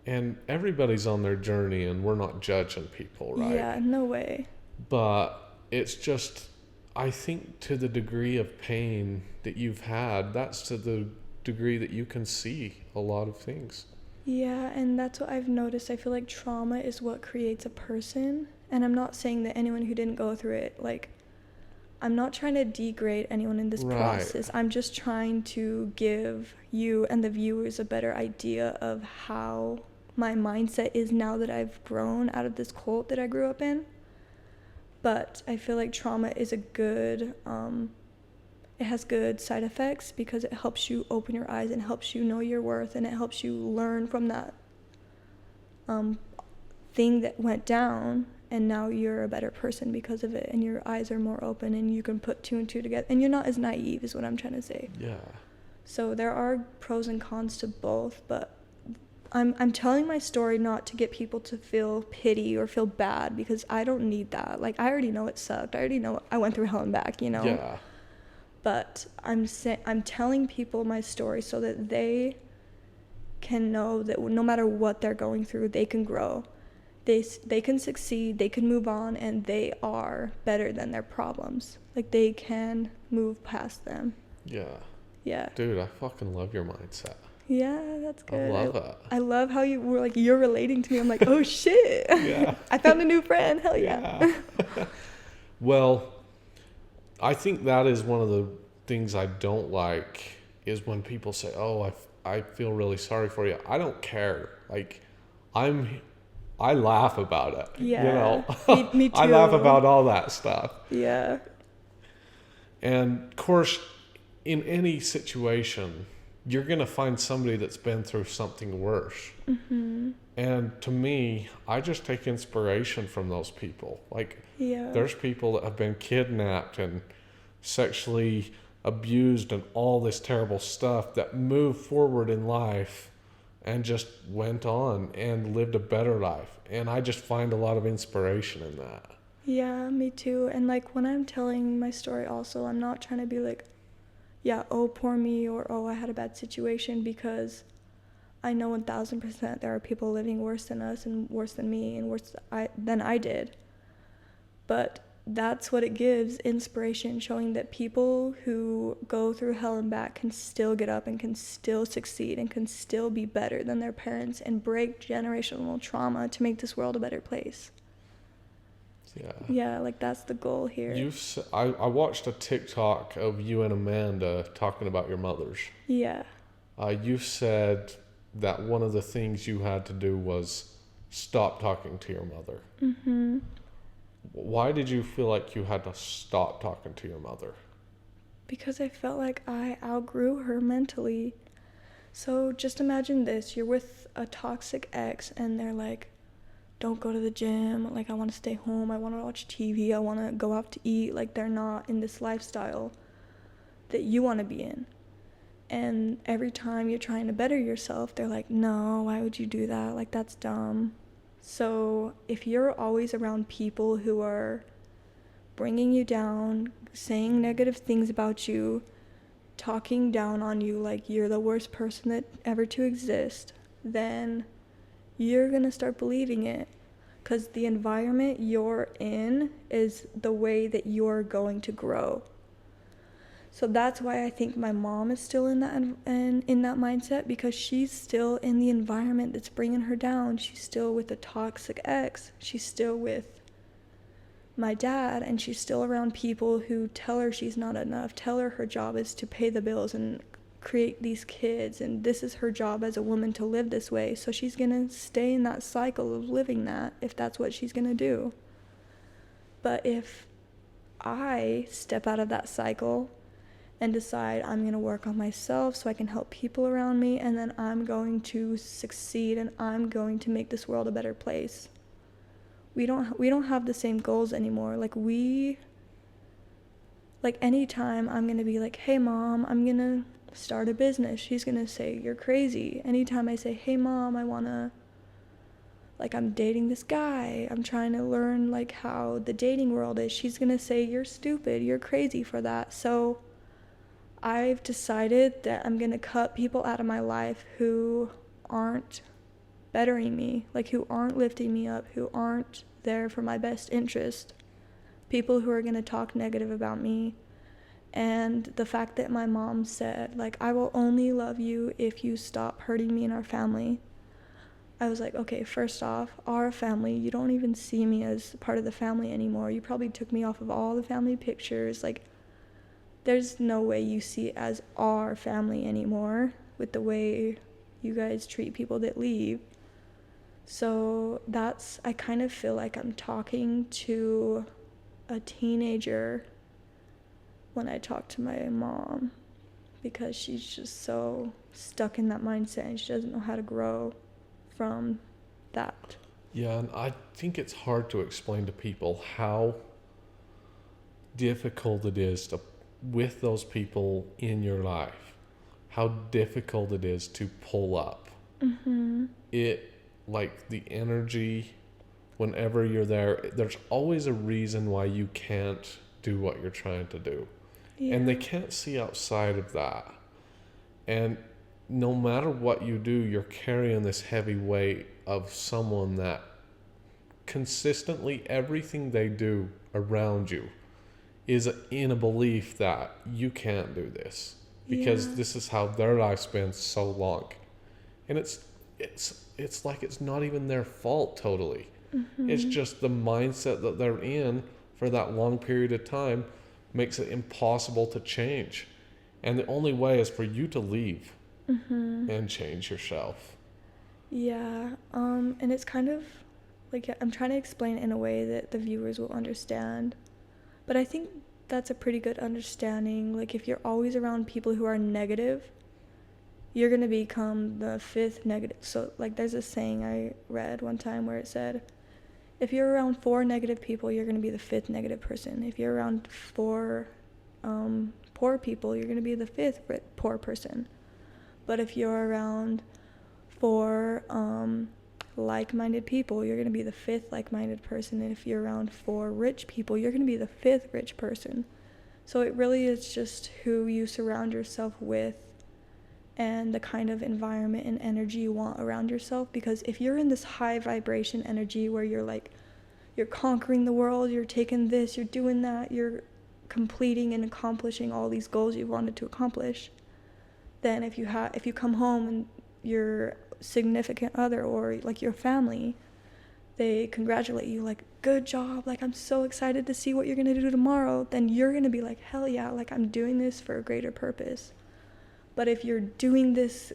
S2: and everybody's on their journey, and we're not judging people, right?
S1: Yeah, no way.
S2: But it's just, I think to the degree of pain that you've had, that's to the degree that you can see a lot of things.
S1: Yeah, and that's what I've noticed. I feel like trauma is what creates a person. And I'm not saying that anyone who didn't go through it, like, I'm not trying to degrade anyone in this process. I'm just trying to give you and the viewers a better idea of how my mindset is now that I've grown out of this cult that I grew up in. But I feel like trauma is a good, it has good side effects because it helps you open your eyes and helps you know your worth, and it helps you learn from that thing that went down, and now you're a better person because of it, and your eyes are more open, and you can put two and two together, and you're not as naive is what I'm trying to say.
S2: Yeah.
S1: So there are pros and cons to both, but I'm telling my story not to get people to feel pity or feel bad, because I don't need that. Like, I already know it sucked. I already know I went through hell and back, you know?
S2: Yeah.
S1: But I'm telling people my story so that they can know that no matter what they're going through, they can grow. They can succeed, they can move on, and they are better than their problems. Like, they can move past them.
S2: Yeah.
S1: Yeah.
S2: Dude, I fucking love your mindset.
S1: Yeah, that's good.
S2: I love it.
S1: I love how you were like, you're relating to me. I'm like, oh shit.
S2: Yeah.
S1: I found a new friend. Hell yeah.
S2: Well, I think that is one of the things I don't like, is when people say, oh, I feel really sorry for you. I don't care. Like, I laugh about it.
S1: Yeah.
S2: You know?
S1: Me too.
S2: I laugh about all that stuff.
S1: Yeah.
S2: And of course, in any situation, you're going to find somebody that's been through something worse.
S1: Mm-hmm.
S2: And to me, I just take inspiration from those people. Like,
S1: Yeah.
S2: There's people that have been kidnapped and sexually abused and all this terrible stuff that moved forward in life and just went on and lived a better life. And I just find a lot of inspiration in that.
S1: Yeah, me too. And like when I'm telling my story also, I'm not trying to be like, yeah, oh, poor me, or oh, I had a bad situation, because I know 1000% there are people living worse than us and worse than me and worse than I did. But that's what it gives, inspiration, showing that people who go through hell and back can still get up and can still succeed and can still be better than their parents and break generational trauma to make this world a better place. Yeah, like that's the goal here.
S2: I watched a TikTok of you and Amanda talking about your mothers.
S1: Yeah.
S2: You said that one of the things you had to do was stop talking to your mother.
S1: Mm-hmm.
S2: Why did you feel like you had to stop talking to your mother?
S1: Because I felt like I outgrew her mentally. So just imagine this, you're with a toxic ex and they're like, don't go to the gym, like I want to stay home, I want to watch TV, I want to go out to eat. Like they're not in this lifestyle that you want to be in. And every time you're trying to better yourself, they're like, no, why would you do that? Like that's dumb. So if you're always around people who are bringing you down, saying negative things about you, talking down on you like you're the worst person that ever to exist, then you're gonna start believing it, because the environment you're in is the way that you're going to grow. So that's why I think my mom is still in that mindset, because she's still in the environment that's bringing her down. She's still with a toxic ex. She's still with my dad, and she's still around people who tell her she's not enough, tell her job is to pay the bills and create these kids, and this is her job as a woman to live this way. So she's gonna stay in that cycle of living that, if that's what she's gonna do. But if I step out of that cycle and decide I'm gonna work on myself so I can help people around me, and then I'm going to succeed and I'm going to make this world a better place. We don't have the same goals anymore. Like anytime I'm gonna be like, hey mom, I'm gonna start a business, she's gonna say you're crazy. Anytime I say, hey mom, I'm dating this guy, I'm trying to learn like how the dating world is, she's gonna say you're stupid, you're crazy for that. So I've decided that I'm gonna cut people out of my life who aren't bettering me, like who aren't lifting me up, who aren't there for my best interest, people who are gonna talk negative about me. And the fact that my mom said, like, I will only love you if you stop hurting me and our family. I was like, okay, first off, our family, you don't even see me as part of the family anymore. You probably took me off of all the family pictures. Like, there's no way you see it as our family anymore with the way you guys treat people that leave. So I kind of feel like I'm talking to a teenager when I talk to my mom, because she's just so stuck in that mindset and she doesn't know how to grow from that.
S2: Yeah, and I think it's hard to explain to people how difficult it is with those people in your life, how difficult it is to pull up.
S1: Mm-hmm.
S2: Like the energy, whenever you're there, there's always a reason why you can't do what you're trying to do. Yeah. And they can't see outside of that. And no matter what you do, you're carrying this heavy weight of someone that consistently everything they do around you is in a belief that you can't do this because this is how their life's been so long. And it's like it's not even their fault totally. Mm-hmm. It's just the mindset that they're in for that long period of time makes it impossible to change. And the only way is for you to leave and change yourself.
S1: Yeah, and it's kind of like, I'm trying to explain it in a way that the viewers will understand. But I think that's a pretty good understanding. Like, if you're always around people who are negative, you're going to become the fifth negative. So, like, there's a saying I read one time where it said, if you're around 4 negative people, you're going to be the 5th negative person. If you're around 4 poor people, you're going to be the 5th poor person. But if you're around 4 like-minded people, you're going to be the 5th like-minded person. And if you're around 4 rich people, you're going to be the 5th rich person. So it really is just who you surround yourself with and the kind of environment and energy you want around yourself. Because if you're in this high vibration energy where you're like, you're conquering the world, you're taking this, you're doing that, you're completing and accomplishing all these goals you wanted to accomplish, then if you come home and your significant other or like your family, they congratulate you like, good job, like I'm so excited to see what you're gonna do tomorrow, then you're gonna be like, hell yeah, like I'm doing this for a greater purpose. But if you're doing this,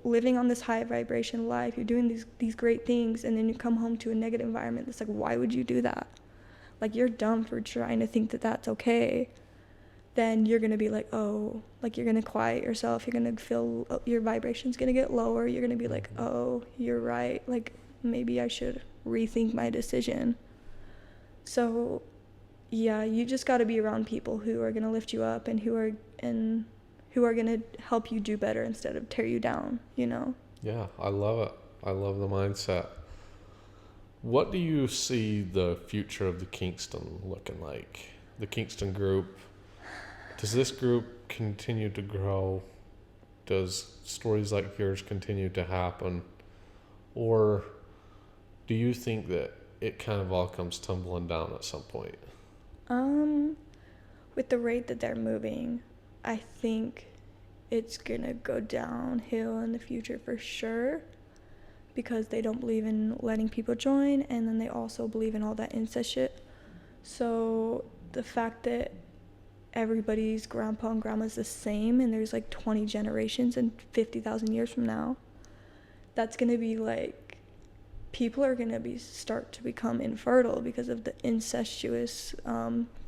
S1: living on this high vibration life, you're doing these great things, and then you come home to a negative environment, it's like, why would you do that? Like, you're dumb for trying to think that that's okay. Then you're gonna be like, oh, like you're gonna quiet yourself, you're gonna feel your vibration's gonna get lower, you're gonna be like, oh, you're right, like maybe I should rethink my decision. So yeah, you just got to be around people who are gonna lift you up and who are gonna help you do better instead of tear you down, you know?
S2: Yeah, I love it. I love the mindset. What do you see the future of the Kingston looking like? The Kingston Group. Does this group continue to grow? Does stories like yours continue to happen? Or do you think that it kind of all comes tumbling down at some point?
S1: With the rate that they're moving, I think it's gonna go downhill in the future for sure, because they don't believe in letting people join, and then they also believe in all that incest shit. So the fact that everybody's grandpa and grandma's the same and there's like 20 generations and 50,000 years from now, that's gonna be like, people are gonna start to become infertile because of the incestuous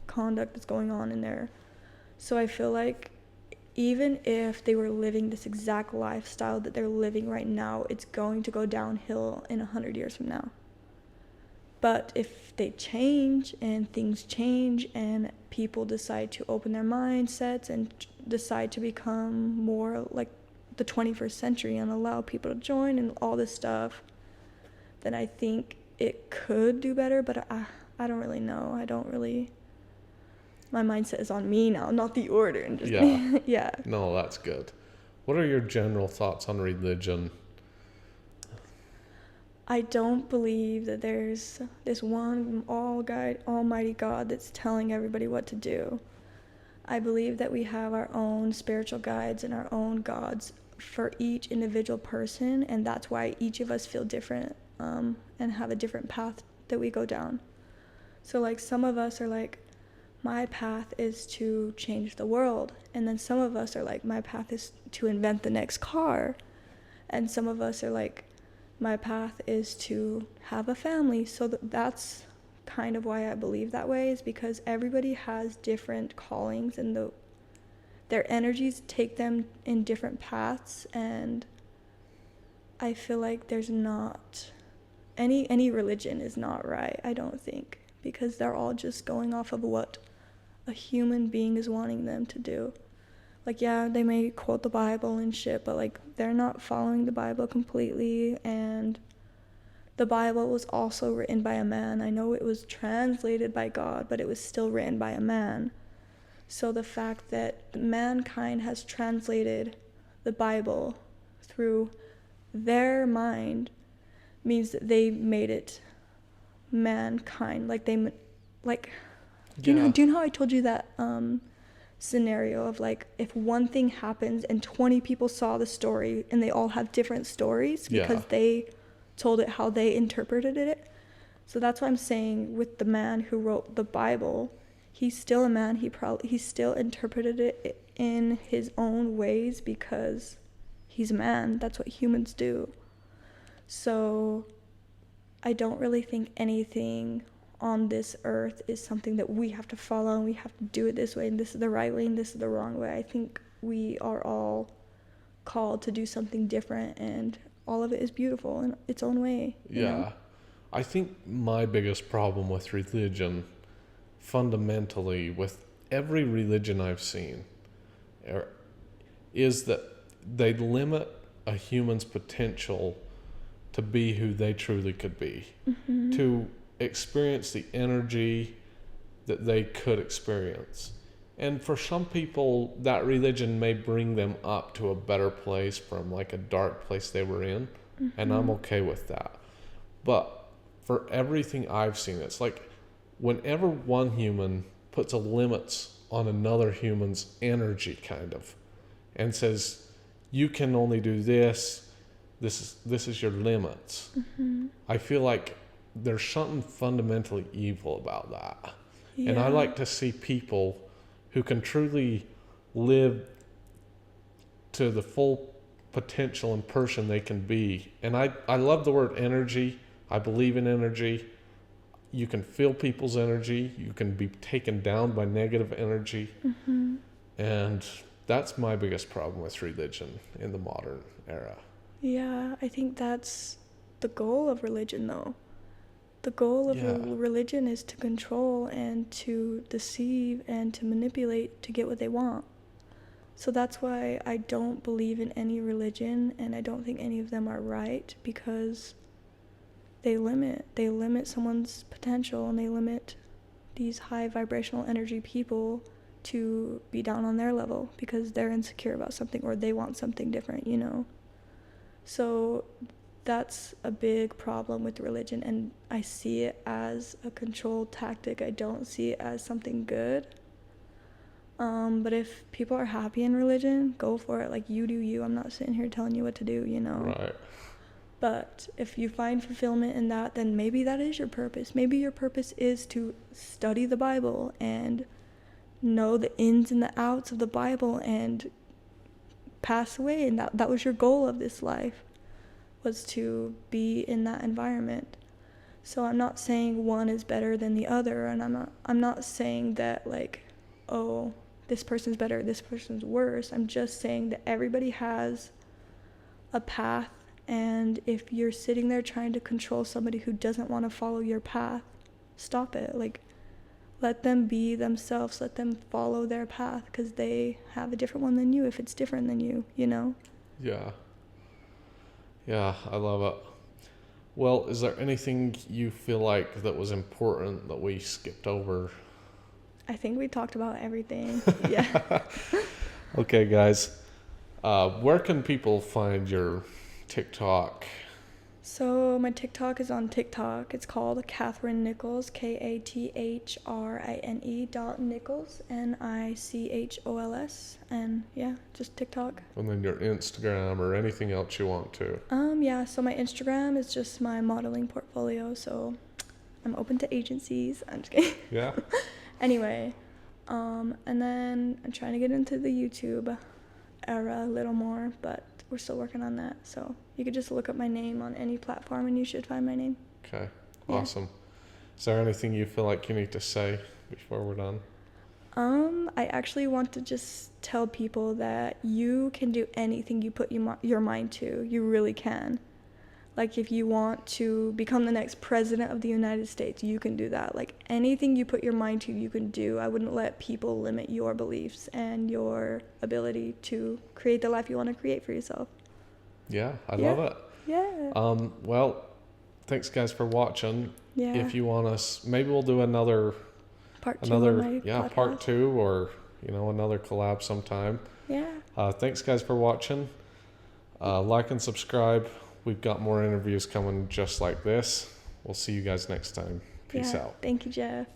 S1: conduct that's going on in there. So I feel like even if they were living this exact lifestyle that they're living right now, it's going to go downhill in 100 years from now. But if they change and things change and people decide to open their mindsets and decide to become more like the 21st century and allow people to join and all this stuff, then I think it could do better. But I don't really know. My mindset is on me now, not the order. And just
S2: Yeah.
S1: Yeah.
S2: No, that's good. What are your general thoughts on religion?
S1: I don't believe that there's this one almighty God that's telling everybody what to do. I believe that we have our own spiritual guides and our own gods for each individual person, and that's why each of us feel different and have a different path that we go down. So like some of us are like, my path is to change the world, and then some of us are like, my path is to invent the next car, and some of us are like, my path is to have a family. So that's kind of why I believe that way, is because everybody has different callings and their energies take them in different paths, and I feel like there's not any religion is not right, I don't think, because they're all just going off of what a human being is wanting them to do. Like, yeah, they may quote the Bible and shit, but like they're not following the Bible completely, and the Bible was also written by a man. I know it was translated by God, but it was still written by a man. So the fact that mankind has translated the Bible through their mind means that they made it mankind. Like do you know how I told you that scenario of like, if one thing happens and 20 people saw the story and they all have different stories because they told it how they interpreted it? So that's why I'm saying, with the man who wrote the Bible, he's still a man. He still interpreted it in his own ways because he's a man. That's what humans do. So I don't really think anything on this earth is something that we have to follow and we have to do it this way and this is the right way and this is the wrong way. I think we are all called to do something different, and all of it is beautiful in its own way.
S2: Yeah. I think my biggest problem with religion, fundamentally, with every religion I've seen, is that they limit a human's potential to be who they truly could be, to experience the energy that they could experience. And for some people, that religion may bring them up to a better place from like a dark place they were in, and I'm okay with that. But for everything I've seen, it's like whenever one human puts a limits on another human's energy, kind of, and says, you can only do this is your limits. I feel like there's something fundamentally evil about that.
S1: Yeah.
S2: And I like to see people who can truly live to the full potential and person they can be. And I love the word energy. I believe in energy. You can feel people's energy. You can be taken down by negative energy. And that's my biggest problem with religion in the modern era.
S1: Yeah, I think that's the goal of religion, though. The goal of religion is to control and to deceive and to manipulate to get what they want. So that's why I don't believe in any religion, and I don't think any of them are right, because they limit someone's potential, and they limit these high vibrational energy people to be down on their level because they're insecure about something or they want something different, you know. So that's a big problem with religion, and I see it as a control tactic. I don't see it as something good. But if people are happy in religion, go for it. Like, you do you. I'm not sitting here telling you what to do, you know.
S2: Right.
S1: But if you find fulfillment in that, then maybe that is your purpose. Maybe your purpose is to study the Bible and know the ins and the outs of the Bible and pass away, and that was your goal of this life, was to be in that environment. So I'm not saying one is better than the other, and I'm not saying that, like, oh, this person's better, this person's worse. I'm just saying that everybody has a path, and if you're sitting there trying to control somebody who doesn't want to follow your path, stop it. Like, let them be themselves. Let them follow their path, because they have a different one than you if it's different than you, you know?
S2: Yeah. Yeah, I love it. Well, is there anything you feel like that was important that we skipped over?
S1: I think we talked about everything. Yeah.
S2: Okay, guys. Where can people find your TikTok?
S1: So my TikTok is on TikTok. It's called Cathrine Nichols, Kathrine .Nichols, Nichols, and yeah, just TikTok.
S2: And then your Instagram or anything else you want to?
S1: Yeah, so my Instagram is just my modeling portfolio, so I'm open to agencies. I'm just kidding.
S2: Yeah.
S1: Anyway, and then I'm trying to get into the YouTube era a little more, but we're still working on that. So you could just look up my name on any platform and you should find my name.
S2: Okay,
S1: Yeah.
S2: awesome. Is there anything you feel like you need to say before we're done?
S1: I actually want to just tell people that you can do anything you put your mind to. You really can. Like, if you want to become the next president of the United States, you can do that. Like, anything you put your mind to, you can do. I wouldn't let people limit your beliefs and your ability to create the life you want to create for yourself.
S2: Yeah, I love it.
S1: Yeah.
S2: Well, thanks guys for watching.
S1: Yeah.
S2: If you want us, maybe we'll do another
S1: part 2 of my podcast.
S2: Part 2, or another collab sometime.
S1: Yeah.
S2: Thanks guys for watching. Like and subscribe. We've got more interviews coming just like this. We'll see you guys next time. Peace out.
S1: Thank you, Jeff.